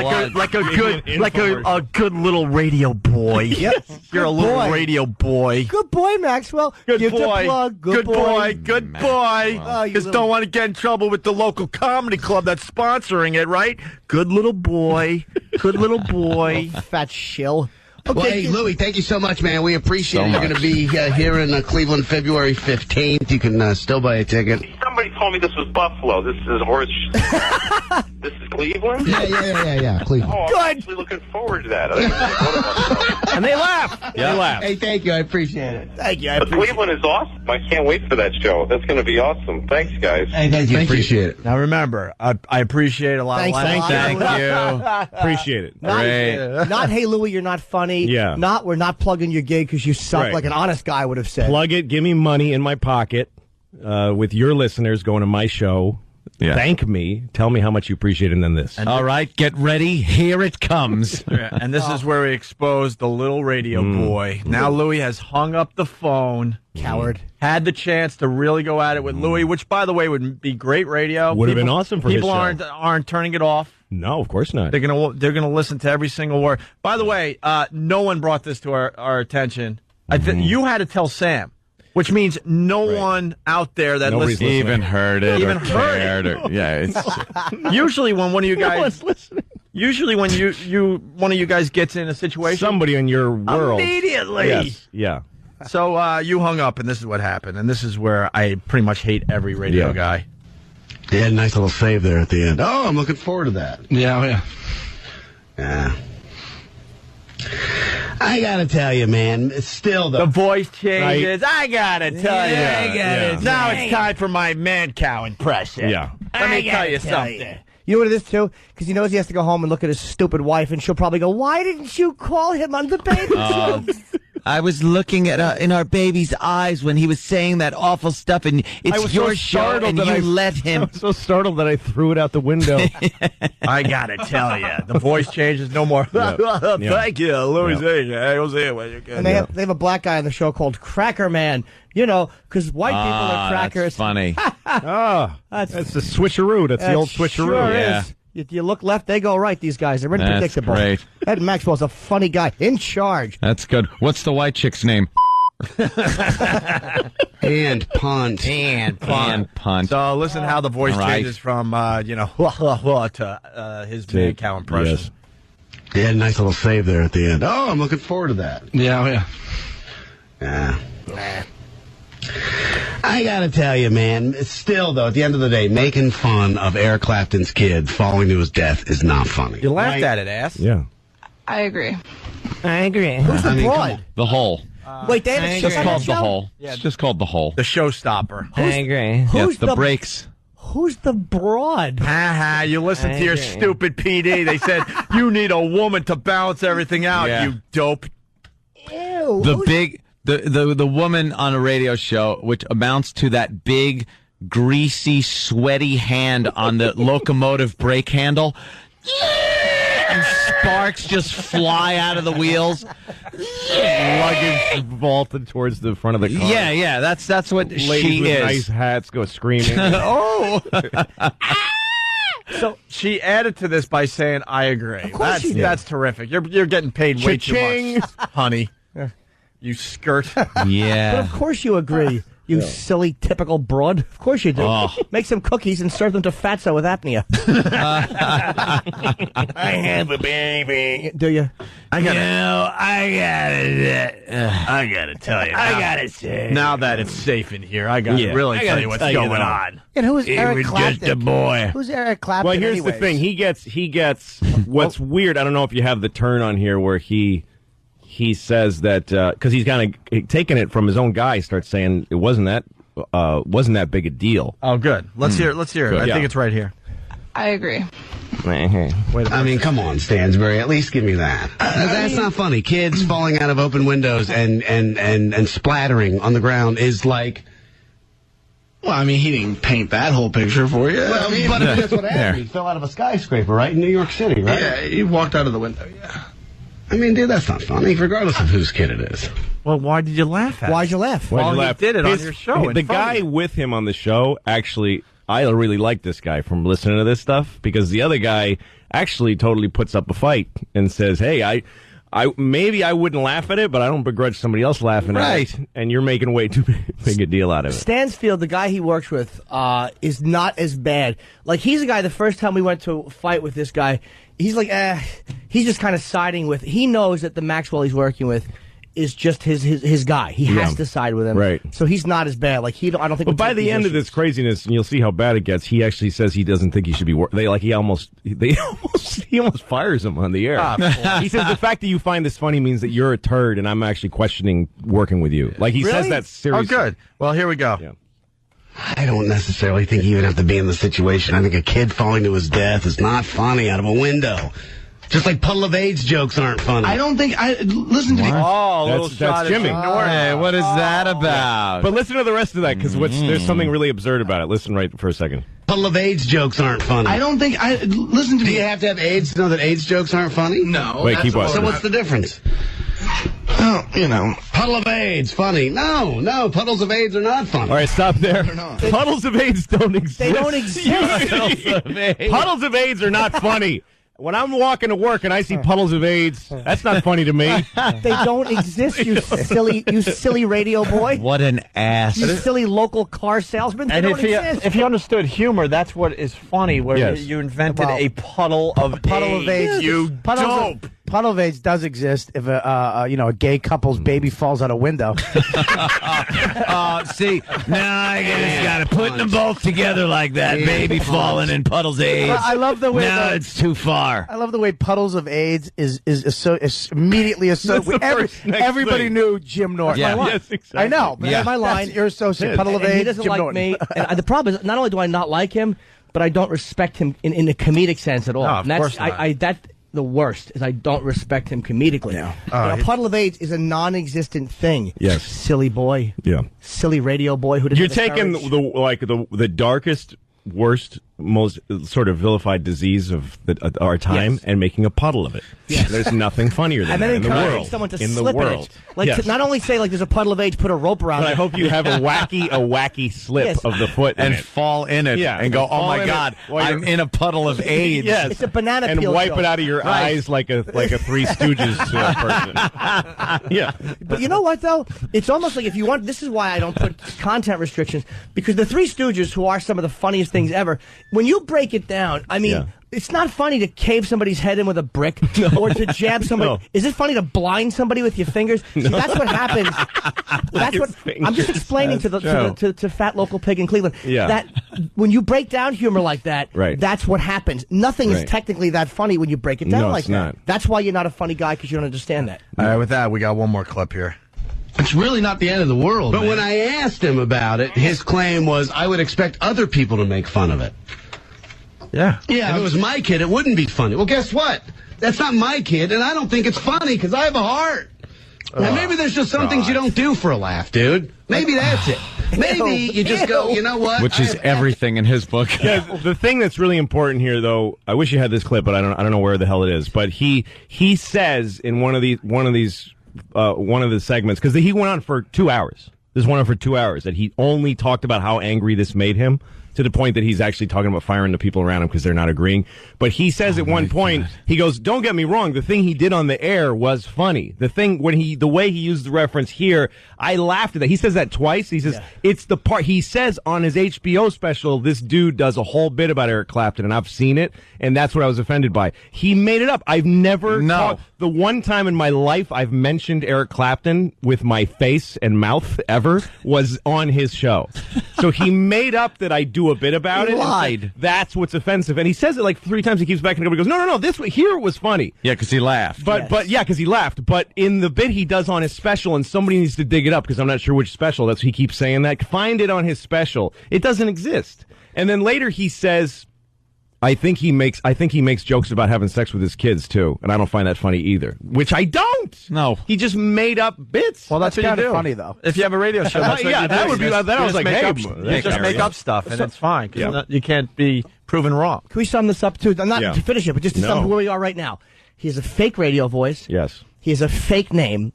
like a good little radio boy. Yes. You're a little radio boy. Good boy, Maxwell. Good boy. The plug. Good boy. Good boy. Just don't want to get in trouble with the local comedy club that's sponsoring it, right? Good little boy. Good little boy. Fat shill. Okay. Well, hey, Louis, thank you so much, man. We appreciate it. You're going to be here in Cleveland, February 15th. You can still buy a ticket. Somebody told me this was Buffalo. This is horse. This is Cleveland? Yeah, Cleveland. Oh, I'm actually looking forward to that. And they laugh. Yeah. They laugh. Hey, thank you. I appreciate it. Thank you. But Cleveland is awesome. I can't wait for that show. That's going to be awesome. Thanks, guys. Hey, thank you. Appreciate it. Now remember, I appreciate a lot. Thanks a lot. Thank you. Appreciate it. Not, hey, Louis, you're not funny. Yeah. We're not plugging your gig because you suck, Right. like an honest guy would have said. Plug it. Give me money in my pocket with your listeners going to my show. Yeah. Thank me. Tell me how much you appreciate it, and then this. All right, get ready. Here it comes. And this is where we expose the little radio boy. Now Louis has hung up the phone. Coward. Had the chance to really go at it with Louis, which, by the way, would be great radio. Would have been awesome for his people show. aren't turning it off. No, of course not. They're gonna listen to every single word. By the way, no one brought this to our attention. You had to tell Sam, which means no one out there that listens even heard it, even or heard cared. it. It's usually when one of you No guys one's listening. Usually when one of you guys gets in a situation, somebody in your world immediately. Yes. Yeah. So you hung up, and this is what happened, and this is where I pretty much hate every radio guy. Yeah, nice little save there at the end. Oh, I'm looking forward to that. Yeah. I gotta tell you, man, it's still The voice changes. Right. I gotta tell you. Now it's time for my man cow impression. Yeah. Let me tell you something. You know what it is, too? Because he knows he has to go home and look at his stupid wife, and she'll probably go, why didn't you call him on the baby show? I was looking at in our baby's eyes when he was saying that awful stuff, and it's your show, and you let him. I was so startled that I threw it out the window. I gotta tell you, the voice changes no more. Thank you, Louis C.K. And they have a black guy on the show called Cracker Man. You know, because white people are crackers. That's funny. That's the switcheroo. That's the old switcheroo. Sure Yeah. is. You look left, they go right. These guys, they're unpredictable. That's great. Ed Maxwell's a funny guy, in charge. That's good. What's the white chick's name? And punt. So listen how the voice changes from to his man cow impression. Yes. Yeah, nice little save there at the end. Oh, I'm looking forward to that. Yeah. I gotta tell you, man, it's still, though, at the end of the day, making fun of Eric Clapton's kid falling to his death is not funny. You laughed at it, ass. Yeah. I agree. Who's the broad? The Hole. Wait, they have a It's just called The show? Hole. It's just called The Hole. The showstopper. I agree. Who's the breaks. Who's the broad? Ha! You listen to your stupid PD. They said you need a woman to balance everything out. Yeah. You dope. Ew. The woman on a radio show, which amounts to that big, greasy, sweaty hand on the locomotive brake handle. And sparks just fly out of the wheels. Luggage vaulted towards the front of the car. Yeah, that's what Ladies she with is. nice hats go screaming. Oh. So she added to this by saying, "I agree." Of course she did. That's terrific. You're getting paid way Cha-ching. too much, honey. You skirt. Yeah. But of course you agree, you silly, typical broad. Of course you do. Oh. Make some cookies and serve them to Fatso with apnea. I have a baby. Do you? I gotta tell you. I gotta say. Now that it's safe in here, I gotta really tell you what's going on. And who's Eric was Clapton? just a boy. Who's Eric Clapton? Well, here's anyways? the thing. He gets what's weird. I don't know if you have the turn on here where he says that because he's kind of taking it from his own guy. He starts saying it wasn't that big a deal. Oh, good. Let's hear it. Good. I think it's right here. I agree. I mean, come on, Stansbury. At least give me that. That's not funny. Kids falling out of open windows and splattering on the ground is like. Well, I mean, he didn't paint that whole picture for you. Well, but that's what happened. He fell out of a skyscraper, right, in New York City, right? Yeah, he walked out of the window, yeah. I mean, dude, that's not funny, regardless of whose kid it is. Well, why did you laugh at it? Why'd you laugh? Why'd you Well, laugh? he did it on your show. The guy with him on the show, actually, I really like this guy from listening to this stuff because the other guy actually totally puts up a fight and says, "Hey, I maybe I wouldn't laugh at it, but I don't begrudge somebody else laughing at it. And you're making way too big a deal out of it." Stansfield, the guy he works with, is not as bad. Like, he's a guy, the first time we went to fight with this guy, he's like, he's just kind of siding with, he knows that the Maxwell he's working with is just his guy. He has to side with him. Right. So he's not as bad. Like, I don't think. But by the end of this craziness, and you'll see how bad it gets, he actually says he doesn't think he should be he almost fires him on the air. He says the fact that you find this funny means that you're a turd, and I'm actually questioning working with you. Like, he says that seriously. Oh, good. Well, here we go. Yeah. I don't necessarily think you even have to be in the situation. I think a kid falling to his death is not funny out of a window. Just like puddle of AIDS jokes aren't funny. I don't think listen to me. Oh, that's Jimmy. Hey, what is that about? But listen to the rest of that because there's something really absurd about it. Listen right for a second. Puddle of AIDS jokes aren't funny. I don't think listen to me. Do you have to have AIDS to know that AIDS jokes aren't funny? No. Wait, keep watching. So what's the difference? Well, puddle of AIDS funny. No, puddles of AIDS are not funny. All right, stop there. Puddles of AIDS don't exist. They don't exist. Puddles of AIDS are not funny. When I'm walking to work and I see puddles of AIDS, that's not funny to me. They don't exist, you silly radio boy. What an ass. You silly local car salesman. They And don't exist. if you understood humor, that's what is funny, where Yes. you invented a puddle of AIDS. You dope. Puddle of AIDS does exist if a gay couple's baby falls out a window. See, now I just got to put them both together like that. Baby falling in puddles of AIDS. I love the way now it's too far. I love the way Puddles of AIDS is immediately associated. Everybody knew Jim Norton. Yeah. Yes, exactly. I know. But Yeah. my line, you're associated. Puddle of And AIDS. he doesn't Jim like Norton. me. And the problem is, not only do I not like him, but I don't respect him in a comedic sense at all. No, of And that's, course not. that's the worst, is I don't respect him comedically. Puddle of AIDS is a non-existent thing. Yes. Silly boy. Yeah. Silly radio boy who didn't You're have the taking courage. the darkest, worst, most sort of vilified disease of our time and making a puddle of it. Yes. There's nothing funnier than And then that in the encouraging world. someone to in slip the world. in it. Like, Yes. to not only say, like, there's a puddle of AIDS, put a rope around But it. I hope you have a wacky slip Yes. of the foot in And it. fall in it and go, oh fall my in God, it while I'm you're- in a puddle of AIDS. Yes. It's a banana and peel wipe joke. it out of your Right. eyes like a Three Stooges person. Yeah. But you know what, though? It's almost like if you want... This is why I don't put content restrictions, because the Three Stooges, who are some of the funniest things ever, when you break it down, I mean... Yeah. It's not funny to cave somebody's head in with a brick or to jab somebody. No. Is it funny to blind somebody with your fingers? See, that's what happens. That's Your what I'm just fingers. explaining to That's to fat local pig in Cleveland. Yeah. That when you break down humor like that, Right. that's what happens. Nothing is Right. technically that funny when you break it down No, like it's that. not. That's why you're not a funny guy, because you don't understand that. All right, with that, we got one more clip here. It's really not the end of the world. But man. when I asked him about it, his claim was, I would expect other people to make fun of it. Yeah. If it was my kid, it wouldn't be funny. Well, guess what? That's not my kid, and I don't think it's funny because I have a heart. And maybe there's just some things you don't do for a laugh, dude. Maybe that's it. Maybe you just go, you know what? Which is everything in his book. Yeah, the thing that's really important here, though, I wish you had this clip, but I don't know where the hell it is. But he says in one of the segments, because he went on for 2 hours. This went on for 2 hours, that he only talked about how angry this made him, to the point that he's actually talking about firing the people around him because they're not agreeing. But he says at one point, he goes, "Don't get me wrong, the thing he did on the air was funny. The way he used the reference here, I laughed at that." He says that twice. He says, it's the part, he says on his HBO special, this dude does a whole bit about Eric Clapton, and I've seen it, and that's what I was offended by. He made it up. I've never the one time in my life I've mentioned Eric Clapton with my face and mouth ever was on his show. So he made up that I do a bit about it. Lied. That's what's offensive. And he says it like 3 times. He keeps backing up. He goes, no, this here was funny. Yeah, because he laughed. But because he laughed. But in the bit he does on his special, and somebody needs to dig it up because I'm not sure which special. That's he keeps saying that. Find it on his special. It doesn't exist. And then later he says, I think he makes jokes about having sex with his kids too, and I don't find that funny either. Which I don't. No, he just made up bits. Well, that's kind of funny though. If you have a radio show, that's what you do. That would be. Then I was like, hey, you just make up stuff, and it's fine. You can't be proven wrong. Can we sum this up too? Not to finish it, but just to sum where we are right now. He has a fake radio voice. Yes. He has a fake name,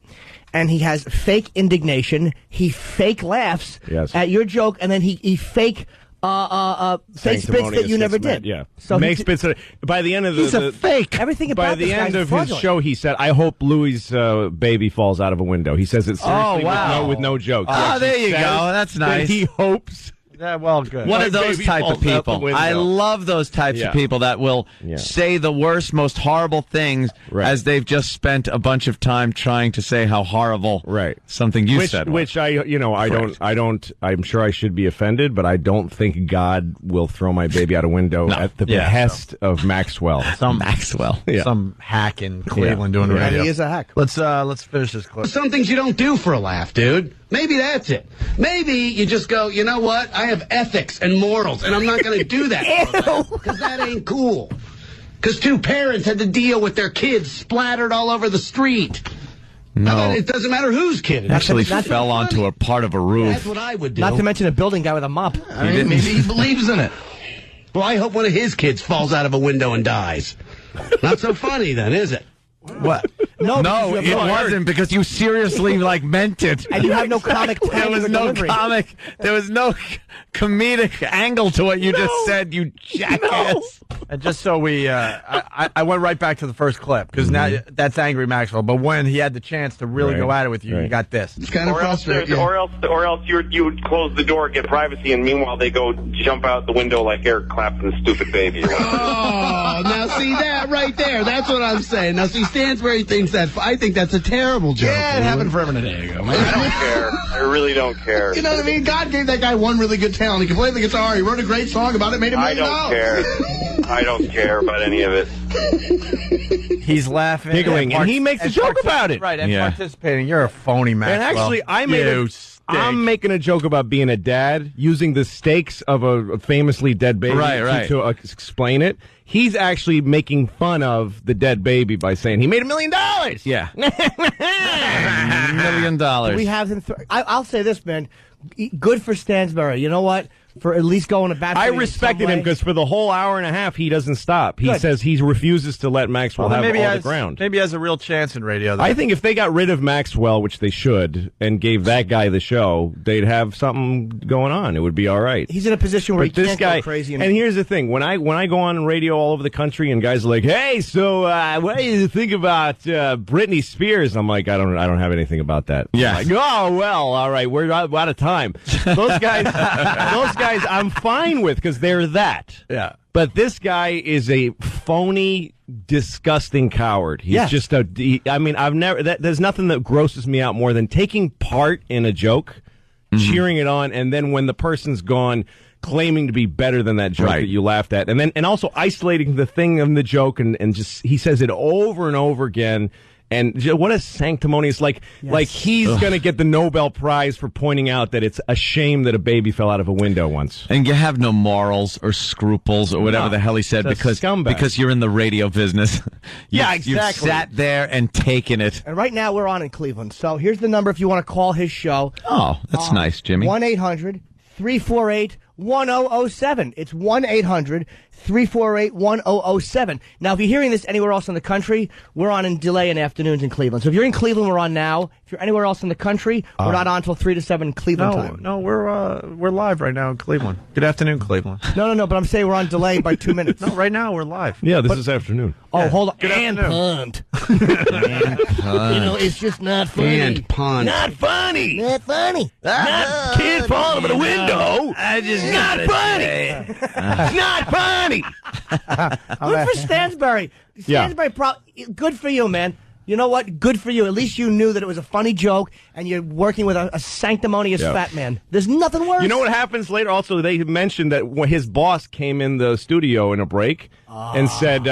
and he has fake indignation. He fake laughs at your joke, and then he fake. Fake spits that you never did. Yeah. So makes spits. By the end of he's a fake. Everything about by the end of his show, he said, "I hope Louis' baby falls out of a window." He says it seriously with no joke. There you go. That's nice. He hopes. Yeah, well, good. One of those type of people. I love those types of people that will say the worst, most horrible things as they've just spent a bunch of time trying to say how horrible something you said was. Which I'm sure I should be offended, but I don't think God will throw my baby out a window at the behest of Maxwell. Some hack in Cleveland doing radio. He is a hack. Let's finish this clip. Some things you don't do for a laugh, dude. Maybe that's it. Maybe you just go, you know what? I have ethics and morals, and I'm not going to do that because that ain't cool. Because 2 parents had to deal with their kids splattered all over the street. No. It doesn't matter whose kid it is. Actually fell onto a part of a roof. That's what I would do. Not to mention a building guy with a mop. I mean, maybe he believes in it. Well, I hope one of his kids falls out of a window and dies. Not so funny then, is it? What? No, it wasn't because you seriously meant it, and you have no comic timing. There was no comedic angle to what you just said. You jackass. No. And just so I went right back to the first clip because now that's Angry Maxwell. But when he had the chance to really go at it with you, you got this. It's kind of frustrating. Or else you would close the door, get privacy, and meanwhile they go jump out the window like Eric Clapton's stupid baby. Oh, now see that right there. That's what I'm saying. Now see, Stansbury thinks that. I think that's a terrible joke. Yeah, it happened for him a day ago. I don't care. I really don't care. You know what I mean? God gave that guy one really good talent. He can play the guitar. He wrote a great song about it. Made $1 million. I don't care about any of it. He's laughing, giggling, and he makes a joke about it. Right, and participating. You're a phony, Maxwell. And actually, I'm making a joke about being a dad using the stakes of a famously dead baby to explain it. He's actually making fun of the dead baby by saying he made $1 million. Yeah. $1 million. We have him. I'll say this, man. Good for Stansbury. You know what? For at least going to bat. I respected him because for the whole hour and a half, he doesn't stop. He says he refuses to let Maxwell have all the ground. Maybe he has a real chance in radio. I think if they got rid of Maxwell, which they should, and gave that guy the show, they'd have something going on. It would be all right. He's in a position where he can't go crazy. And here's the thing: when I go on radio all over the country, and guys are like, "Hey, so what do you think about Britney Spears?" I'm like, I don't have anything about that. Yeah. Like, oh well, all right, we're out of time. Those guys, I'm fine with because they're that. Yeah. But this guy is a phony, disgusting coward. He's just there's nothing that grosses me out more than taking part in a joke, cheering it on, and then when the person's gone, claiming to be better than that joke that you laughed at, and also isolating the thing in the joke and just he says it over and over again. And what a sanctimonious, like he's going to get the Nobel Prize for pointing out that it's a shame that a baby fell out of a window once. And you have no morals or scruples or whatever the hell he said because you're in the radio business. Exactly. You've sat there and taken it. And right now we're on in Cleveland. So here's the number if you want to call his show. Oh, that's nice, Jimmy. 1-800-348-1007. It's 1-800-348-1007. Now, if you're hearing this anywhere else in the country, we're on in delay in afternoons in Cleveland. So if you're in Cleveland, we're on now. If you're anywhere else in the country, we're not on until 3 to 7 Cleveland time. No, we're live right now in Cleveland. Good afternoon, Cleveland. No, but I'm saying we're on delay by 2 minutes. No, right now we're live. Yeah, this is afternoon. Oh, hold on. Good afternoon. Punt. It's just not funny. And punt. Not funny. Not funny. Not kid falling over the window. I just not funny. Not funny. Good for Stansbury. Stansbury, good for you, man. You know what? Good for you. At least you knew that it was a funny joke, and you're working with a sanctimonious fat man. There's nothing worse. You know what happens later? Also, they mentioned that when his boss came in the studio in a break and said,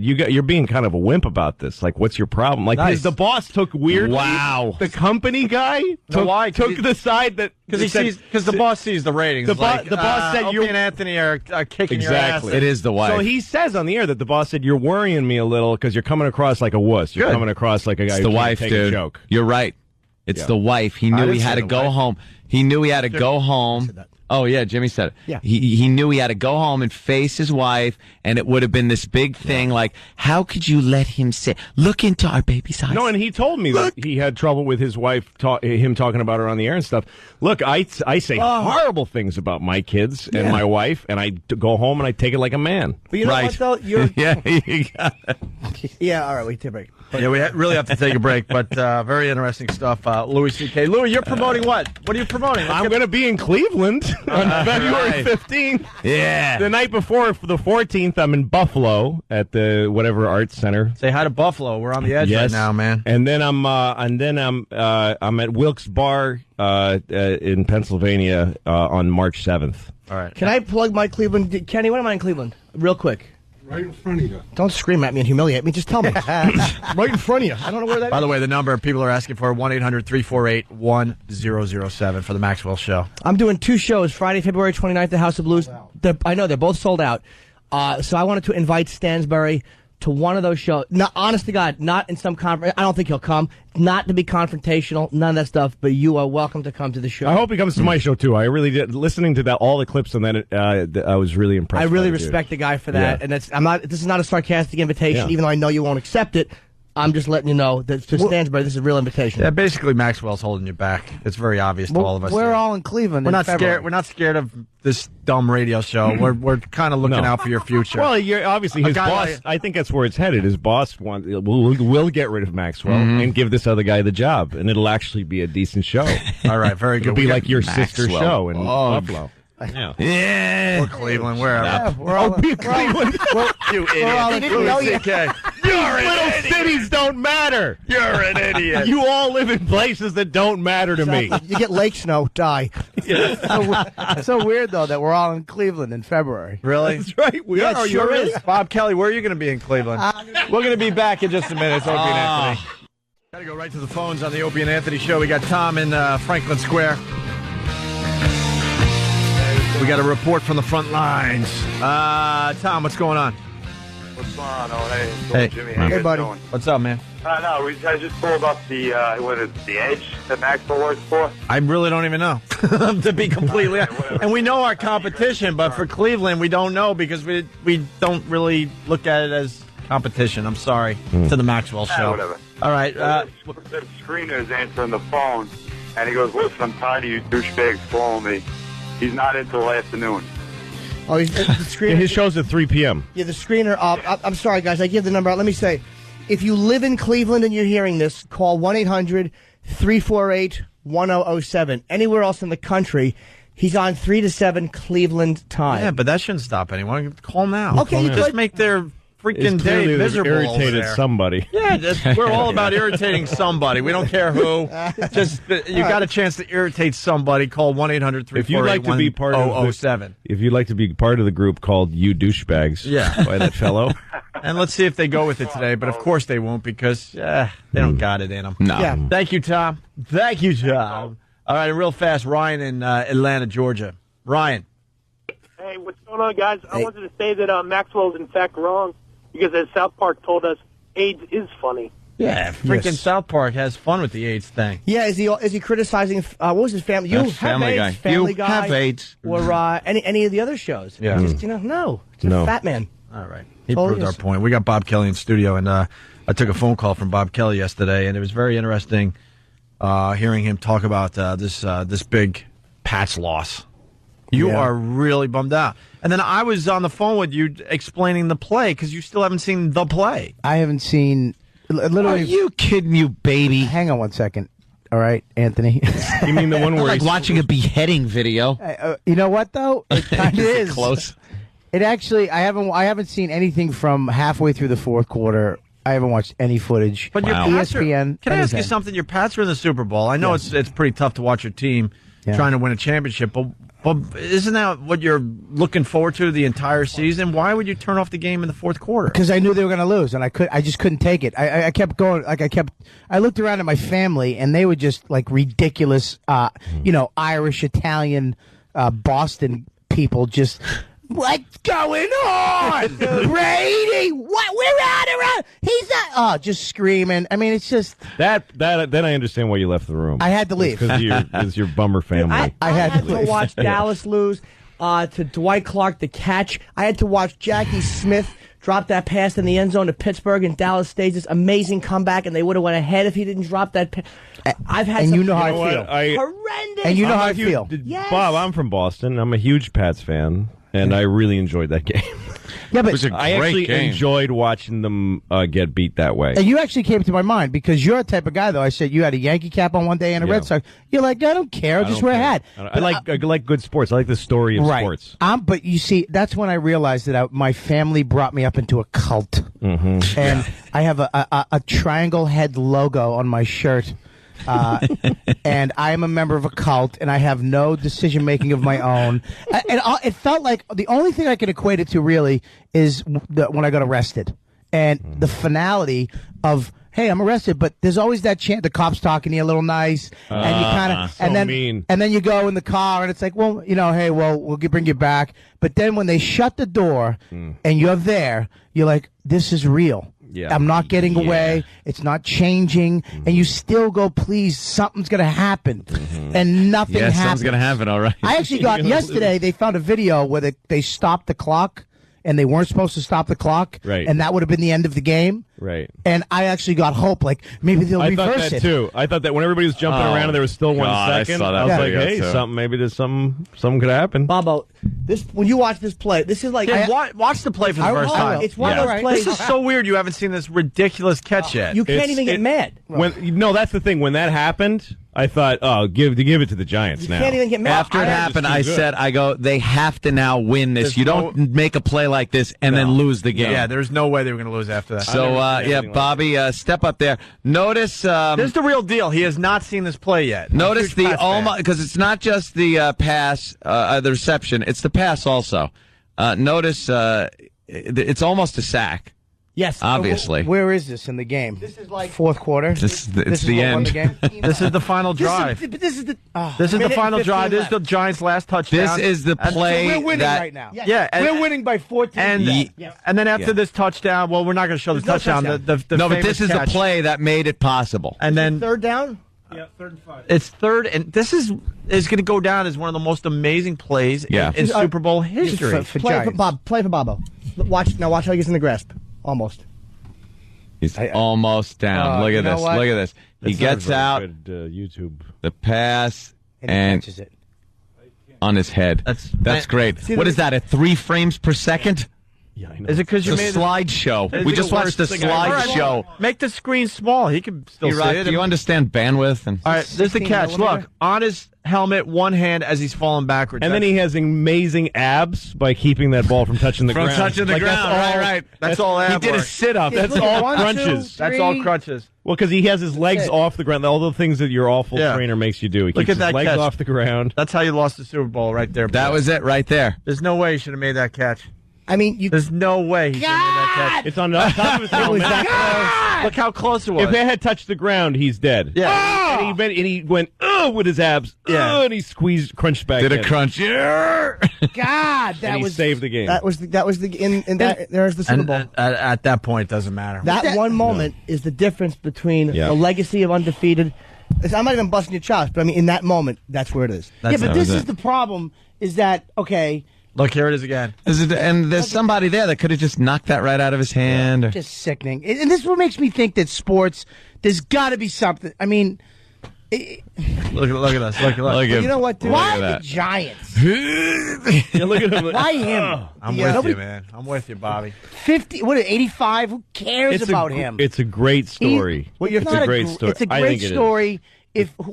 you're being kind of a wimp about this. Like, what's your problem? Like, the boss took weirdly. Wow. The company guy took the side that because the boss sees the ratings. The boss said Opie and Anthony are kicking your ass. It is the wife. So he says on the air that the boss said you're worrying me a little because you're coming across like a wuss. You're coming across like a guy it's who the can't wife, take dude. a joke. You're right. It's the wife. He knew he had to go home. He knew he had to go home. Oh, yeah, Jimmy said it. Yeah. He knew he had to go home and face his wife, and it would have been this big thing like, how could you let him look into our baby's eyes? No, and he told me that he had trouble with his wife, him talking about her on the air and stuff. Look, I say horrible things about my kids and my wife, and I go home and I take it like a man. But you know what, though? You got it. Yeah, all right, we take a break. Yeah, we really have to take a break, but very interesting stuff. Louis C.K. Louis, you're promoting what? What are you promoting? I'm going to be in Cleveland on February 15th. Yeah. The night before, for the 14th, I'm in Buffalo at the whatever arts center. Say hi to Buffalo. We're on the edge right now, man. And then I'm at Wilkes Bar in Pennsylvania on March 7th. All right. Can I plug my Cleveland? Kenny, when am I in Cleveland? Real quick. Right in front of you. Don't scream at me and humiliate me. Just tell me. Right in front of you. I don't know where that is. By the way, the number people are asking for 1-800-348-1007 for the Maxwell Show. I'm doing 2 shows. Friday, February 29th, the House of Blues. I know, they're both sold out. So I wanted to invite Stansbury to one of those shows. No, honest to God, not in some conference. I don't think he'll come. Not to be confrontational, none of that stuff, but you are welcome to come to the show. I hope he comes to my show, too. I really did. Listening to all the clips on that, I was really impressed. I really respect the guy for that. And this is not a sarcastic invitation, even though I know you won't accept it. I'm just letting you know that to Stansbury, this is a real invitation. Yeah, basically Maxwell's holding you back. It's very obvious to all of us. We're all in Cleveland. We're not scared. We're not scared of this dumb radio show. We're kind of looking out for your future. Well, you're obviously his boss. I think that's where it's headed. His boss will get rid of Maxwell and give this other guy the job, and it'll actually be a decent show. All right, very good. It'll be like your sister's show in Buffalo. Yeah. Or Cleveland, wherever. Yeah, we're all in Cleveland. You idiot. Louis C.K. You're little cities don't matter. You're an idiot. You all live in places that don't matter to me. You get lake snow, die. It's so weird, though, that we're all in Cleveland in February. Really? That's right. We are. Sure is. Bob Kelly, where are you going to be in Cleveland? We're going to be back in just a minute. It's Opie and Anthony. Got to go right to the phones on the Opie and Anthony show. We got Tom in Franklin Square. We got a report from the front lines. Tom, what's going on? What's going on, Owen? Hey, Jimmy. Hey, buddy. Doing? What's up, man? No, I just told about the the Edge that Maxwell works for. I really don't even know, to be completely honest. And we know our competition, but for Cleveland, we don't know because we don't really look at it as competition. I'm sorry to the Maxwell show. Whatever. All right. The screener is answering the phone, and he goes, "Listen, I'm tired of you douchebags calling me." He's not in till afternoon. Oh, the screener. His show's at 3 p.m. Yeah, the screener. I'm sorry, guys. I give the number out. Let me say, if you live in Cleveland and you're hearing this, call 1-800-348-1007. Anywhere else in the country, he's on 3 to 7 Cleveland time. Yeah, but that shouldn't stop anyone. Call now. Okay, you just could make their freaking day miserable. Irritated somebody. Yeah, we're all about irritating somebody. We don't care who. Just you got a chance to irritate somebody. Call 1-800-348-1007. If you'd like to be part of if you'd like to be part of the group called "You Douchebags," by that fellow, And let's see if they go with it today. But of course they won't because they don't got it in them. No. Yeah. Thank you, Tom. Thank you, Tom. All right, real fast, Ryan in Atlanta, Georgia. Ryan. Hey, what's going on, guys? I wanted to say that Maxwell is in fact wrong because as South Park told us, AIDS is funny. Yeah, freaking South Park has fun with the AIDS thing. Yeah, is he criticizing? What was his family? You have Family AIDS, Guy. Family You Guy, have AIDS. or any of the other shows? Yeah. Just, no, it's a fat man. All right, he proved our point. We got Bob Kelly in studio, and I took a phone call from Bob Kelly yesterday, and it was very interesting hearing him talk about this big Pats loss. You are really bummed out. And then I was on the phone with you explaining the play because you still haven't seen the play. I haven't seen. Literally, Are you kidding, you baby? Hang on one second. All right, Anthony. You mean the one where like watching a beheading video? You know what though? It kind of is close. It actually, I haven't seen anything from halfway through the fourth quarter. I haven't watched any footage. But your ESPN. Can I ask you something? Your Pats are in the Super Bowl. I know it's pretty tough to watch your team trying to win a championship, but isn't that what you're looking forward to the entire season? Why would you turn off the game in the fourth quarter? Because I knew they were going to lose, and I just couldn't take it. I kept going. I looked around at my family, and they were just like ridiculous, Irish, Italian, Boston people. Just what's going on, Brady? What? We're out around. He's not. Oh, just screaming. I mean, it's just that. Then I understand why you left the room. I had to leave because your bummer family. I had to watch Dallas lose to Dwight Clark the catch. I had to watch Jackie Smith drop that pass in the end zone to Pittsburgh, and Dallas staged this amazing comeback, and they would have went ahead if he didn't drop that pass. I've had you know how I feel. Horrendous. And you know how I feel. Yes. Bob, I'm from Boston. I'm a huge Pats fan, and I really enjoyed that game. Yeah, but I actually enjoyed watching them get beat that way. And you actually came to my mind because you're a type of guy, though. I said you had a Yankee cap on one day and a Red Sox. You're like, I don't care. I'll just wear a hat. I like good sports. I like the story of sports. But you see, that's when I realized that my family brought me up into a cult. Mm-hmm. And I have a triangle head logo on my shirt. And I am a member of a cult, and I have no decision making of my own. And it felt like the only thing I could equate it to really is when I got arrested, and the finality of, hey, I'm arrested, but there's always that chance the cops talking to you a little nice, and you kind of, and then you go in the car, and it's like, well, hey, well, we'll bring you back. But then when they shut the door and you're there, you're like, this is real. Yeah. I'm not getting away. It's not changing. And you still go, please, something's going to happen. And nothing happens. Something's going to happen, all right. I actually got, yesterday, they found a video where they stopped the clock, and they weren't supposed to stop the clock. Right. And that would have been the end of the game. Right. And I actually got hope, like, maybe they'll reverse it. I thought that, too. I thought that when everybody was jumping around and there was still 1 second, I was like, hey, maybe there's something could happen. Bobo, when you watch this play, this is like... watch the play for the first time. It's one of those plays... This is so weird you haven't seen this ridiculous catch yet. You can't even get mad. No, that's the thing. When that happened, I thought, give it to the Giants now. You can't even get mad. After it happened, I said, they have to now win this. You don't make a play like this and then lose the game. Yeah, there's no way they were going to lose after that. So, Bobby, step up there. Notice... this is the real deal. He has not seen this play yet. Notice the almost... Because it's not just the pass, the reception. It's the pass also. Notice it's almost a sack. Yes. Obviously. Where is this in the game? This is like... Fourth quarter? It's the end. This is the final drive. This is the final drive. This is the Giants' last touchdown. This is the play we're winning right now. Yeah. We're winning by 14. And then after this touchdown, well, we're not going to show the touchdown. No, but this is the play that made it possible. And then third down? Yeah, 3rd and 5. It's third, and this is going to go down as one of the most amazing plays in Super Bowl history. Play for Bobo. Watch how he gets in the grasp. Almost. He's almost down. Look at this. Look at this. He gets out. YouTube. The pass and catches it on his head. That's great. What is that? At 3 frames per second? Yeah, I know. Is it because you made a slideshow? We just watched the slideshow. Make the screen small. He can still see it. Do you understand bandwidth? All right, there's the catch. Look, on his helmet, one hand as he's falling backwards. And then he has amazing abs by keeping that ball from touching the ground. From touching the ground. That's all ab He did a sit-up. That's all crunches. That's all crunches. Well, because he has his legs off the ground. All the things that your awful trainer makes you do. He keeps his legs off the ground. That's how you lost the Super Bowl right there. That was it right there. There's no way you should have made that catch. I mean, there's no way he's in that catch. It's on the top of his helmet. Look how close it was. If it had touched the ground, he's dead. Yeah. And he went with his abs. Yeah. And he crunched back. Did in. a crunch. Yeah. God, and he saved the game. There's the Super Bowl. At that point, it doesn't matter. That one moment is the difference between the legacy of undefeated. I'm not even busting your chops, but I mean, in that moment, that's where it is. But this is the problem, is that, okay... Look, here it is again. And there's somebody there that could have just knocked that right out of his hand. Just sickening. And this is what makes me think that sports, there's got to be something. I mean... Look at us. Look at you know what, dude? Why the Giants? Look at him. Why him? I'm with you, man. I'm with you, Bobby. 85? Who cares about him? It's a great story. It's a great story. It's a great story.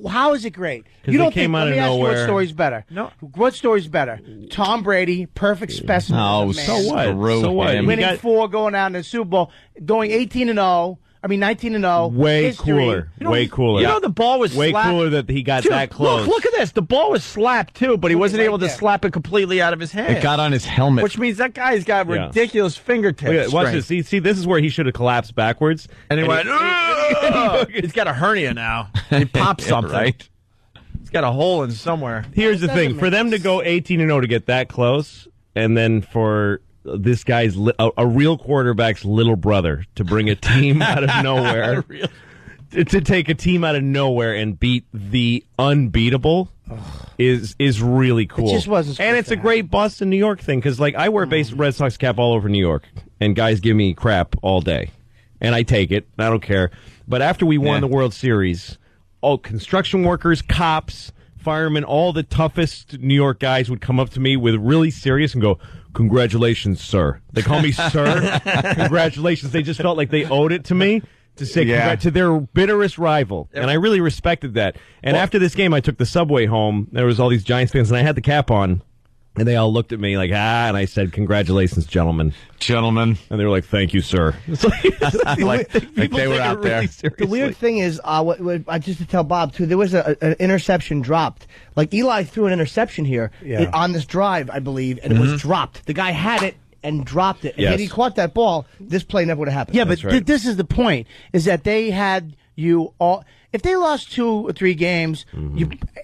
How is it great? You don't came out of nowhere. What story's better? No. What story's better? Tom Brady, perfect specimen. Oh, of a man. So what? Winning 4, going out in the Super Bowl, going 18-0. I mean, 19-0. Way history. cooler. Way cooler. You know, the ball was way slapped. cooler that he got that close. Look at this. The ball was slapped, too, but he wasn't able to slap it completely out of his hand. It got on his helmet. Which means that guy's got ridiculous fingertips. Watch this. See, this is where he should have collapsed backwards. And he went, he's got a hernia now. He popped something. Right. He's got a hole in somewhere. Here's the thing. For them to go 18-0 to get that close, and then for this guy's a real quarterback's little brother to bring a team out of nowhere, to take a team out of nowhere and beat the unbeatable is really cool. It just wasn't, and it's a great Boston, New York thing because like I wear a Red Sox cap all over New York, and guys give me crap all day, and I take it. I don't care. But after we won the World Series, all construction workers, cops, firemen, all the toughest New York guys would come up to me with really serious and go, "Congratulations, sir." They call me sir. Congratulations. They just felt like they owed it to me to say to their bitterest rival. And I really respected that. And after this game, I took the subway home. There was all these Giants fans, and I had the cap on. And they all looked at me like, and I said, "Congratulations, gentlemen." Gentlemen. And they were like, "Thank you, sir." like they were out there. The weird thing is, just to tell Bob, too, there was an interception dropped. Like, Eli threw an interception here on this drive, I believe, and it was dropped. The guy had it and dropped it. And had he caught that ball, this play never would have happened. Yeah, but this is the point, is that they had you all... If they lost 2 or 3 games,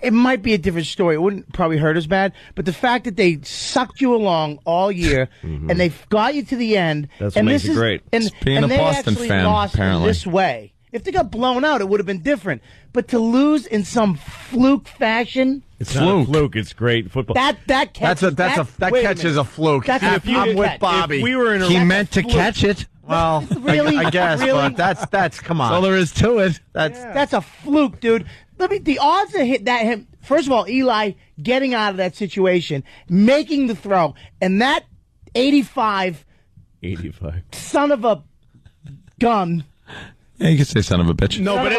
it might be a different story. It wouldn't probably hurt as bad. But the fact that they sucked you along all year and they got you to the end, that's what makes it great. And being a Boston fan, lost apparently. this way. If they got blown out, it would have been different. But to lose in some fluke fashion, it's not a fluke. It's great football. That catch is a fluke. I'm with Bobby. If we were in he meant to catch it. Well, really? I guess, really? but that's come on. All there is to it. That's a fluke, dude. The odds of him. First of all, Eli getting out of that situation, making the throw, and that 85 son of a gun. Yeah, you could say son of a bitch. No, but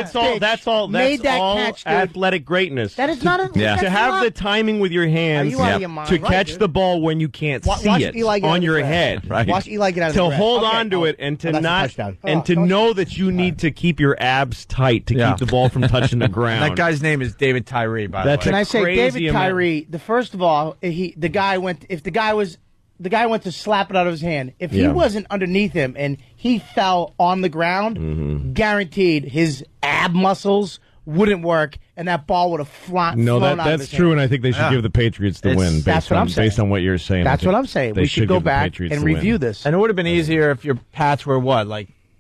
that's all catch, athletic greatness. That is not a to have the timing with your hands to catch the ball when you can't see it on your head. Right. Watch Eli get out of the to grass. hold on to it and to not and to know that you need to keep your abs tight to keep the ball from touching the ground. That guy's name is David Tyree, by the way. Can I say David Tyree? First of all, the guy went to slap it out of his hand. If he wasn't underneath him and he fell on the ground, guaranteed his ab muscles wouldn't work, and that ball would have flown out of his that's true, hand. and I think they should give the Patriots the win based on what you're saying. That's what I'm saying. We should go back and review this. And it would have been easier if your Pats were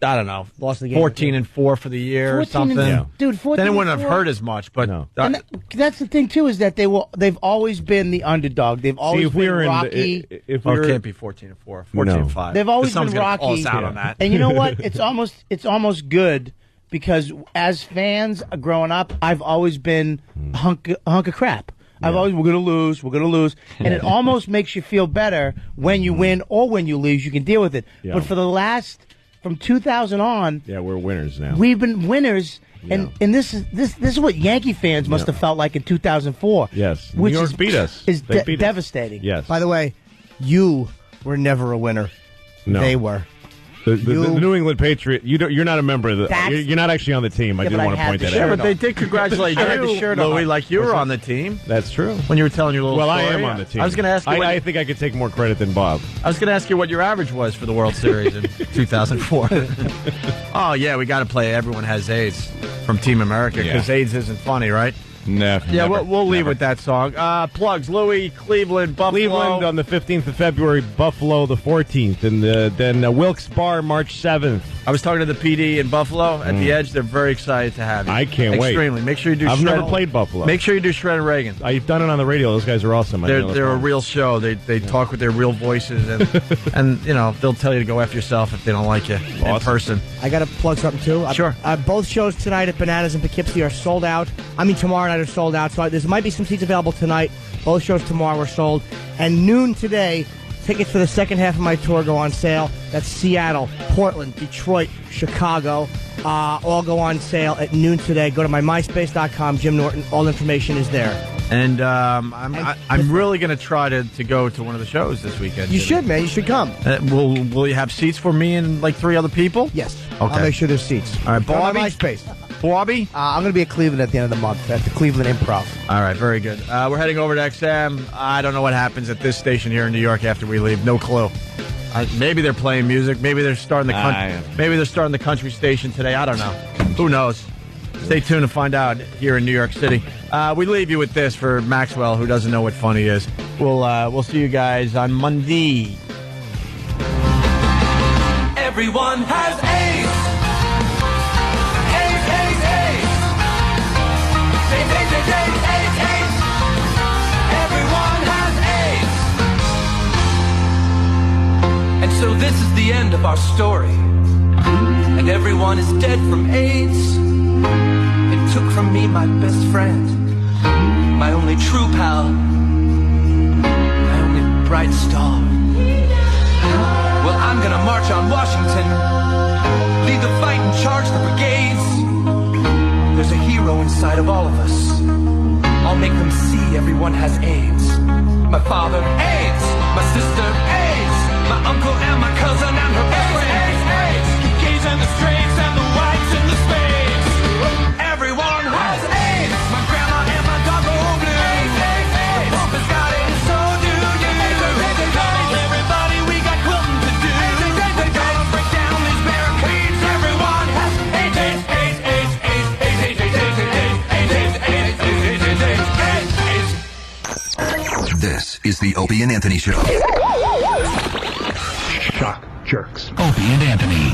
I don't know, lost the game 14-4 for the year or something. Dude, 14 then it wouldn't have hurt as much. But and that's the thing too, is that they've always been the underdog. They've always been rocky. It can't be 14-4, 14-5. They've always been rocky. Call us out on that. And you know what? It's almost good, because as fans growing up, I've always been a hunk of crap. I've always, we're going to lose. And it almost makes you feel better when you win or when you lose. You can deal with it. Yeah. But for the from 2000 on, we're winners now. We've been winners, and this is what Yankee fans must have felt like in 2004. Yes, which New York beat us. Is devastating. Yes. By the way, you were never a winner. No. They were. The New England Patriot. You're not a member of the. You're not actually on the team. I do want to point that out. Yeah, but they did congratulate you, Louis, like you were on the team. That's true. When you were telling your little story. I am on the team. I was going to ask you. I think I could take more credit than Bob. I was going to ask you what your average was for the World Series in 2004. Oh, yeah, we got to play Everyone Has AIDS from Team America because AIDS isn't funny, right? No. Yeah, we'll leave with that song. Plugs, Louis, Cleveland, Buffalo. Cleveland on the 15th of February, Buffalo the 14th, and then Wilkes Barre March 7th. I was talking to the PD in Buffalo at the Edge. They're very excited to have you. I can't wait. Extremely. Make sure you do I've Shred. never played Buffalo. Make sure you do Shred and Reagan. I've done it on the radio. Those guys are awesome. They're a real show. They talk with their real voices, and they'll tell you to go F yourself if they don't like you in person. I got to plug something, too. Sure. Both shows tonight at Bananas in Poughkeepsie are sold out. Tomorrow night are sold out, so there might be some seats available tonight. Both shows tomorrow are sold. And noon today, tickets for the second half of my tour go on sale. That's Seattle, Portland, Detroit, Chicago. All go on sale at noon today. Go to my MySpace.com, Jim Norton. All information is there. And I'm really going to try to go to one of the shows this weekend. You should, man. You should come. Will you have seats for me and like 3 other people? Yes. Okay. I'll make sure there's seats. All right, Bobby. MySpace. Bobby? I'm going to be at Cleveland at the end of the month at the Cleveland Improv. All right, very good. We're heading over to XM. I don't know what happens at this station here in New York after we leave. No clue. Maybe they're playing music. Maybe they're starting the country station today. I don't know. Who knows? Stay tuned to find out here in New York City. We leave you with this for Maxwell, who doesn't know what funny is. We'll see you guys on Monday. Everyone has AIDS. AIDS, AIDS, AIDS. AIDS, AIDS, AIDS, AIDS, AIDS, AIDS. Everyone has AIDS. And so this is the end of our story. And everyone is dead from AIDS. It took from me my best friend, my only true pal, my only bright star. Well, I'm gonna march on Washington, lead the fight and charge the brigades. There's a hero inside of all of us. I'll make them see everyone has AIDS. My father, AIDS. My sister, AIDS. My uncle and my cousin and her best friend, AIDS. The gays and the straights and the whites and the spades. Everyone has AIDS. My grandma and my dog go blue. AIDS, AIDS, AIDS. Hope has got it, so do you. Tell everybody we got quilting to do. We're gonna break down these barricades. Everyone has AIDS, AIDS, AIDS, AIDS, AIDS, AIDS, AIDS, AIDS, AIDS, AIDS, AIDS. This is the Opie and Anthony Show. Shock jerks. Opie and Anthony.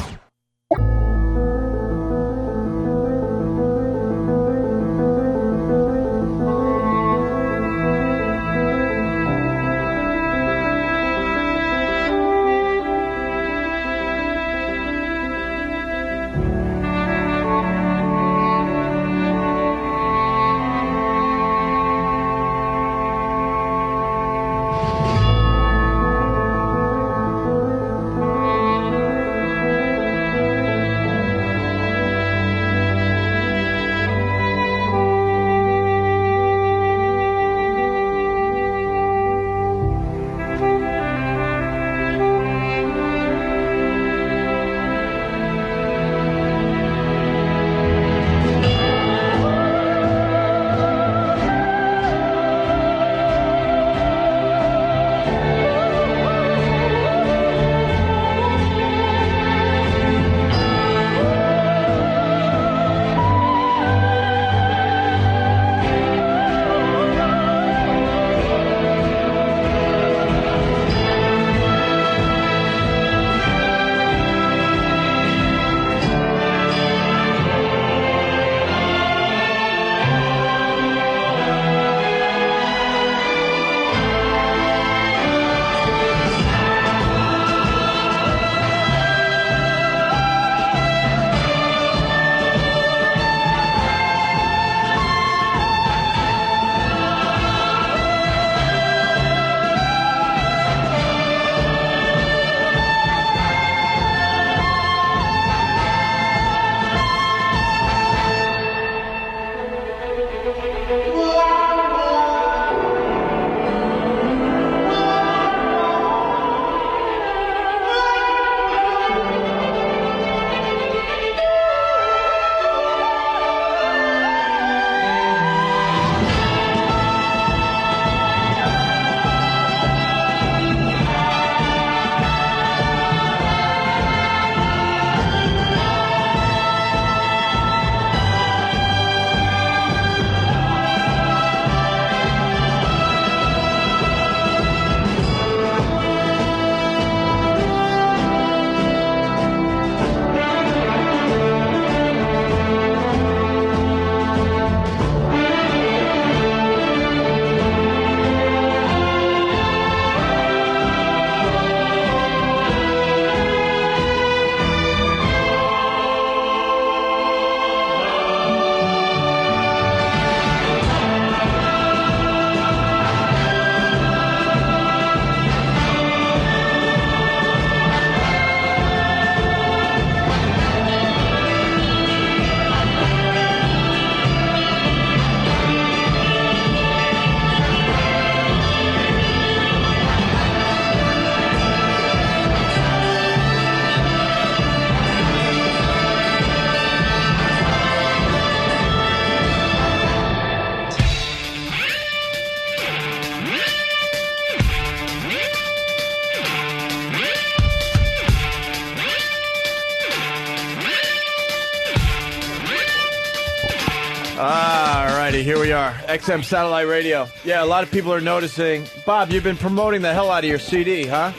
righty, here we are. XM Satellite Radio. Yeah, a lot of people are noticing. Bob, you've been promoting the hell out of your CD, huh?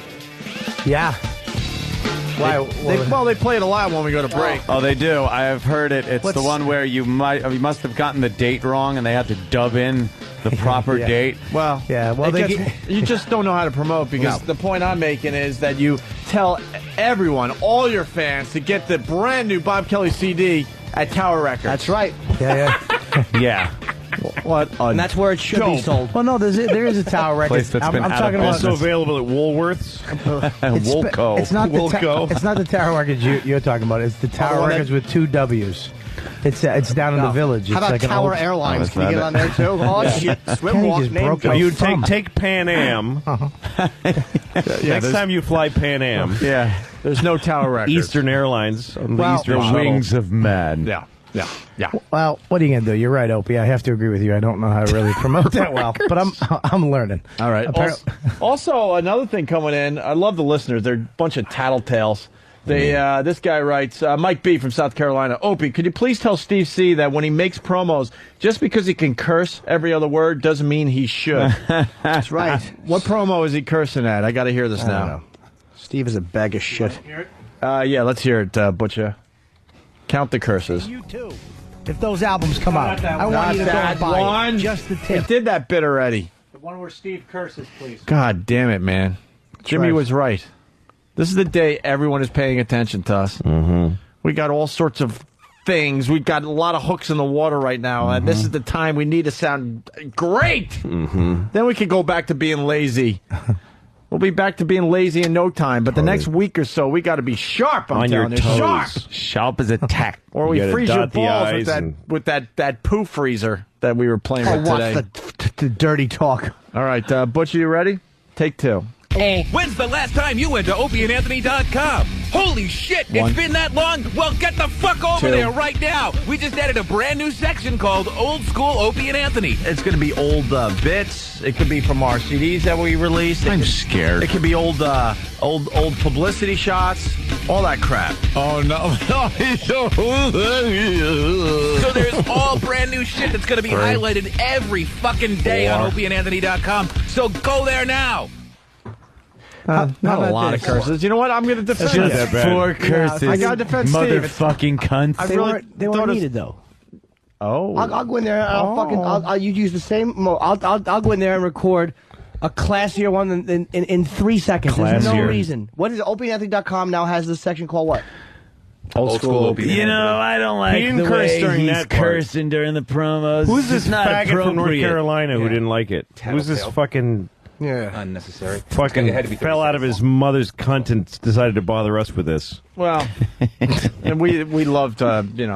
Yeah. Why? They play it a lot when we go to break. Oh, they do. I have heard it. It's the one where you must have gotten the date wrong, and they have to dub in the proper date. Well, yeah. Well, you just don't know how to promote because the point I'm making is that you tell everyone, all your fans, to get the brand new Bob Kelly CD at Tower Records. That's right. Yeah. Yeah. What? And that's where it should be sold. Well, no, there is a Tower Records. I'm talking about also available at Woolworths. Woolco. It's not it's not the Tower Records you're talking about. It's the Tower Records with 2 W's. It's down in the village. How about like Tower Airlines? Can you get on there too? Oh shit! Swim walk name. You take Pan Am. Next time you fly Pan Am, there's no Tower Records. Eastern Airlines on the Eastern the Wings of Man. Yeah. Well, what are you gonna do? You're right, Opie. I have to agree with you. I don't know how to really promote that well, but I'm learning. All right. Also, another thing coming in. I love the listeners. They're a bunch of tattletales. This guy writes, Mike B. from South Carolina. Opie, could you please tell Steve C. that when he makes promos, just because he can curse every other word doesn't mean he should. That's right. What promo is he cursing at? I got to hear this now. Steve is a bag of shit. Yeah, let's hear it, Butcher. Count the curses. You too. If those albums come out, I want you to go and buy it. Just the tip. He did that bit already. The one where Steve curses, please. God damn it, man. Jimmy was right. This is the day everyone is paying attention to us. Mm-hmm. We got all sorts of things. We've got a lot of hooks in the water right now, and this is the time we need to sound great. Mm-hmm. Then we can go back to being lazy. We'll be back to being lazy in no time, but the next week or so, we got to be sharp on your toes. Sharp. Sharp as a tack. Or we freeze your balls with that poo freezer that we were playing with today. What's the dirty talk? All right, Butcher, you ready? Take 2. When's the last time you went to opieandanthony.com? Holy shit, it's been that long? Well, get the fuck over there right now. We just added a brand new section called Old School Opie and Anthony. It's going to be old bits. It could be from our CDs that we released. I'm scared. It could be old publicity shots, all that crap. Oh, no. So there's all brand new shit that's going to be highlighted every fucking day on opieandanthony.com. So go there now. Not a lot of curses. You know what? I'm going to defend Just that. 4 curses. I got to defend Motherfucking cunts. They weren't needed, though. Oh. I'll go in there and I'll use the same mode. I'll go in there and record a classier one in 3 seconds. There's no reason. What is it? OpieandAnthony.com now has this section called what? Old school Opie. You know, I don't like the way he's cursing during the promos. Who's this not faggot from North appropriate. Carolina who didn't like it? Who's this fucking... Yeah. Unnecessary. Fucking fell out of his mother's cunt and decided to bother us with this. Well, and we loved, the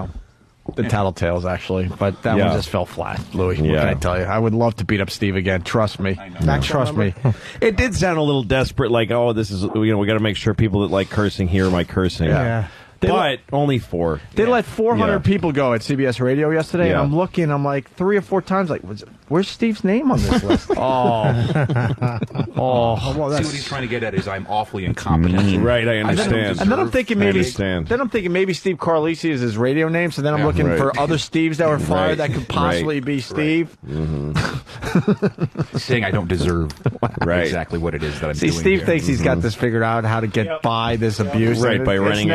Tattletales, actually, but that one just fell flat, Louis. What can I tell you? I would love to beat up Steve again. Trust me. Trust me. It did sound a little desperate, like, oh, this is, we got to make sure people that like cursing hear my cursing. Yeah. But only 4. They let 400 people go at CBS Radio yesterday, and I'm looking, I'm like 3 or 4 times, like, where's Steve's name on this list? Well, see what he's trying to get at is I'm awfully incompetent. Right, I understand. And then I'm thinking maybe Steve Carlisi is his radio name, so then I'm looking for other Steves that were fired that could possibly be Steve. Saying I don't deserve exactly what it is that I'm doing. Steve thinks he's got this figured out, how to get by this abuse. Right, by running it.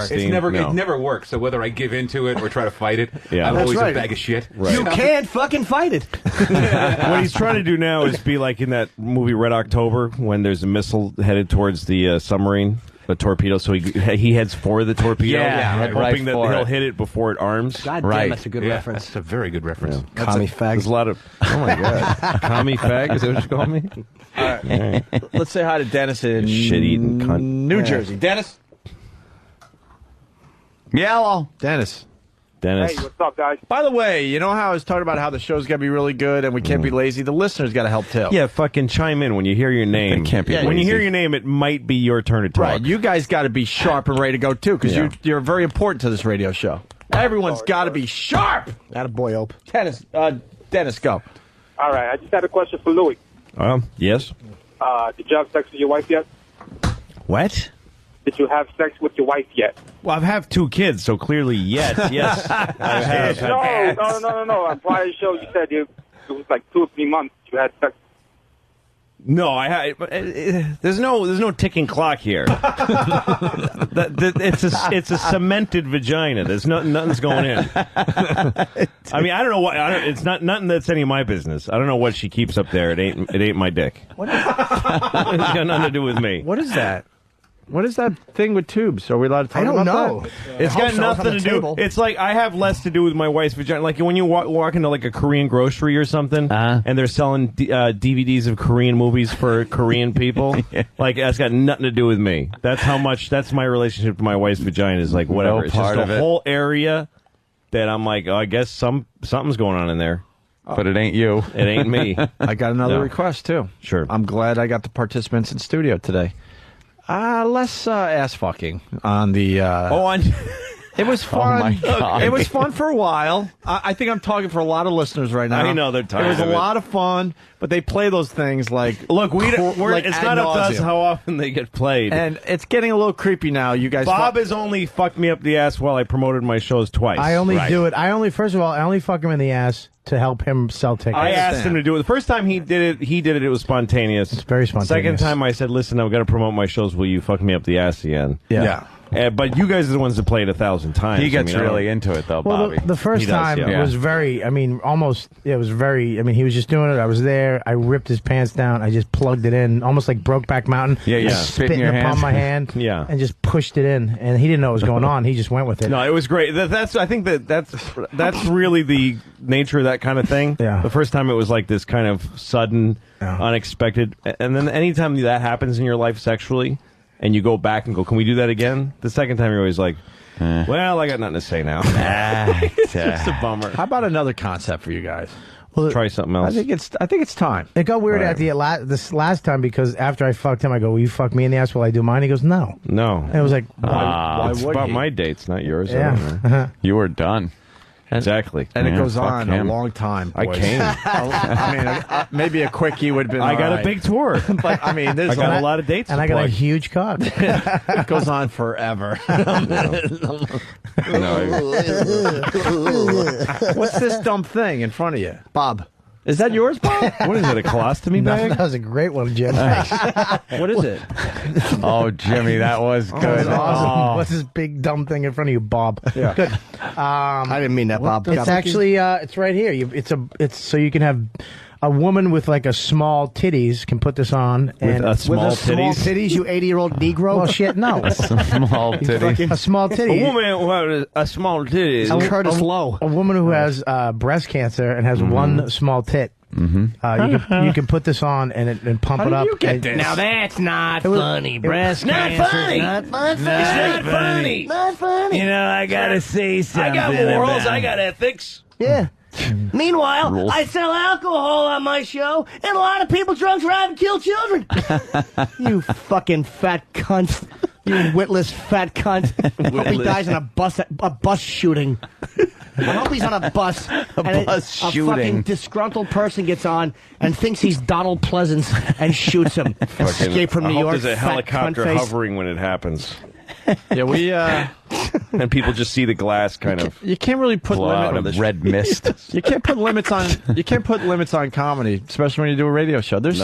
It's never going to work. It never works. So whether I give into it or try to fight it, I'm always a bag of shit. Right. You can't fucking fight it. What he's trying to do now is be like in that movie Red October when there's a missile headed towards the submarine, a torpedo. So he heads for the torpedo, hoping that he'll hit it before it arms. God damn, that's a good reference. That's a very good reference. Commie fag. There's a lot of. Oh my god, commie fag. Is that what you call me? All right. Let's say hi to Dennis in shit-eating cunt. New Jersey. Dennis. Hello, Dennis. Hey, what's up, guys? By the way, you know how I was talking about how the show's got to be really good and we can't be lazy? The listeners got to help too. Yeah, fucking chime in when you hear your name. It can't be when you hear your name, it might be your turn to talk. Right, you guys got to be sharp and ready to go too, because you're very important to this radio show. Everyone's got to be sharp. Attaboy, Ope. Dennis, go. All right, I just had a question for Louis. Yes. Did you have sex with your wife yet? What? Did you have sex with your wife yet? Well, I've had 2 kids, so clearly yes. I have. No. On prior show, you said it was like 2 or 3 months you had sex. No, there's no ticking clock here. It's a cemented vagina. There's nothing's going in. I mean, I don't know what. It's nothing that's any of my business. I don't know what she keeps up there. It ain't my dick. What it's got nothing to do with me. What is that? What is that thing with tubes? Are we allowed to talk about that? It's got nothing to do. It's like I have less to do with my wife's vagina. Like when you walk into like a Korean grocery or something, and they're selling DVDs of Korean movies for Korean people. Like that's got nothing to do with me. That's my relationship to my wife's vagina is like whatever. It's just a whole area that I'm like, I guess something's going on in there. But it ain't you. It ain't me. I got another request too. Sure. I'm glad I got the participants in studio today. Less ass fucking on the. It was fun. Oh my God. It was fun for a while. I think I'm talking for a lot of listeners right now. I know they're tired. It was of a lot of fun, but they play those things like. Look, it's not up to us how often they get played, and it's getting a little creepy now. You guys, Bob has only fucked me up the ass while I promoted my shows twice. I only do it. First of all, I only fuck him in the ass to help him sell tickets. I asked him to do it. The first time he did it. It was spontaneous. It's very spontaneous. Second time I said, "Listen, I've got to promote my shows. Will you fuck me up the ass again?" Yeah. But you guys are the ones that play it 1,000 times. He gets really into it, though, well, Bobby. the first time was very, it was very, he was just doing it. I was there. I ripped his pants down. I just plugged it in, almost like Brokeback Mountain. Yeah. Spit in the palm of my hand. Yeah. And just pushed it in. And he didn't know what was going on. He just went with it. No, it was great. I think that's really the nature of that kind of thing. Yeah. The first time it was like this kind of sudden, unexpected. And then anytime that happens in your life sexually, and you go back and go, can we do that again? The second time you're always like, well, I got nothing to say now. It's a bummer. How about another concept for you guys? Well, try something else. I think it's time. It got weird at this last time because after I fucked him, I go, will you fuck me in the ass while I do mine? He goes, no. And it was like, why it's would about he? my dates, not yours. Yeah. You were done. Exactly. And it goes fuck on him. a long time. I boys. came. Maybe a quickie would have been I got all a big tour. But, I got a lot of dates and to I got a plug. huge cock. It goes on forever. What's this dumb thing in front of you? Bob. Is that yours, Bob? What is it, a colostomy bag? That was a great one, Jim. What is it? Oh, Jimmy, that was good. That's awesome. Oh. What's this big dumb thing in front of you, Bob? Yeah. Good. I didn't mean that, Bob. It's actually it's right here. It's so you can have a woman with like a small titties can put this on With a small small titties? titties. You 80-year-old Negro. Well, shit, no. Small titty. A small titty. A woman with a small titty. Curtis Lowe. A woman who has breast cancer and has one small tit. You can put this on and pump it up. You get this? Now that's not funny. Breast cancer. Not funny. Not funny. You know, I gotta say something. I got morals. I got ethics. Yeah. Meanwhile, I sell alcohol on my show, and a lot of people drunk drive and kill children. You fucking fat cunt. You witless fat cunt. I hope he dies in a bus shooting. I hope he's on a bus. A fucking disgruntled person gets on and thinks he's Donald Pleasance and shoots him. Escape from New York. There's a fat helicopter cunt face. hovering when it happens. Yeah, we and people just see the glass kind of. You can't really put Blood of red mist. You can't put limits on comedy, especially when you do a radio show. There's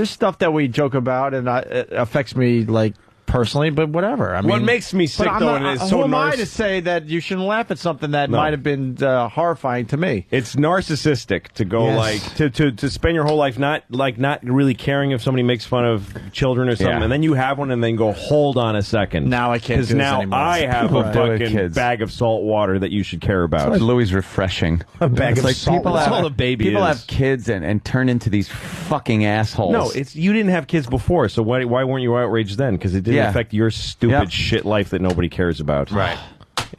stuff that we joke about, and it affects me like personally, but whatever. I mean, what makes me sick though, and it's so who am I to say that you shouldn't laugh at something that might have been horrifying to me? It's narcissistic to go like to spend your whole life not really caring if somebody makes fun of children or something, and then you have one, and then go, hold on a second. Now I can't do this now anymore. I have a fucking bag of salt water that you should care about. It's Louis refreshing. A bag of salt people water. have, That's all the baby people is. have kids and turn into these fucking assholes. No, you didn't have kids before, so why weren't you outraged then? Because it didn't affect your stupid shit life that nobody cares about. Right.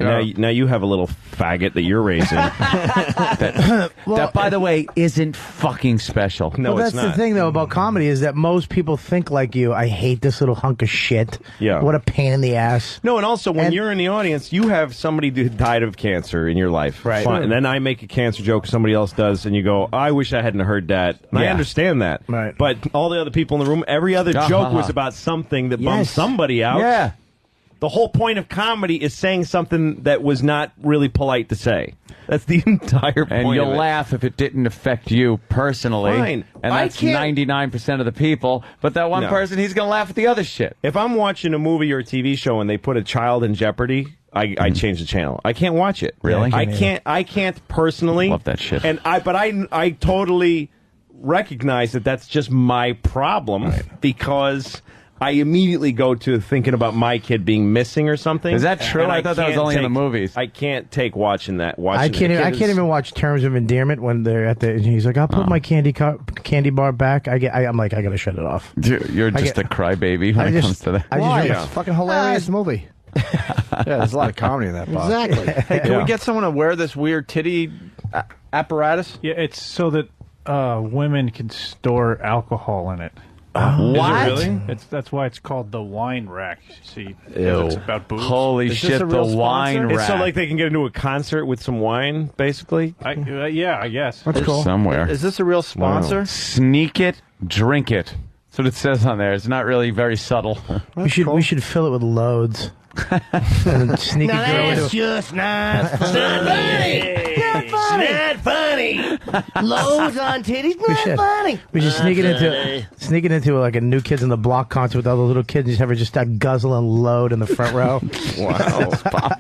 Now you have a little faggot that you're raising. that, by the way, isn't fucking special. No, well, it's that's not. the thing, though, about comedy is that most people think like you. I hate this little hunk of shit. Yeah. What a pain in the ass. No, and also when you're in the audience, you have somebody who died of cancer in your life. Right. Fine. And then I make a cancer joke somebody else does, and you go, I wish I hadn't heard that. And I understand that. Right. But all the other people in the room, every other joke was about something that bummed somebody out. Yeah. The whole point of comedy is saying something that was not really polite to say. That's the entire point. And you'll of it. laugh if it didn't affect you personally. Fine. And that's 99% of the people. But that one person, he's going to laugh at the other shit. If I'm watching a movie or a TV show and they put a child in jeopardy, I change the channel. I can't watch it. Really? I can't personally. Love that shit. And I totally recognize that that's just my problem because I immediately go to thinking about my kid being missing or something. Is that true? And I thought that was only in the movies. I can't take watching that. I can't even watch Terms of Endearment when they're at the. He's like, I'll put my candy bar back. I'm like, I gotta shut it off. You're just a crybaby when it comes to that. It's a fucking hilarious movie. Yeah, there's a lot of comedy in that. Bob. Exactly. Hey, can we get someone to wear this weird titty apparatus? Yeah, it's so that women can store alcohol in it. What? Is it really? That's why it's called the wine rack. See, Ew. it's about booze. Holy shit, the wine rack. It's so like they can get into a concert with some wine, basically? Yeah, I guess. That's cool. Somewhere. Is this a real sponsor? Wow. Sneak it, drink it. That's what it says on there. It's not really very subtle. We should fill it with loads. And sneak Now it that's through. just not funny. Not funny. Not funny. Loads on titties. Not funny. We should sneak it into like a New Kids on the Block concert with all the little kids and just have her just start guzzling load in the front row. Wow.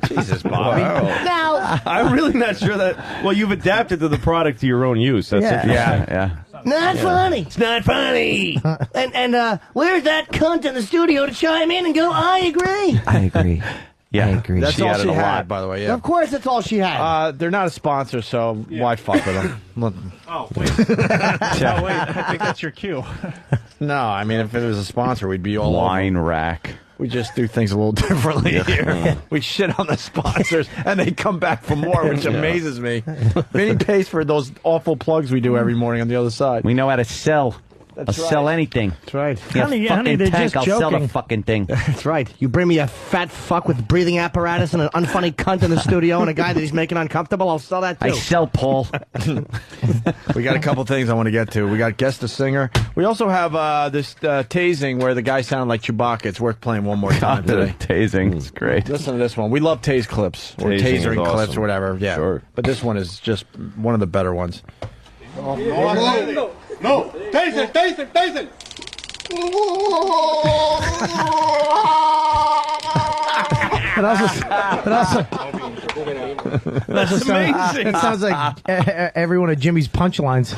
Jesus, Bob. Now, I'm really not sure that. Well, you've adapted to the product to your own use. That's interesting. Yeah. not funny. It's not funny. And where's that cunt in the studio to chime in and go, I agree? I agree. Yeah, I agree. That's all she a had, lot. by the way. Yeah. Of course, that's all she had. They're not a sponsor, so why fuck with them? Oh, wait. No, wait. I think that's your cue. No, I mean, if it was a sponsor, we'd be all wine rack. We just do things a little differently here. We shit on the sponsors, and they come back for more, which amazes me. Vinny pays for those awful plugs we do every morning on the other side. We know how to sell. That's I'll right. sell anything. That's right. Yeah, Honey, they're tank, just I'll joking. sell the fucking thing. That's right. You bring me a fat fuck with breathing apparatus and an unfunny cunt in the studio and a guy that he's making uncomfortable, I'll sell that too. I sell Paul. We got a couple things I want to get to. We got Guess the Singer. We also have this tasing where the guy sounded like Chewbacca. It's worth playing one more time today. Tasing. It's great. Listen to this one. We love tase clips or Tasing is tasering clips awesome. or whatever. Yeah. Sure. But this one is just one of the better ones. No, taste it. It sounds like every one of Jimmy's punchlines.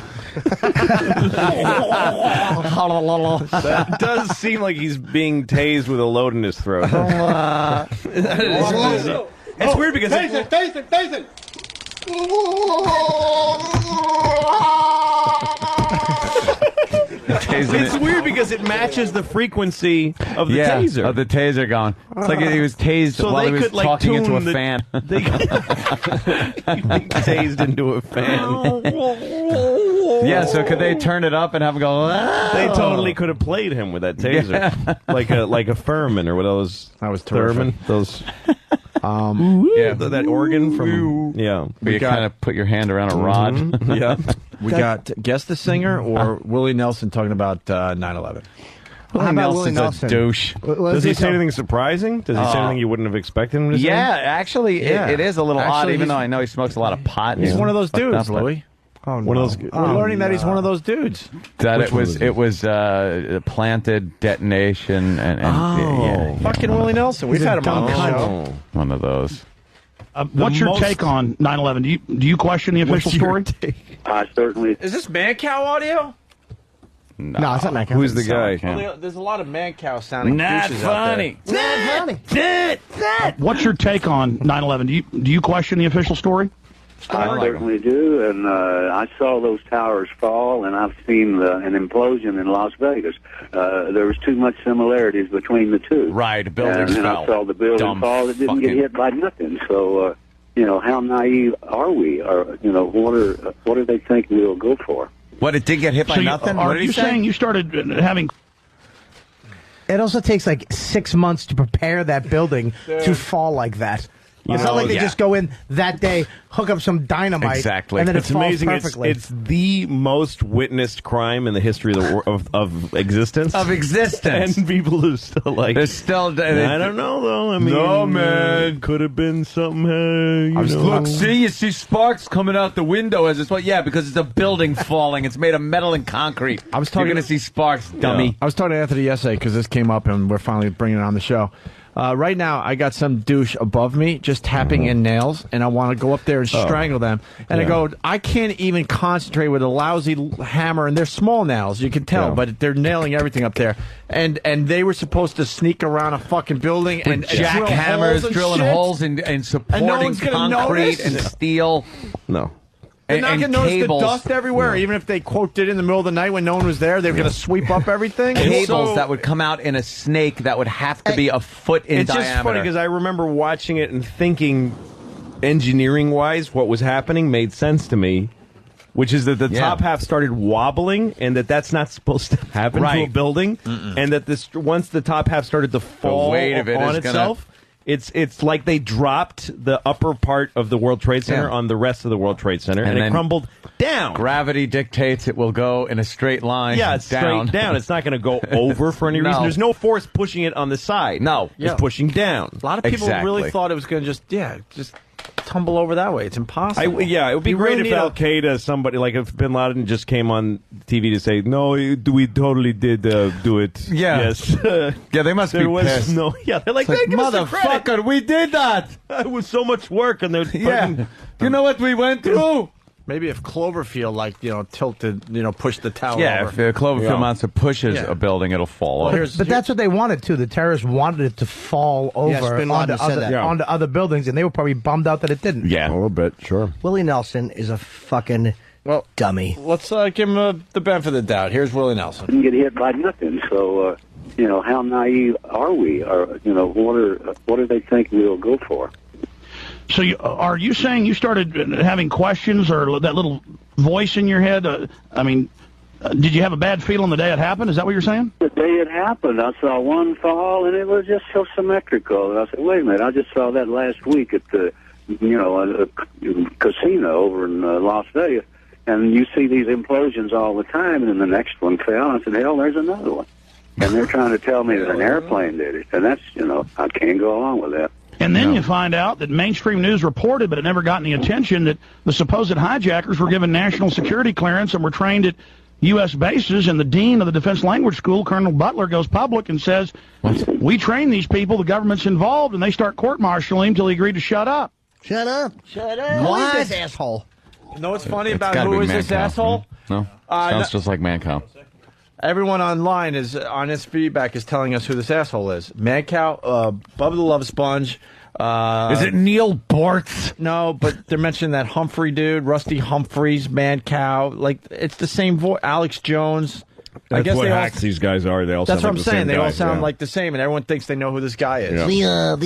That does seem like he's being tased with a load in his throat. It's weird because Taste it. it's weird because it matches the frequency of the taser. Of the taser going. It's like he was tased So while they he was could, like, talking into a tune the- fan. They tased into a fan. Yeah, so could they turn it up and have him go, "Ah!" They totally could have played him with that taser, Yeah. like a Furman or what those. That was Thurman. terrific. Those. Yeah. That organ from. Yeah. Where you kind of put your hand around a rod. Yeah. We got Guess the Singer or Willie Nelson talking about 9/11. Willie Willie Nelson's Nelson? a douche. Does he say anything surprising? Does he say anything you wouldn't have expected him to say? Yeah, actually, it is a little odd, Actually, even he's- though I know he smokes a lot of pot. He's one of those Fucked dudes, up, but Louis. Oh, One of those. We're learning that he's one of those dudes. That Which it one was was it was planted detonation and yeah, Fucking Willie Nelson. We've had him on the show. one of those. What's your take on 9/11? Do you question the official story? Certainly. Is this man cow audio? No, it's not Mac. Who's the guy? Well, there's a lot of man cow sounding Not douches out there. funny. It's not funny. What's your take on 9/11? Do you question the official story? I certainly do, and I saw those towers fall, and I've seen an implosion in Las Vegas. There was too much similarities between the two. Right, buildings and fell. I saw the building fall. It didn't get hit by nothing. So, how naive are we? Or, what do they think we'll go for? What, it did get hit by nothing? Are you saying you started having... It also takes like 6 months to prepare that building to fall like that. It's not like they just go in that day, hook up some dynamite, exactly. and then it It's falls amazing. perfectly. It's the most witnessed crime in the history of the of existence. Of existence. And people who still like... There's still... I don't know, though. I mean... No, man. Could have been something... Look, you see sparks coming out the window as it's... Yeah, because it's a building falling. It's made of metal and concrete. I was talking You're going to see sparks, dummy. Yeah. I was talking to Anthony yesterday because this came up and we're finally bringing it on the show. Right now, I got some douche above me just tapping in nails, and I want to go up there and strangle them. And I go, I can't even concentrate with a lousy hammer, and they're small nails, you can tell, but they're nailing everything up there. And they were supposed to sneak around a fucking building and jackhammers drilling holes and supporting concrete and steel. No. They're not going to notice the dust everywhere, even if they, quote, did it in the middle of the night when no one was there. They're going to sweep up everything. Cables that would come out in a snake that would have to be a foot in diameter. It's just funny because I remember watching it and thinking, engineering-wise, what was happening made sense to me, which is that the top half started wobbling and that's not supposed to happen to a building, and that once the top half started to fall on itself... It's like they dropped the upper part of the World Trade Center on the rest of the World Trade Center, and it crumbled down. Gravity dictates it will go in a straight line. Yeah, it's down. straight down. It's not going to go over for any reason. There's no force pushing it on the side. No. It's pushing down. A lot of people really thought it was going to just tumble over that way. It's impossible. It would be great if Al-Qaeda, somebody, like if Bin Laden just came on TV to say, no, we totally did do it. Yeah. Yes. Yeah, they must be pissed. They're like, motherfucker, we did that. It was so much work. And they're you know what we went through? Maybe if Cloverfield, tilted, pushed the tower over. Yeah, if Cloverfield monster pushes a building, it'll fall over. But that's what they wanted, too. The terrorists wanted it to fall over onto other buildings, and they were probably bummed out that it didn't. Yeah, a little bit, sure. Willie Nelson is a fucking dummy. Let's give him the benefit of the doubt. Here's Willie Nelson. Didn't get hit by nothing, so, how naive are we? Or, what do they think we'll go for? So are you saying you started having questions or that little voice in your head? Did you have a bad feeling the day it happened? Is that what you're saying? The day it happened, I saw one fall, and it was just so symmetrical. And I said, wait a minute, I just saw that last week at the, casino over in Las Vegas. And you see these implosions all the time, and then the next one fell, and I said, hell, there's another one. And they're trying to tell me that an airplane did it. And that's, I can't go along with that. And then you find out that mainstream news reported, but it never got any attention, that the supposed hijackers were given national security clearance and were trained at U.S. bases, and the dean of the Defense Language School, Colonel Butler, goes public and says, we train these people, the government's involved, and they start court-martialing him until he agreed to shut up. Shut up. Shut up. What? Who is this asshole? You know what's funny about who is this asshole? No, sounds just like Mancow. Everyone online on his feedback is telling us who this asshole is. Mancow, Bubba the Love Sponge. Is it Neil Bortz? No, but they're mentioning that Humphrey dude, Rusty Humphreys, Mancow. Like, it's the same voice. Alex Jones. That's what hacks these guys are. They all that's sound what like I'm saying. They all sound yeah. like the same, and everyone thinks they know who this guy is. Yeah.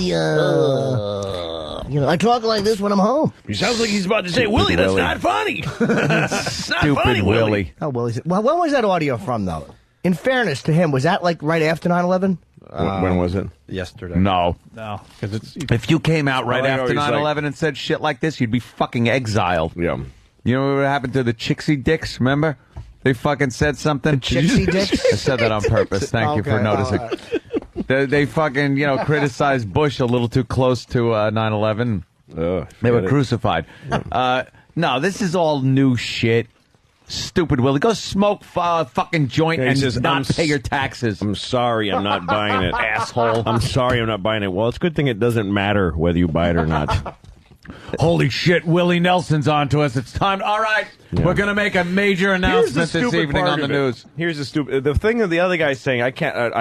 I talk like this when I'm home. He sounds like he's about to say, Willie, that's not funny. That's not funny, Willie. Oh, Willie. Well, when was that audio from, though? In fairness to him, was that like right after 9/11? When was it? Yesterday. No. Because if you came out right after 9/11 and said shit like this, you'd be fucking exiled. Yeah. You know what happened to the Chixie Dicks, remember? They fucking said something. Chixie Dicks? I said that on purpose. Thank you for noticing. They fucking, criticized Bush a little too close to 9/11. They were crucified. No, this is all new shit. Stupid Willie. Go smoke fucking joint and not pay your taxes. I'm sorry, I'm not buying it. Asshole. I'm sorry, I'm not buying it. Well, it's a good thing it doesn't matter whether you buy it or not. Holy shit, Willie Nelson's on to us. It's time. All right. Yeah. We're going to make a major announcement this evening on the news. Here's the thing that the other guy's saying, I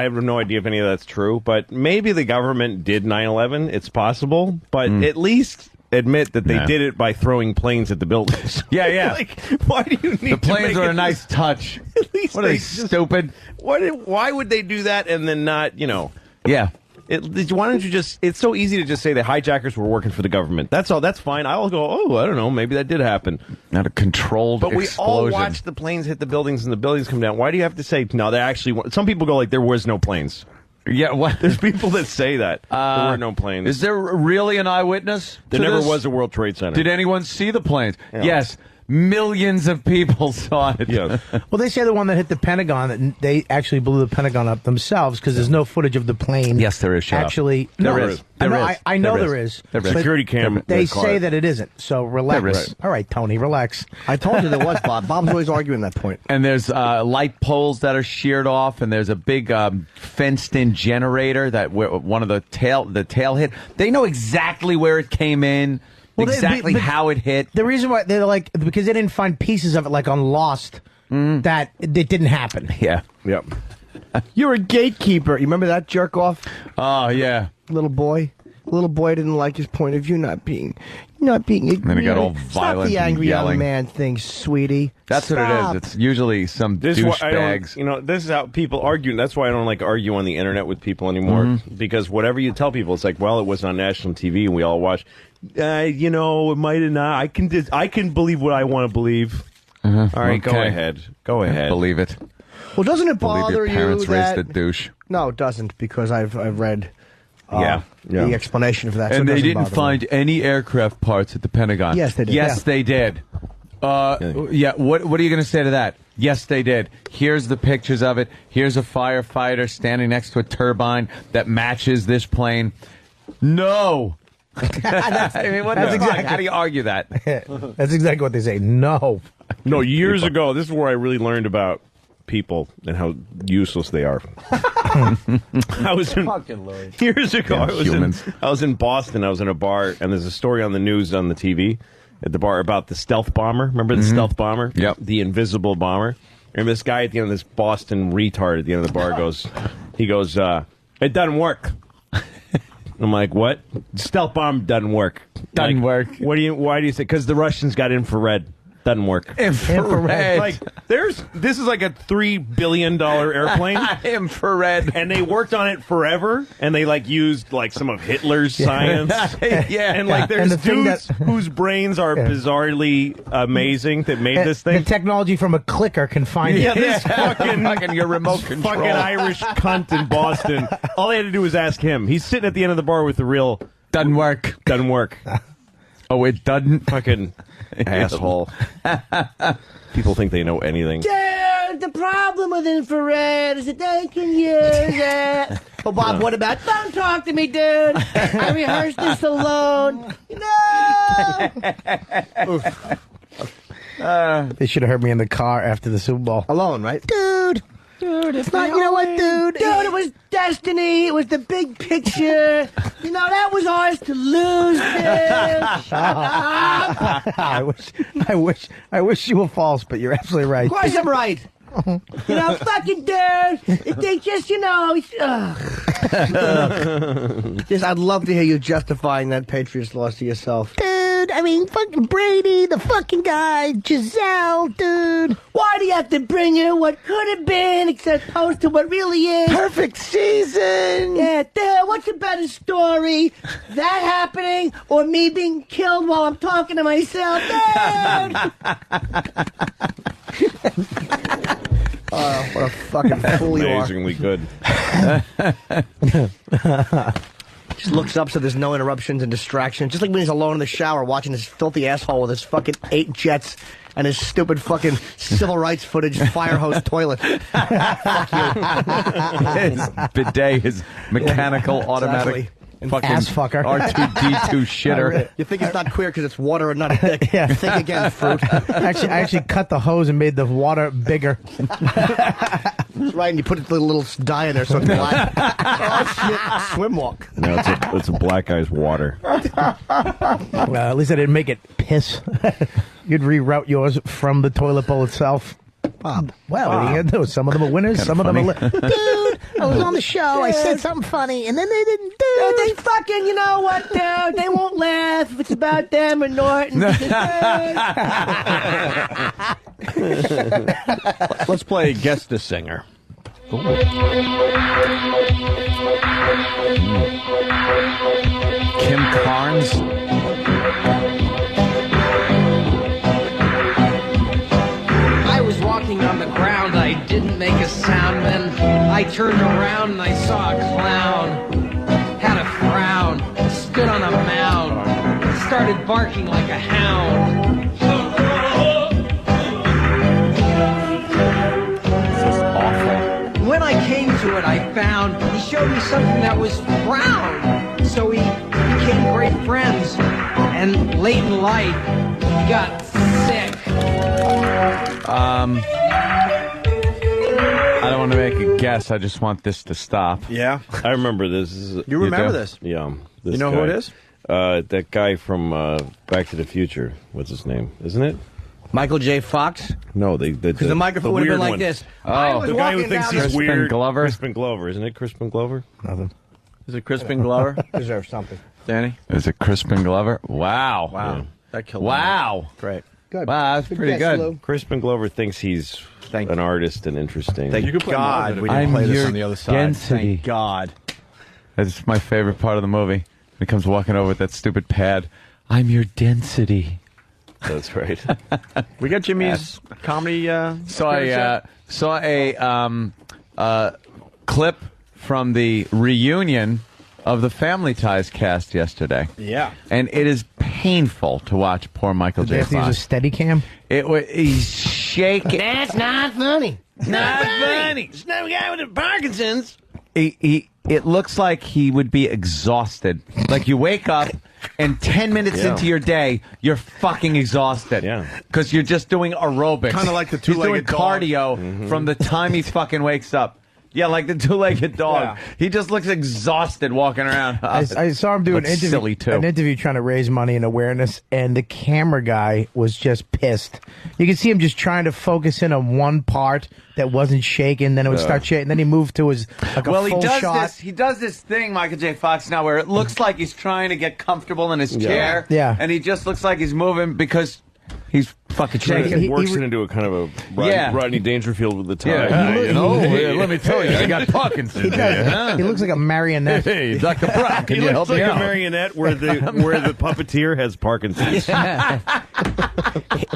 have no idea if any of that's true, but maybe the government did 9/11. It's possible, but at least admit that they did it by throwing planes at the buildings. Yeah. Like, why do you need the planes to make are a nice touch. At least what are they stupid? Why would they do that and then not, Yeah. Why don't you just... It's so easy to just say the hijackers were working for the government. That's all. That's fine. I'll go, I don't know. Maybe that did happen. Not a controlled explosion. But we all watched the planes hit the buildings and the buildings come down. Why do you have to say, no, they actually... Some people go like, there was no planes. Yeah, what? There's people that say that. There were no planes. Is there really an eyewitness? There never was a World Trade Center. Did anyone see the planes? Yeah. Yes. Millions of people saw it. Yes. Well, they say the one that hit the Pentagon, that they actually blew the Pentagon up themselves because there's no footage of the plane. Yes, there is. Actually, there is. I know there is. Security cam. They say that it isn't. So relax. Right. All right, Tony, relax. I told you there was, Bob. Bob's always arguing that point. And there's light poles that are sheared off, and there's a big fenced-in generator that one of the tail hit. They know exactly where it came in. Well, exactly how it hit. The reason why they're like, because they didn't find pieces of it like on Lost, that it didn't happen. Yeah. Yep. You're a gatekeeper. You remember that jerk off? Oh, yeah. Little boy didn't like his point of view not being And then it got all violent. Stop the angry and yelling. young man thing, sweetie. That's what it is. It's usually some douchebags. This is how people argue. That's why I don't like argue on the internet with people anymore. Because whatever you tell people, it's like, well, it was on national TV and we all watched. It might have not. I can believe what I want to believe. All right, go ahead. Go ahead. Believe it. Well, doesn't it bother your parents you that... raised a douche? No, it doesn't, because I've read the explanation for that. And so they didn't find any aircraft parts at the Pentagon. Yes, they did. Yes, they did. What are you going to say to that? Yes, they did. Here's the pictures of it. Here's a firefighter standing next to a turbine that matches this plane. No. How do you argue that? That's exactly what they say. No. No, years ago, this is where I really learned about people and how useless they are. Years ago, I was in Boston. I was in a bar, and there's a story on the news on the TV at the bar about the stealth bomber. Remember the stealth bomber? Yep. The invisible bomber. And this guy at the end of this Boston retard at the end of the bar goes, it doesn't work. I'm like, what? Stealth bomb doesn't work. Doesn't work. Why do you say? Because the Russians got infrared. Doesn't work. Infrared. Like, this is like a $3 billion airplane. Infrared. And they worked on it forever, and they used some of Hitler's science. And there's dudes whose brains are bizarrely amazing that made this thing. The technology from a clicker can find it. This fucking your remote control. Fucking Irish cunt in Boston. All they had to do was ask him. He's sitting at the end of the bar with the real... Doesn't work. Doesn't work. Oh, it doesn't? Fucking asshole. People think they know anything. Dude, the problem with infrared is that they can use it. Oh, Bob, what about... Don't talk to me, dude. I rehearsed this alone. No! They should have heard me in the car after the Super Bowl. Alone, right? Dude, it's not... You know what, dude? Dude, it was destiny. It was the big picture. That was ours to lose, dude. I wish you were false, but you're absolutely right. Of course I'm right. Fucking dude. If they just, I'd love to hear you justifying that Patriots loss to yourself. Dude, I mean, fucking Brady, the fucking guy, Giselle, dude. Why do you have to bring in what could have been except opposed to what really is? Perfect season. Yeah, dude, what's a better story? That happening or me being killed while I'm talking to myself? Dude! Oh, what a fucking fool you are. Amazingly good. Just looks up so there's no interruptions and distractions. Just like when he's alone in the shower watching this filthy asshole with his fucking 8 jets and his stupid fucking civil rights footage fire hose toilet. Fuck you. His bidet, his mechanical automatic fucking ass fucker. R2-D2 shitter. You think it's not queer because it's water and not a dick. Yeah. Think again, fruit. I actually cut the hose and made the water bigger. That's right, and you put the little dye in there so it's black. Oh, shit. Swim walk. No, it's a black guy's water. At least I didn't make it piss. You'd reroute yours from the toilet bowl itself. Bob. Well, what are you going to do? Some of them are winners, some of them are... Dude, I was on the show, I said something funny, and then they didn't do They fucking, you know what? They won't laugh if it's about them or Norton. Let's play Guess the Singer. Kim Carnes. I was walking on the ground, I didn't make a sound. Then I turned around and I saw a clown. Had a frown, stood on a mound, started barking like a hound. When I came to it, I found he showed me something that was brown. So we became great friends. And late in life, he got sick. I don't want to make a guess. I just want this to stop. Yeah? I remember this. You remember this? Yeah. You know who it is? That guy from Back to the Future. What's his name? Isn't it? Michael J. Fox? No, because the microphone would have been like this. Oh, the guy who thinks he's Crispin weird. Glover? Crispin Glover. Isn't it Crispin Glover? Nothing. Is it Crispin Glover? Deserves something. Danny? Is it Crispin Glover? Wow. Wow. Yeah. That killed Wow. me. Great. Good. Wow, that's pretty good. Lou. Crispin Glover thinks he's an artist and interesting. Thank God we didn't play this on the other side. Density. Thank God. That's my favorite part of the movie. He comes walking over with that stupid pad. I'm your density. That's right. We got Jimmy's comedy. Saw a clip from the reunion of the Family Ties cast yesterday. Yeah. And it is painful to watch poor Michael J. Did they have to use a steady cam? He's shaking. That's not funny. Not funny. It's not a guy with the Parkinson's. It looks like he would be exhausted. Like you wake up and 10 minutes into your day, you're fucking exhausted. Yeah. Because you're just doing aerobics. Kind of like the two-legged He's doing cardio from the time he fucking wakes up. Yeah, like the two-legged dog. Yeah. He just looks exhausted walking around. I saw him do an Looks silly, interview, too. trying to raise money and awareness, and the camera guy was just pissed. You can see him just trying to focus in on one part that wasn't shaking, then it would start shaking, then he moved to his like a full shot. He does this thing, Michael J. Fox, now where it looks like he's trying to get comfortable in his chair. Yeah. And he just looks like he's moving because he's fucking shaking. He works it into a kind of a Rodney Dangerfield with the tie. Let me tell you, I got Parkinson's. He does. He looks like a marionette. Hey, Dr. Brown, can you help me out? A marionette where the puppeteer has Parkinson's.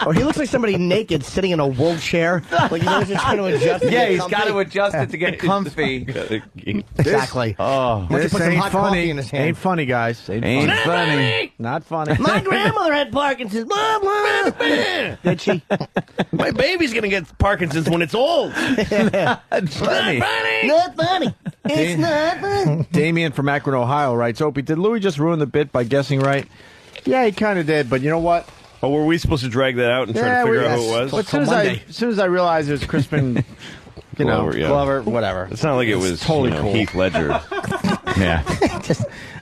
Or he looks like somebody naked sitting in a wool chair. Like, you know, he's just trying to adjust it. Yeah, he's got to adjust it to get comfy. Exactly. Oh, This This ain't ain't hot coffee funny. in his hand. Ain't funny, guys. ain't funny. Not funny. My grandmother had Parkinson's. Blah, blah. Did she? My baby's gonna get Parkinson's when it's old. That's funny. Not funny. It's not funny. Damien from Akron, Ohio writes, Opie, did Louis just ruin the bit by guessing right? Yeah, he kind of did, but you know what? Oh, were we supposed to drag that out and try to figure out who it was? Well, as soon as I realized it was Crispin, Glover, whatever. It's not like it was totally cool. Heath Ledger. Yeah.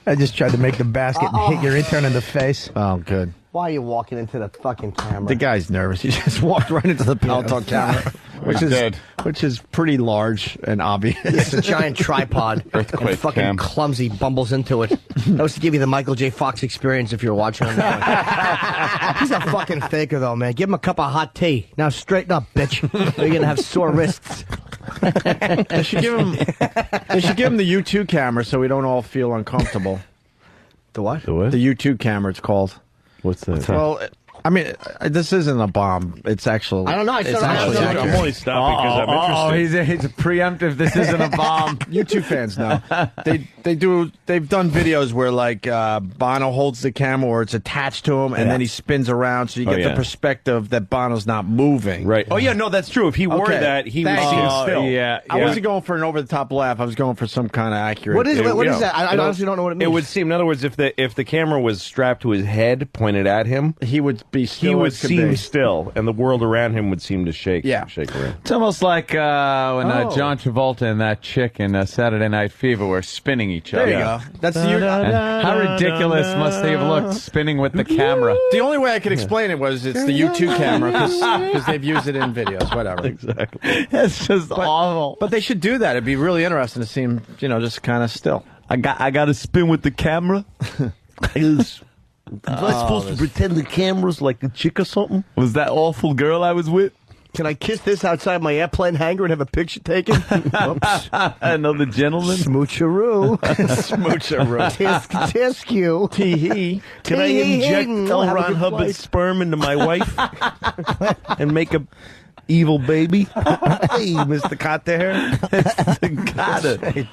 I just tried to make the basket and hit your intern in the face. Oh, good. Why are you walking into the fucking camera? The guy's nervous. He just walked right into the Peloton camera, which is pretty large and obvious. It's a giant tripod. Earthquake and fucking cam. clumsy bumbles into it. That was to give you the Michael J. Fox experience if you're watching on that one. He's a fucking faker, though, man. Give him a cup of hot tea. Now straighten up, bitch. Or you're going to have sore wrists. They should give him the U2 camera so we don't all feel uncomfortable. The what? The what? The U2 camera, it's called. What's that? Well, I mean, this isn't a bomb. It's actually. I don't know. It's actually I'm accurate. only stopping because I'm interested. He's a preemptive. This isn't a bomb. U2 fans know. They've done videos where like Bono holds the camera or it's attached to him and then he spins around so you get the perspective that Bono's not moving. Right. Oh yeah, no, that's true. If he wore that, he was seen still. Yeah. I wasn't going for an over the top laugh. I was going for some kind of accurate. What is that? I honestly don't know what it means. It would seem, in other words, if the camera was strapped to his head, pointed at him, he would be still. He would seem still, and the world around him would seem to shake. Yeah. Shake around. It's almost like when John Travolta and that chick in Saturday Night Fever were spinning each other. There you go. That's the. How ridiculous must they have looked spinning with the camera? The only way I could explain it was it's the U2 camera because they've used it in videos. Whatever. Exactly. It's just awful. But they should do that. It'd be really interesting to see him, just kind of still. I got to spin with the camera. Was I supposed to pretend the camera's like a chick or something? Was that awful girl I was with? Can I kiss this outside my airplane hangar and have a picture taken? Oops. Another gentleman? Smoocheroo. Smoocheroo. Tisk you. Tee-hee. Can I inject L. Ron Hubbard's sperm into my wife and make a evil baby? Hey, Mr. Carter. Mr. Carter.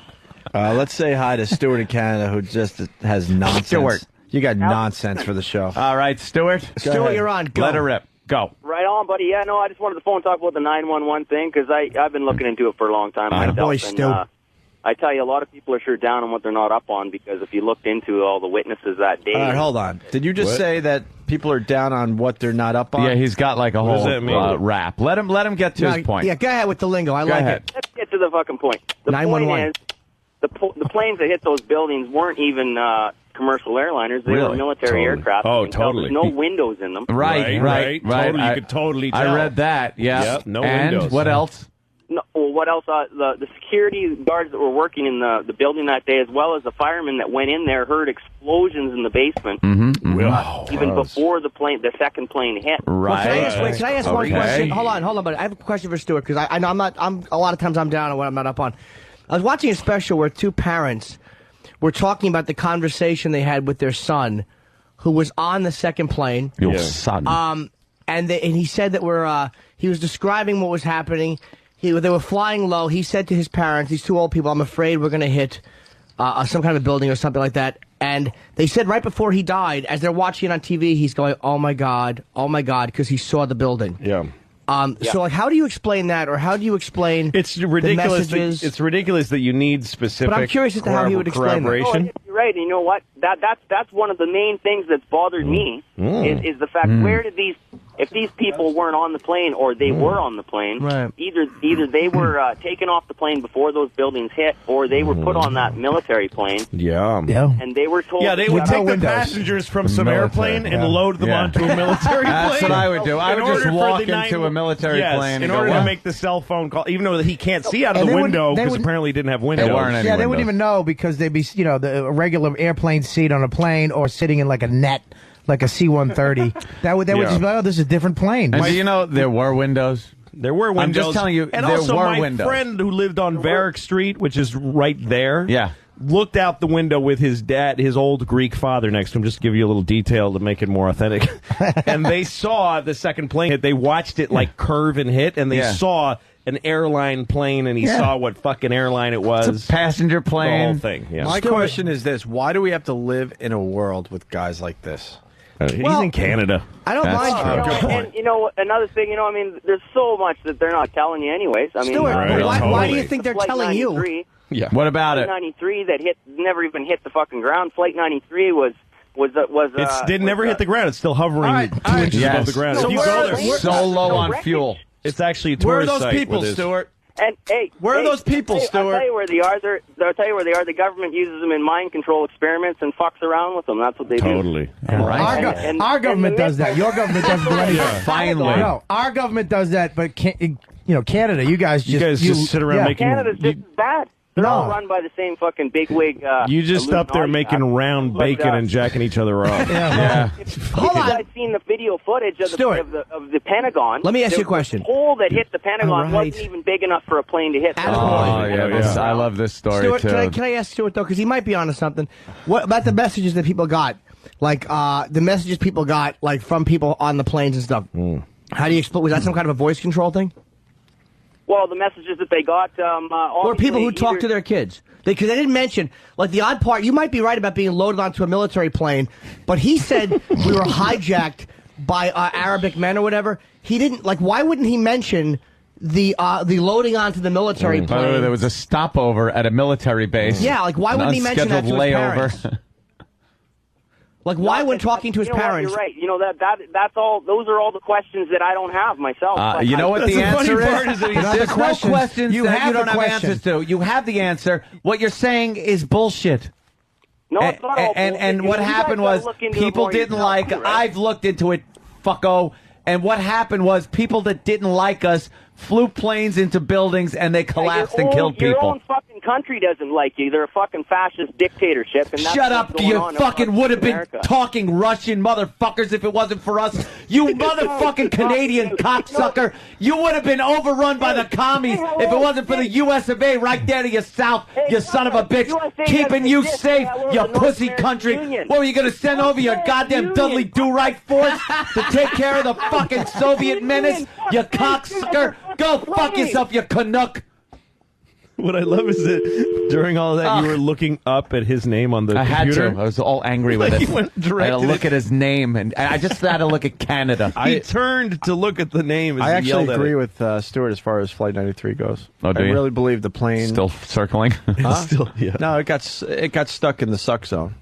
Let's say hi to Stewart in Canada, who just has nonsense. Stewart. You got nonsense for the show. All right, Stewart. Stewart, you're on. Go. Let her rip. Go. Right on, buddy. Yeah, no, I just wanted to phone and talk about the 911 thing because I've been looking into it for a long time myself. Boy, Stu. I tell you, a lot of people are sure down on what they're not up on because if you looked into all the witnesses that day. All right, hold on. Did you just say that people are down on what they're not up on? Yeah, he's got like a whole rap. Let him get to his point. Yeah, go ahead with the lingo. I like it. Let's get to the fucking point. The 911. point is, the planes that hit those buildings weren't even commercial airliners. They were military aircraft. Oh, totally. There's no windows in them. Right. Totally, you could totally tell. I read that, yeah. Yep, no and windows. What else? No, well, what else? The security guards that were working in the building that day, as well as the firemen that went in there, heard explosions in the basement. Even before the second plane hit. Right. Well, can I ask one question? Hold on, buddy. I have a question for Stewart because I know I'm a lot of times I'm down on what I'm not up on. I was watching a special where two parents were talking about the conversation they had with their son, who was on the second plane. Your son. And he said that he was describing what was happening. They were flying low. He said to his parents, these two old people, I'm afraid we're going to hit some kind of a building or something like that. And they said right before he died, as they're watching it on TV, he's going, oh my God, because he saw the building. Yeah. So, like, how do you explain that, or how do you explain it's ridiculous the messages? It's ridiculous that you need specific. But I'm curious as to how he would explain that. Oh, you're right. You know what? That's one of the main things that's bothered me is the fact where did if these people weren't on the plane or they were on the plane, right. either they were taken off the plane before those buildings hit, or they were put on that military plane. Yeah. And they were told. Yeah, they would take the passengers from some airplane and load them onto a military plane. That's what I would do. I would just walk into a military plane. In order to make the cell phone call, even though he can't see out of the window because apparently he didn't have windows. Yeah, they wouldn't even know because they'd be, a regular airplane seat on a plane or sitting in like a net. Like a C-130. They would just be like, oh, this is a different plane. And do you know there were windows? There were windows. I'm just telling you, and there also were my windows. friend who lived on Varick Street, which is right there, looked out the window with his dad, his old Greek father next to him, just to give you a little detail to make it more authentic. And they saw the second plane hit. They watched it like curve and hit, and they saw an airline plane, and he saw what fucking airline it was. It's a passenger plane. The whole thing. Yeah. My question is this: why do we have to live in a world with guys like this? He's in Canada. I don't mind. Good point. And another thing, there's so much that they're not telling you anyways. I mean, Stewart, why do you think they're telling you? Yeah. What about Flight 93 that never even hit the fucking ground. Flight 93 was never hit the ground. It's still hovering 2 inches above the ground. So if you go there, so low on fuel. It's actually a tourist site. Where are those people, Stewart? And where are those people, Stewart? I'll tell you where they are. I'll tell you where they are. The government uses them in mind control experiments and fucks around with them. That's what they do. Totally. Right. Our government does that. Your government doesn't do anything. Finally. No, our government does that, but Canada, you guys just sit around making. Canada's just as bad. They're all run by the same fucking bigwig. You just up there making round bacon and jacking each other off. Hold on. I've seen the video footage of the Pentagon. Let me ask you a question. The hole that hit the Pentagon wasn't even big enough for a plane to hit. I love this story, Stewart, too. Can I ask Stewart, though, because he might be onto something. What about the messages that people got? Like, the messages people got, like, from people on the planes and stuff. How do you explain? Was that some kind of a voice control thing? Well, the messages that they got, or people who talk to their kids. Because they didn't mention, like, the odd part, you might be right about being loaded onto a military plane, but he said we were hijacked by Arabic men or whatever. He didn't, like, why wouldn't he mention the loading onto the military plane? By the way, there was a stopover at a military base. Yeah, like, why wouldn't he mention that to his parents? Like, why, when talking to his parents? You're right. That's all. Those are all the questions that I don't have myself. You know what the answer is? There's no questions you that you don't have answers to. You have the answer. What you're saying is bullshit. No, it's not all bullshit. And what happened was people didn't like. I've looked into it, fucko. And what happened was people that didn't like us flew planes into buildings and they collapsed and killed people. Your own fucking country doesn't like you. They're a fucking fascist dictatorship. And that's Shut up, you fucking would have been talking Russian motherfuckers if it wasn't for us. You motherfucking Canadian cocksucker. You would have been overrun by the commies if it wasn't for the US of A right there to your south, you son of a bitch, keeping you safe, you pussy country. What were you going to send over your goddamn Dudley Do-Right force to take care of the fucking Soviet menace? You cocksucker. Go fuck yourself, you Canuck. What I love is that during all of that, you were looking up at his name on the computer. I had to. I was all angry with it. You went I had to look at his name, and I just had to look at Canada. He turned to look at the name. As I he yelled actually at agree it. with Stewart as far as Flight 93 goes. Oh, do I you? really believe the plane Still circling? Huh? Still, yeah. No, it got stuck in the suck zone.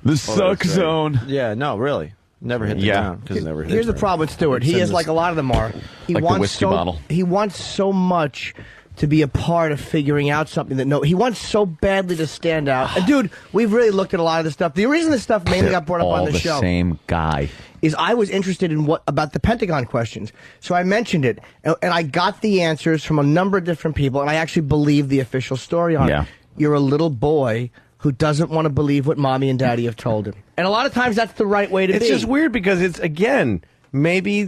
The suck zone. Yeah, no, really. Never hit the ground. Because never hit Here's the problem with Stewart. He is like a lot of them are. He Like the wants whiskey bottle. He wants so much to be a part of figuring out something that he wants so badly to stand out. And dude, we've really looked at a lot of this stuff. The reason this stuff mainly got brought up on the show, all the same guy, is I was interested in about the Pentagon questions. So I mentioned it, and I got the answers from a number of different people, and I actually believe the official story on it. You're a little boy who doesn't want to believe what mommy and daddy have told him. And a lot of times that's the right way to be. It's just weird because it's, again, maybe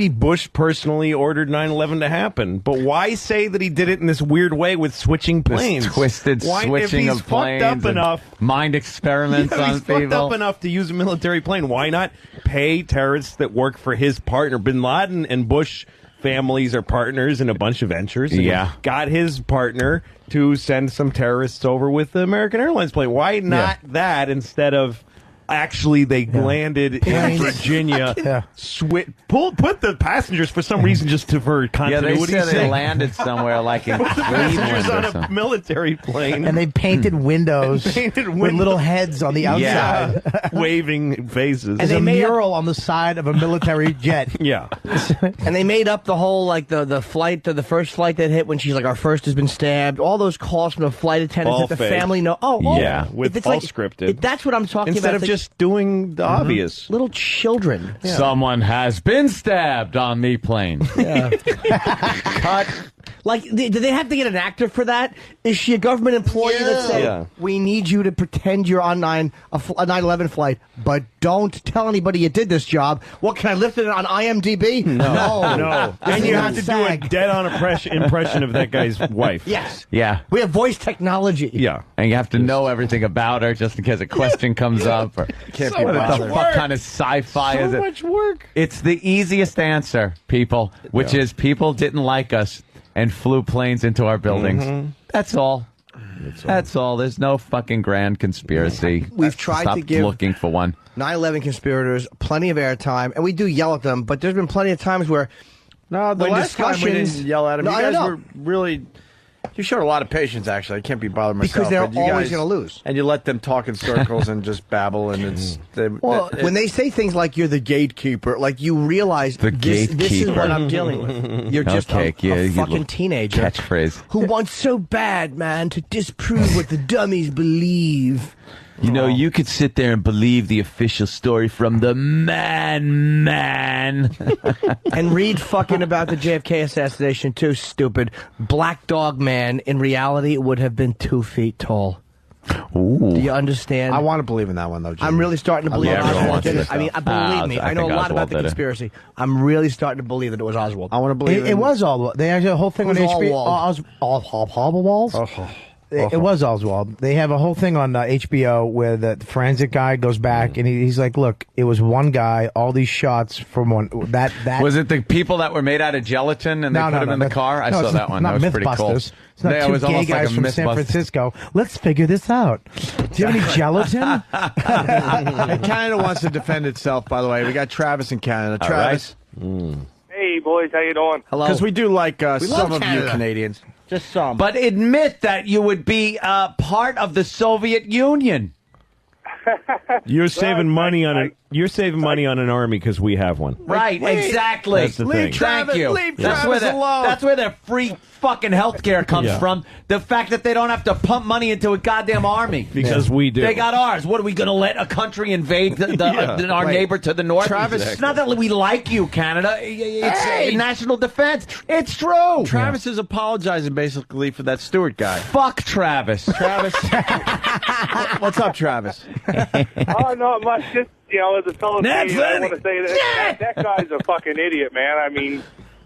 Bush personally ordered 9/11 to happen, but why say that he did it in this weird way with switching planes? This twisted switching of planes, fucked up enough, mind experiments on he's people. Fucked up enough to use a military plane. Why not pay terrorists that work for his partner? Bin Laden and Bush families are partners in a bunch of ventures. And got his partner to send some terrorists over with the American Airlines plane. Why not that instead of actually they landed in Virginia? Put the passengers for some reason just for continuity. Yeah, they said they landed somewhere like in Cleveland on or something. a military plane. And they painted windows with little heads on the outside. Yeah, waving faces. There's a mural on the side of a military jet. Yeah. And they made up the whole, like, the flight, the first flight that hit when she's like, our first has been stabbed. All those calls from the flight attendants All that the fake. family know. With it's all like, scripted. That's what I'm talking Instead about. of just doing the obvious. Little children. Yeah. Someone has been stabbed on the plane. Cut. Like, do they have to get an actor for that? Is she a government employee that said, we need you to pretend you're on a 9/11 flight, but don't tell anybody you did this job? What, can I lift it on IMDb? No. And you have to do a dead-on impression of that guy's wife. Yes. Yeah. We have voice technology. Yeah. And you have to know everything about her just in case a question comes up. Or can't so be what the bothered. fuck kind of sci-fi is it? So much work. It's the easiest answer, people, which is people didn't like us and flew planes into our buildings. That's all. That's all. There's no fucking grand conspiracy. We've tried Stop to give looking for one. 9/11 conspirators plenty of airtime, and we do yell at them, but there's been plenty of times where the when last time we discussions- didn't yell at him. No, You I guys know. were really... You showed a lot of patience, actually. I can't be bothered myself. Because they're but you always guys- going to lose. And you let them talk in circles and just babble, and it's... When they say things like you're the gatekeeper, like you realize this is what I'm dealing with. You're just a fucking teenager catchphrase who wants so bad, man, to disprove what the dummies believe. You know, you could sit there and believe the official story from the man. And read fucking about the JFK assassination too, stupid. Black Dog Man, in reality, would have been 2 feet tall. Ooh. Do you understand? I want to believe in that one, though, Jimmy. I'm really starting to believe Oswald did it. I mean, believe me, I know a lot about the did it. conspiracy. I'm really starting to believe that it was Oswald. I want to believe It was Oswald. They actually a whole thing on HBO. Oswald. It was Oswald. They have a whole thing on HBO where the forensic guy goes back and he's like, "Look, it was one guy. All these shots from one that Was it the people that were made out of gelatin and they put them in the car? I saw that one. That was pretty cool. It's not Yeah, it two was gay almost like guys a from San Mythbusters. Francisco. Let's figure this out. Do you have any gelatin? Canada wants to defend itself, by the way. We got Travis in Canada. All Travis. Hey, boys, how you doing? Hello. Because we do like We some love of Canada. you Canadians. Just some. But admit that you would be part of the Soviet Union. You're saving money on an army because we have one. Right, exactly. That's the thing. Thank you. Leave Travis alone. That's where the free fucking healthcare comes Yeah. from. The fact that they don't have to pump money into a goddamn army. Because we do. They got ours. What, are we going to let a country invade our Wait. neighbor to the north? Travis- It's not that we like you, Canada. It's national defense. It's true. Travis is apologizing basically for that Stewart guy. Fuck Travis. Travis. What's up, Travis? Oh, not much. Just, as a fellow Canadian, I want to say that guy's a fucking idiot, man. I mean,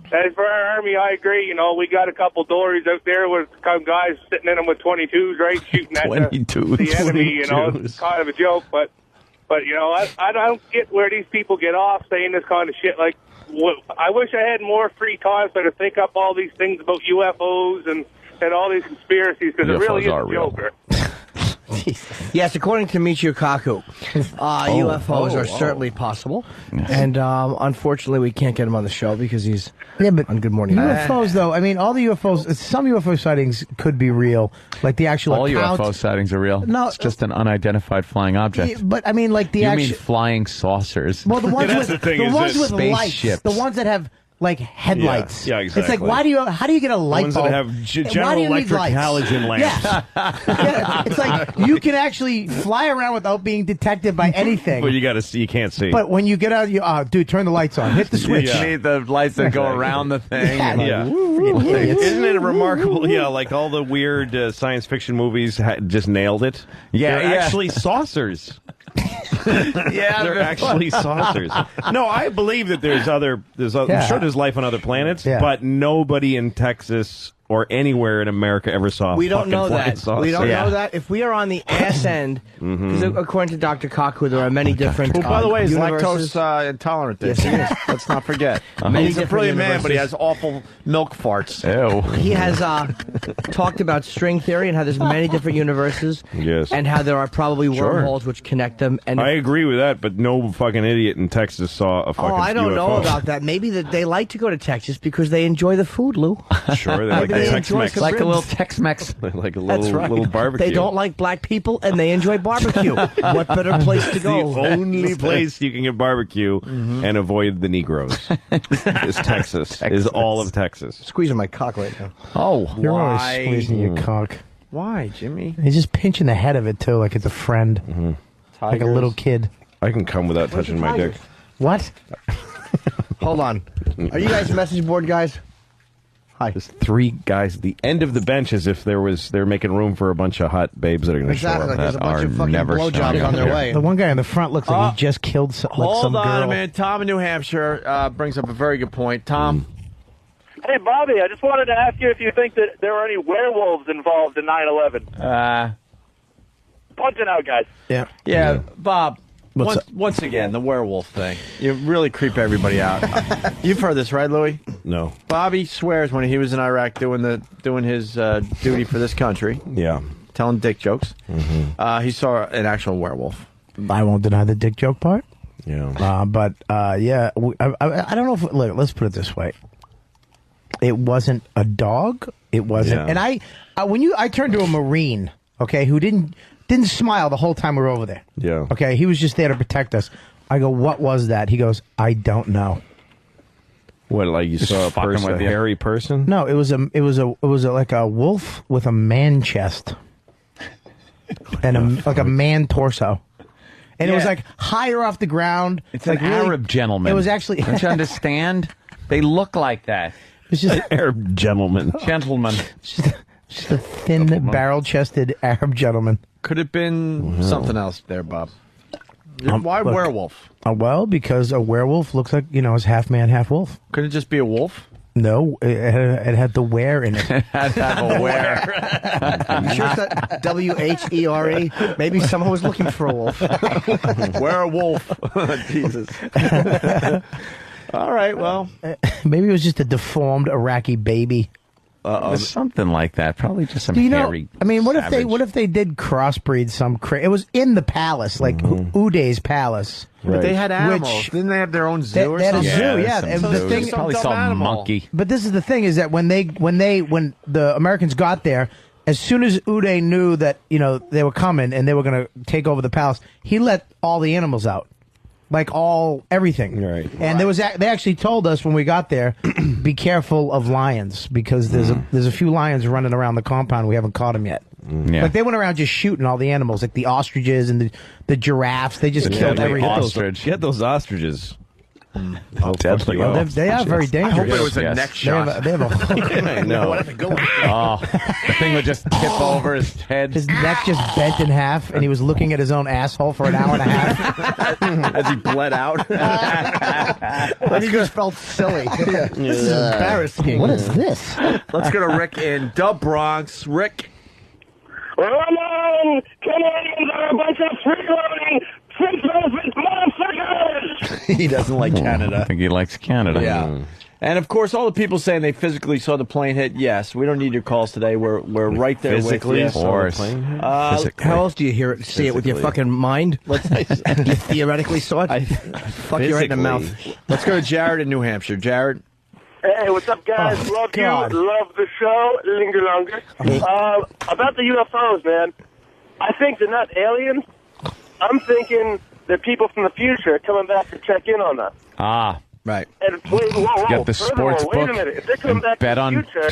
as for our Army, I agree. We got a couple dories out there with some guys sitting in them with 22s, right, shooting at the enemy. It's kind of a joke, but I don't get where these people get off saying this kind of shit. Like, I wish I had more free time so to think up all these things about UFOs and all these conspiracies, because it really is a joke. Yes, according to Michio Kaku, UFOs are certainly possible, and unfortunately, we can't get him on the show because he's on Good Morning. UFOs, though, I mean, all the UFOs, some UFO sightings could be real, like the actual All account. UFO sightings are real. No, it's just an unidentified flying object. But I mean, like the You actual. mean flying saucers? Well, the ones with lights, Spaceships. the ones that have like headlights. Yeah, exactly. It's like, how do you get a light ones bulb? that have Why General do you need Electric lights? halogen lamps. Yeah, it's like you can actually fly around without being detected by anything. But you can't see. But when you get out, dude, turn the lights on. Hit the switch. You need the lights that go around the thing. Yeah. Isn't it remarkable? Yeah, like all the weird science fiction movies just nailed it. They're actually saucers. They're actually saucers. No, I believe that there's other. I'm sure there's life on other planets, but nobody in Texas or anywhere in America ever saw. We don't know flying that. saucer. We don't know that. If we are on the ass end, because according to Dr. Kaku, there are many different. Who, by the way, is universes. lactose intolerant. Yes, he is. Let's not forget. Many He's a different brilliant man, but he universes. has awful milk farts. Ew. He has talked about string theory and how there's many different universes, Yes. and how there are probably Sure. wormholes which connect them. And I agree with that, but no fucking idiot in Texas saw a fucking I don't UFO. know about that. Maybe that they like to go to Texas because they enjoy the food, Lou. Sure, they like Maybe the they enjoy Tex-Mex. some Like a little ribs. Tex-Mex. Like a That's right. little barbecue. They don't like black people, and they enjoy barbecue. What better place to go? The only place you can get barbecue and avoid the Negroes is Texas. Is all of Texas. Squeezing my cock right now. Oh, You're why? always squeezing your cock. Why, Jimmy? He's just pinching the head of it too, like it's a friend, like a little kid. I can come without touching my dick. What? Hold on. Are you guys message board guys? Hi. There's three guys at the end of the bench as if they're making room for a bunch of hot babes that are going to Exactly. show up. There's a bunch of fucking never blowjobs showing on their up. way. The one guy in the front looks like he just killed some Hold on girl. a minute. Tom in New Hampshire brings up a very good point. Tom. Hey, Bobby, I just wanted to ask you if you think that there are any werewolves involved in 9/11. Punch it out, guys. Yeah, Bob. What's Once again, the werewolf thing. You really creep everybody out. You've heard this, right, Louis? No. Bobby swears when he was in Iraq doing his duty for this country. Yeah. Telling dick jokes. He saw an actual werewolf. I won't deny the dick joke part. Yeah. But yeah, I don't know if. Look, let's put it this way. It wasn't a dog. It wasn't. Yeah. And I turned to a Marine, okay, who didn't smile the whole time we were over there. Yeah. Okay, he was just there to protect us. I go, what was that? He goes, I don't know. What, like you saw a fucking person, a with you. hairy person? No, it was like a wolf with a man chest and like a man torso. And it was like higher off the ground. It's like an really- Arab gentleman. It was actually. Don't you understand? They look like that. It's just Arab gentleman. Gentleman. just a thin, barrel-chested Arab gentleman. Could have been something else there, Bob. Why look. werewolf? Well, because a werewolf looks like, is half man, half wolf. Could it just be a wolf? No, it had the were in it. Had to have a wear. You sure it's not W-H-E-R-E? Maybe someone was looking for a wolf. Werewolf. Jesus. All right, well. Maybe it was just a deformed Iraqi baby. Something like that. Probably just some Do you know? hairy. I mean, what savage. if they did crossbreed some? It was in the palace, like Uday's palace. But they had animals. Which- Didn't they have their own zoo or They had a something? zoo, yeah. some And the zoos. thing, Probably Some saw dumb a animal. monkey. but this is the thing: is that when the Americans got there as soon as Uday knew that, they were coming and they were going to take over the palace, he let all the animals out. Like everything. Right. And they actually told us when we got there, be careful of lions, because there's a few lions running around the compound. We haven't caught them yet. Yeah. Like they went around just shooting all the animals, like the ostriches and the giraffes. They just killed everything. Get those ostriches. Deadly. Well, they are very dangerous. I hope it was a neck shot. They have a I know. The thing would just tip over his head. His neck just bent in half, and he was looking at his own asshole for an hour and a half. As he bled out. And he just felt silly. This is embarrassing. What is this? Let's go to Rick in Dub Bronx. Rick. Ramon! Canadians are a bunch of freeloading, free-movement motherfuckers! He doesn't like Canada. I think he likes Canada. Yeah. And of course, all the people saying they physically saw the plane hit. Yes, we don't need your calls today. We're right there with you. Of course. How else do you see it with your fucking mind? You theoretically saw it. Fuck you right in the mouth. Let's go to Jared in New Hampshire. Jared. Hey, what's up, guys? Love God. you. Love the show. Linger longer. About the UFOs, man. I think they're not aliens. I'm thinking they're people from the future coming back to check in on us. Ah. Right. And whoa. Get the sports wait a book minute. If they're coming back bet to on- the future,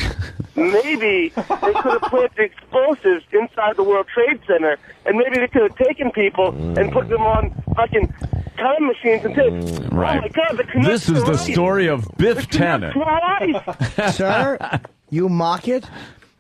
maybe they could have planted explosives inside the World Trade Center, and maybe they could have taken people and put them on fucking time machines and said, Right. oh my God, the Canucks This is are the right. story of Biff Tannen. Sir, you mock it.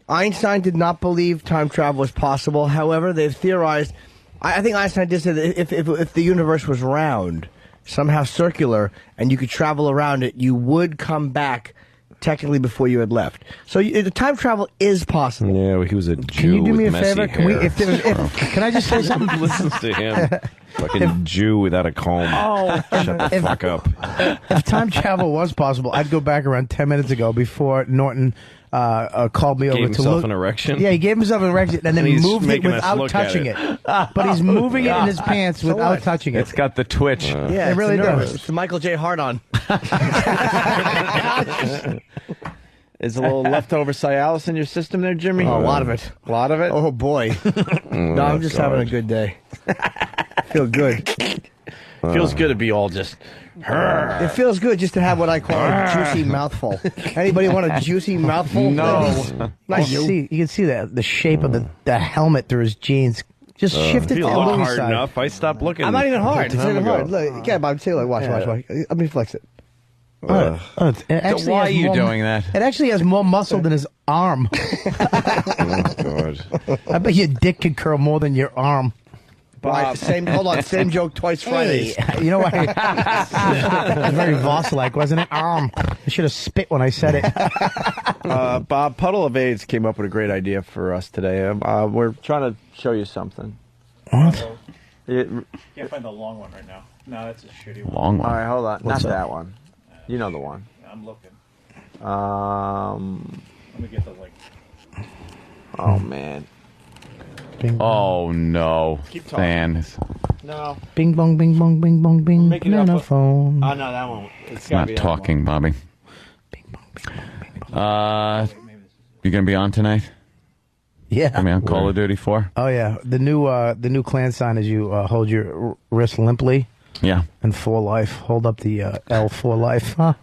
Einstein did not believe time travel was possible. However, they've theorized. I think Einstein did say that if the universe was round, somehow circular, and you could travel around it, you would come back technically before you had left. So the time travel is possible. Yeah, well, he was a Jew. Can you do me a with favor? messy hair. Can I just say something? Listens to him. Fucking Jew without a comb. Oh, Shut the fuck up. If time travel was possible, I'd go back around 10 minutes ago before Norton called me over to Gave himself look. an erection? Yeah, he gave himself an erection and then And he's moved it making us without look at touching it. it. But he's moving it in his pants without touching it. It's got the twitch. Yeah, it really does. It's the Michael J. Hard-on. Is a little leftover Cialis in your system there, Jimmy? Oh, a lot of it. A lot of it? Oh, boy. No, I'm just having a good day. Feel good. Feels good to be all just... It feels good just to have what I call a juicy mouthful. Anybody want a juicy mouthful? No. Nice. You can see the shape of the helmet through his jeans. Just shift it to If you the look Louis hard side. enough, I stopped looking. I'm not even hard. It's not Time even ago. hard. Look, yeah, Bob, take a look. Watch. Let me flex it. It actually Why are has you more- doing that? It actually has more muscle than his arm. Oh, God. I bet your dick could curl more than your arm. Hold on. Same joke twice Fridays. Hey, you know what? It was very Voss-like, wasn't it? I should have spit when I said it. Bob, Puddle of AIDS came up with a great idea for us today. We're trying to show you something. What? Can't find the long one right now. No, that's a shitty one. Long one. All right, hold on. What's Not up? that one. You know the one. I'm looking. Let me get the link. Oh, man. Oh, no. Keep talking. Stan. No. Bing bong, bing bong, bing bong, bing. Make it up. Banana phone. Oh, no, that one. It's not talking, Bobby. You gonna be on tonight? Yeah. I mean, on Call of Duty 4? Oh yeah, the new clan sign is you hold your wrist limply. Yeah. And for life, hold up the L for life. Huh?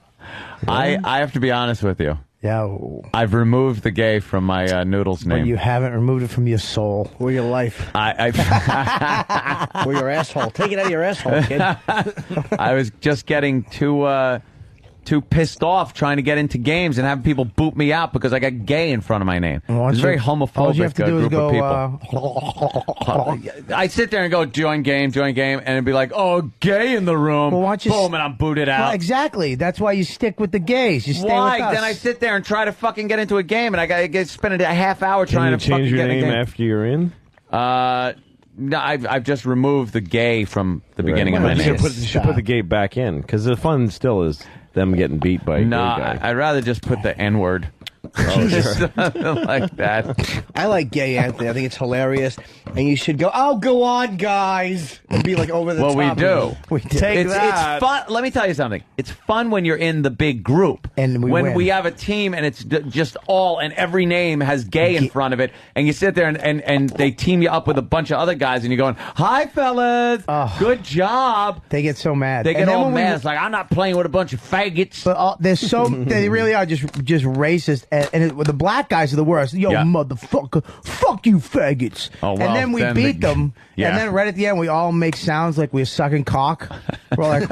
I have to be honest with you. Yeah. I've removed the gay from my noodles But name. you haven't removed it from your soul or your life. I or your asshole. Take it out of your asshole, kid. I was just getting too pissed off trying to get into games and having people boot me out because I got gay in front of my name. It's a very homophobic all you have to do is group go, of people. I sit there and go, join game, and it'd be like, oh, gay in the room. Well, why don't you boom, and I'm booted out. Well, exactly. That's why you stick with the gays. You stay Why? with us. Then I sit there and try to fucking get into a game, and I got to spend a half hour Can trying you to fucking change your get in a name game. after you're in? No, I've just removed the gay from the beginning of my You name. should put the gay back in because the fun still is them getting beat by a No, gay guy. I'd rather just put the N-word. Something like that. I like Gay Anthony. I think it's hilarious. And you should go, oh, go on, guys. And be like over the top. Well, we do. We do. It's fun. Let me tell you something. It's fun when you're in the big group. And when win. we have a team and it's just all, and every name has gay in front of it, and you sit there and they team you up with a bunch of other guys, and you're going, hi, fellas. Good job. They get so mad. They get all mad. It's like, I'm not playing with a bunch of faggots. But they're so, they really are just racist. And the black guys are the worst. Yo, motherfucker, fuck you, faggots. Oh, well, and then we beat them. Yeah. And then right at the end, we all make sounds like we're sucking cock. We're like,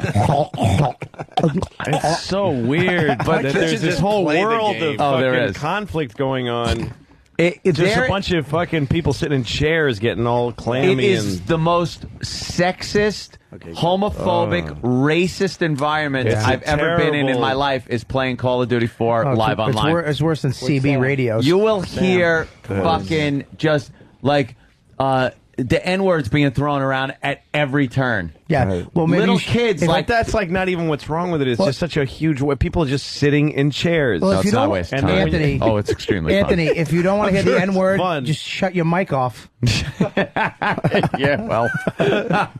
it's so weird. But there's this whole world of fucking conflict going on. It's just a bunch of fucking people sitting in chairs getting all clammy. It is the most sexist, homophobic, racist environment I've ever been in my life is playing Call of Duty 4 live online. It's worse than CB radio. You will hear fucking just like the N-words being thrown around at every turn. Yeah. Well, maybe little kids like that's like not even what's wrong with it. It's just such a huge way. People are just sitting in chairs. Well, if you don't, Anthony, it's extremely Anthony, fun. if you don't want to hear the N-word, just shut your mic off. Yeah, well,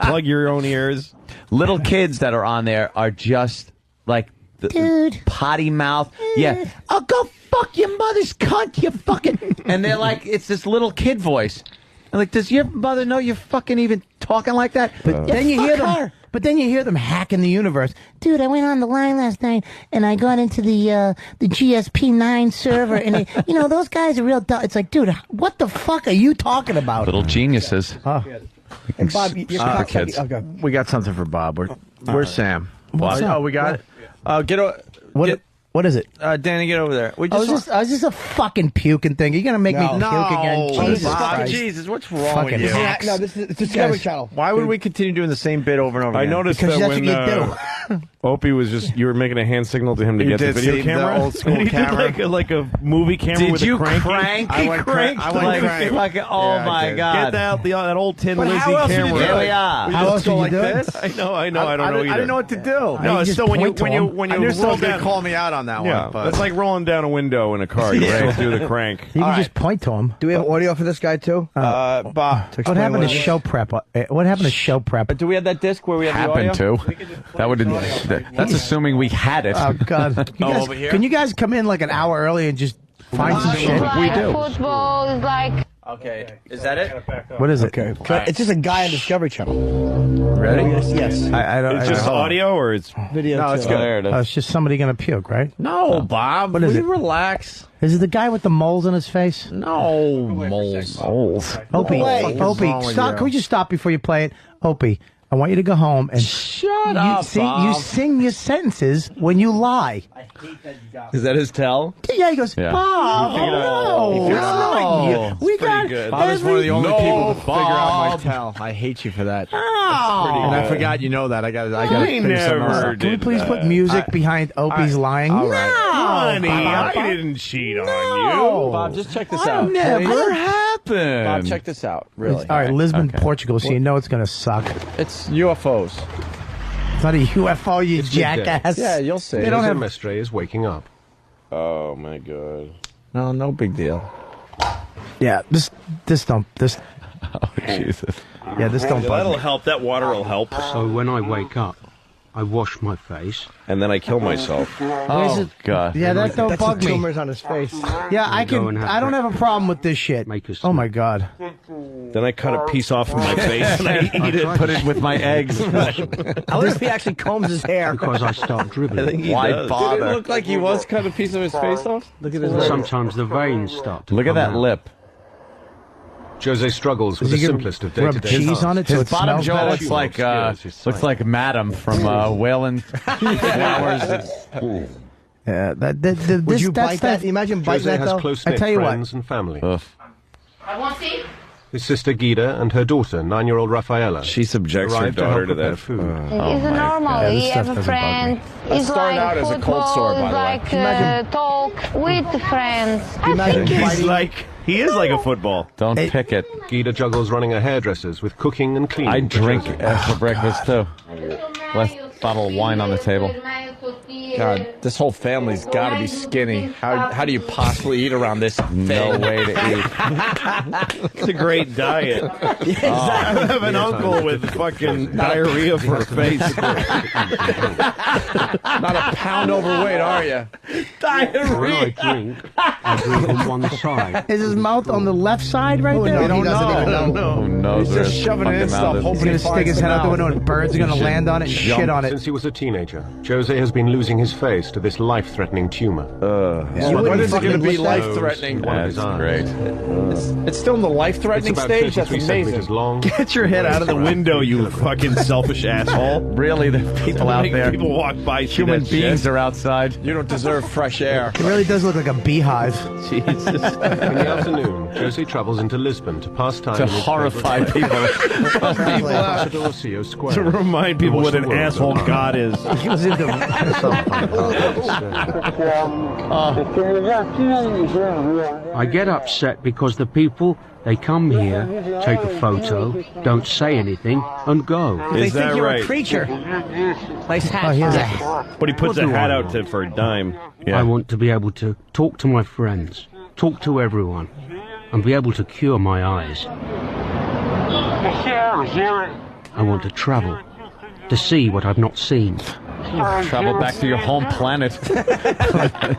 plug your own ears. Little kids that are on there are just like dude, potty mouth. Yeah. Oh, go fuck your mother's cunt, you fucking. And they're like, it's this little kid voice. And like, does your mother know you're fucking even talking like that? But then you hear them. But then you hear them hacking the universe. Dude, I went on the line last night and I got into the GSP9 server, and those guys are real dumb. It's like, dude, what the fuck are you talking about? Little geniuses. And Bob, you're kids. We got something for Bob. Where's Sam? What's up? Oh, we got it. What is it? Danny, get over there. I was just a fucking puking thing. You're going to make me puke again. Jesus Christ. Jesus, what's wrong with you? No, this is Discovery Channel. Why would we continue doing the same bit over and over again? I noticed because that that's when what you do. Opie was you were making a hand signal to him to get the video camera. The old school camera. Did like a movie camera with a crank. I went crank. Oh my God. Get out that old tin Lizzie camera. Here we are. How else did you do it? I know. I don't know either. I didn't know what to do. No, it's still when you I knew someone was going to call me out on that one. Yeah, that's like rolling down a window in a car. You still do the crank. You can just point to him. Do we have audio for this guy too? Bob, what happened to show prep? What happened to show prep? Do we have that disc where we have the audio? That would. That's assuming we had it. Oh God! Over here. Can you guys come in like an hour early and just find some shit? We do. Football is like. Okay, is that it? What is it? Okay. It's just a guy on Discovery Channel. Ready? Yes. I don't. It's just audio or it's video. No, it's good. There it is. It's just somebody gonna puke, right? No, Bob. What is it? Relax. Is it the guy with the moles on his face? No, moles. Opie, stop. Can we just stop before you play it? Opie, I want you to go home and shut up. You sing your sentences when you lie. I hate that you got. Is that his tell? Yeah, he goes, Bob, no. We got good. Bob is one of the only people to figure out my tell. I hate you for that. And I forgot you know that. I got I never. Can we please put music behind Opie's lying? All right. Honey, I didn't cheat on you. Bob, just check this out. Never happened. Bob, check this out. Really. All right, Lisbon, Portugal, so you know it's going to suck. It's UFOs. It's not a UFO, you jackass. Yeah, you'll see. They don't have mystery is waking up. Oh my God. No big deal. Yeah, this. Oh Jesus. Yeah, this don't. That'll help. That water will help. So when I wake up, I wash my face. And then I kill myself. Oh, God. Yeah, that don't bug me. Tumors on his face. Yeah, I don't have a problem with this shit. Oh, my God. Then I cut a piece off of my face and I eat it. Put it with my eggs. I wonder if he actually combs his hair. Because I start dribbling. Why bother? Did it look like he was cut a piece of his face off? Look at his lips. Sometimes the veins start to Look at that lip. Jose struggles with the simplest of day-to-day cheese tasks. on it so His it bottom smells jaw better? looks like Madam from Whalen Flowers. Yeah, Would you bite that? Imagine biting Jose that, has though. close-knit friends and family. I want to see. His sister Gida and her daughter, 9-year-old Rafaela. She subjects her arrived daughter to prepare that food. It's normal. We have a friend. It's started out like as a cold sore, football. by It's the way. like talk with friends. I think He is like a football. Don't pick it. Gida juggles running a hairdresser's with cooking and cleaning. I drink for breakfast too. Last bottle of wine on the table. God, this whole family's got to be skinny. How do you possibly eat around this? No way to eat. It's a great diet. Yeah, exactly. I have an uncle with fucking diarrhea for a face. Not a pound overweight, are you? When I drink on one side. Is his mouth on the left side right there? We don't know. Who knows? He's just shoving it in stuff, hoping He's going to stick his head out the window and birds are going to land on it and shit on it. Since he was a teenager, Jose has been losing his face to this life-threatening tumor. When is it going to be life-threatening? That's great. It's still in the life-threatening stage? That's amazing. Long. Get your head out of the window, you fucking selfish asshole. Really, the people out there. People walk by. Human beings are outside. You don't deserve fresh air. It really does look like a beehive. Jesus. In the afternoon, Jose travels into Lisbon to pass time To horrify people. To remind people what an asshole God is. He was into... I get upset because the people, they come here, take a photo, don't say anything, and go. Is They that think you're right? a creature. Nice hat. But he puts What a do hat I out know? for a dime. I want to be able to talk to my friends, talk to everyone, and be able to cure my eyes. I want to travel, to see what I've not seen. Travel back to your home planet.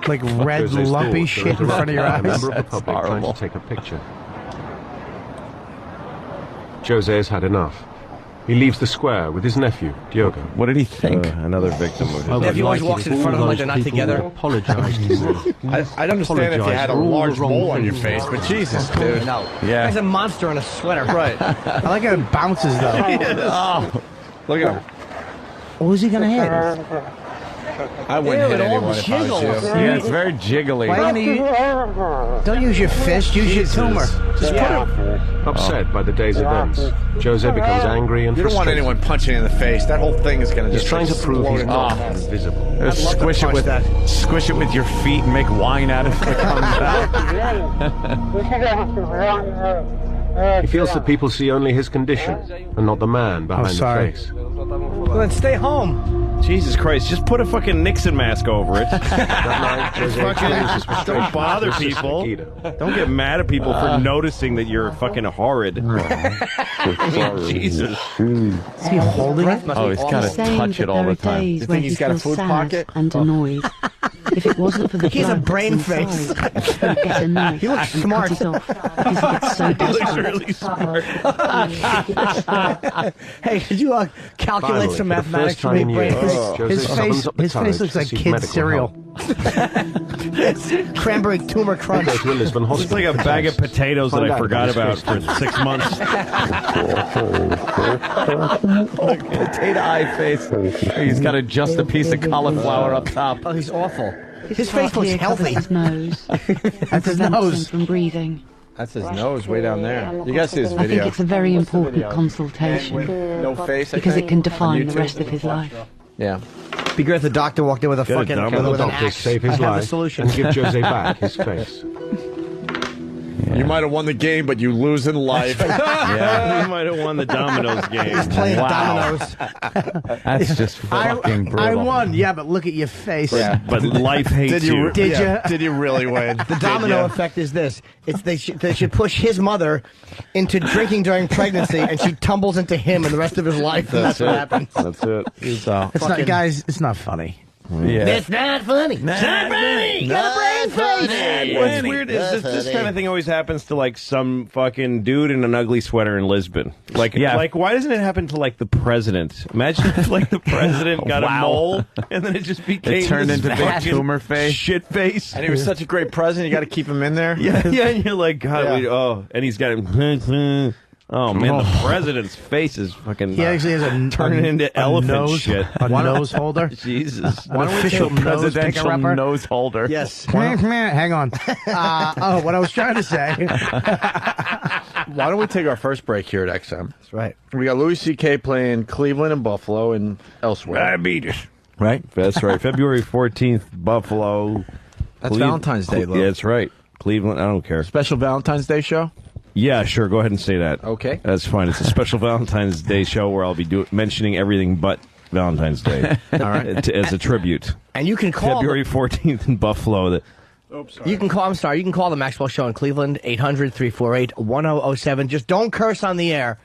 like red lumpy shit in front of your eyes. Member of the public trying to take a picture. Jose has had enough. He leaves the square with his nephew, Diogo. What did he think? Another victim of his Nephew always walks in front of him like they're not together. Apologize to me. I'd understand if you had a large mole on your face, but Jesus, dude. No. Yeah. He's a monster in a sweater. Right. I like how it bounces, though. Oh, Look at him. What was he going to hit? I wouldn't hit it all anyone if I was you. jiggles. yeah, it's very jiggly. Why are you gonna don't use your fist, use your tumor. Just put him. Upset by the day's events, Jose becomes angry and You don't want frustrated. anyone punching you in the face. That whole thing is going to He's just trying to prove he's explode not into- invisible. Just squish it with squish it with your feet and make wine out of it when it comes out. He feels that people see only his condition and not the man behind the sorry. face. Well, then stay home. Jesus Christ, just put a fucking Nixon mask over it. Fucking Don't bother people. Don't get mad at people for noticing that you're fucking horrid. I mean, Jesus. Is he holding it? Oh, he's got to touch it all the time. You think he's got a food pocket? And annoyed. If it wasn't for the He has a blood brain that's inside, face. he would get a knife He looks and smart. cut it off because he gets so He looks desperate. really smart. Hey, could you calculate Finally, some for the mathematics first for time me, in brain? years, His Jose face, summons up the his face courage looks to like seek kid medical cereal. Cranberry tumor crunch. Go to a Lisbon It's hospital. like a bag of potatoes that I forgot about for 6 months. Potato eye face. He's got to adjust a piece of cauliflower up top. Oh, he's awful. His Heart face looks here covers healthy. His nose. That's his Prevents him nose. from breathing. That's his nose way down there. You guys see this I think video? it's a very important consultation No face, I because it think, can on define the YouTube. rest of his life. Yeah. Be great if the doctor walked in with a Get it fucking done. with an Doctors axe. save I his have the life solution. and give Jose back his face. You might have won the game, but you lose in life. You might have won the dominoes game. He's playing Wow. dominoes. That's just fucking brutal. I won. Yeah, but look at your face. Yeah. But life hates you. Did you? Did you really win? The domino effect is this: it's they should push his mother into drinking during pregnancy, and she tumbles into him and the rest of his life. And that's what happens. That's it. It's not, guys. It's not funny. Yeah. It's not funny. It's not funny. Got a brain face. What's weird is this kind of thing always happens to like some fucking dude in an ugly sweater in Lisbon. Like, like why doesn't it happen to like the president? Imagine if like the president got a mole and then it just became It turned this into big fucking tumor face. shit face. And he was such a great president, you got to keep him in there. Yeah, and you're like, God, Yeah. and he's got him. Oh man, the president's face is fucking. He actually has turning into elephant nose, shit. A nose holder. Jesus, An official presidential nose nose holder. Yes. Hang on. What I was trying to say. Why don't we take our first break here at XM? That's right. We got Louis C.K. playing Cleveland and Buffalo and elsewhere. Diabetes. Right? That's right. February 14th, Buffalo. That's Valentine's Day, Lou. Yeah, that's right. Cleveland. I don't care. Special Valentine's Day show? Yeah, sure. Go ahead and say that. Okay. That's fine. It's a special Valentine's Day show where I'll be mentioning everything but Valentine's Day. All right. As a tribute. And you can call February 14th in Buffalo. You can call the Maxwell Show in Cleveland, 800-348-1007. Just don't curse on the air,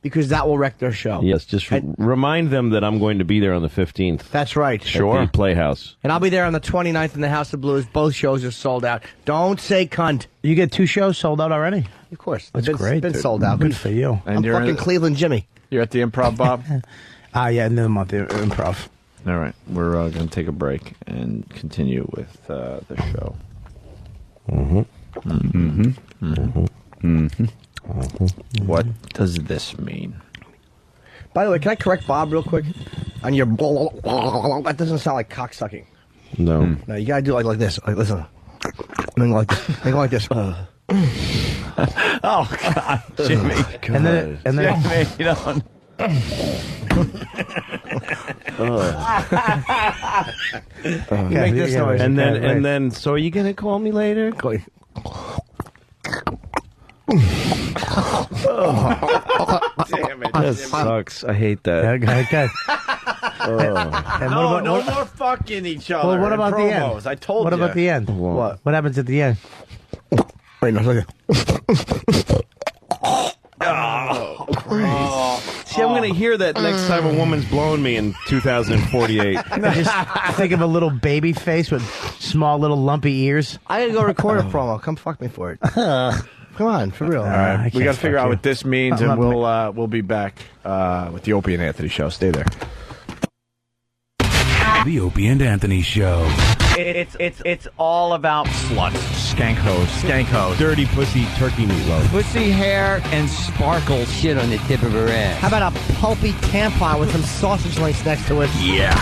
because that will wreck their show. Yes, just remind them that I'm going to be there on the 15th. That's right. At the Playhouse. And I'll be there on the 29th in the House of Blues. Both shows are sold out. Don't say cunt. You get 2 shows sold out already? Of course. That's great. Been sold out. Good for you. I'm fucking Cleveland Jimmy. You're at the Improv, Bob? Yeah, end of the month, Improv. All right. We're going to take a break and continue with the show. What does this mean? By the way, can I correct Bob real quick? On your that doesn't sound like cocksucking. No. No, you gotta do it like this. Like, listen. And then like this. Go like this. Oh God, Jimmy. And then Jimmy, you don't. Make this noise. And then, so are you going to call me later? Damn it. That sucks. I hate that. Okay. And no more fucking each other. Well, what about the end? I told you. What about the end? What? What happens at the end? Wait, no, look at See, I'm going to hear that next time a woman's blowing me in 2048. Just think of a little baby face with small little lumpy ears. I gotta go record a promo. Come fuck me for it. Come on, for real. All right, we got to figure out what this means, and we'll be back with the Opie and Anthony show. Stay there. The Opie and Anthony show. It's all about sluts, skank hoes, dirty pussy turkey meatloaf, pussy hair and sparkle shit on the tip of her ass. How about a pulpy tampon with some sausage links next to it? Yeah.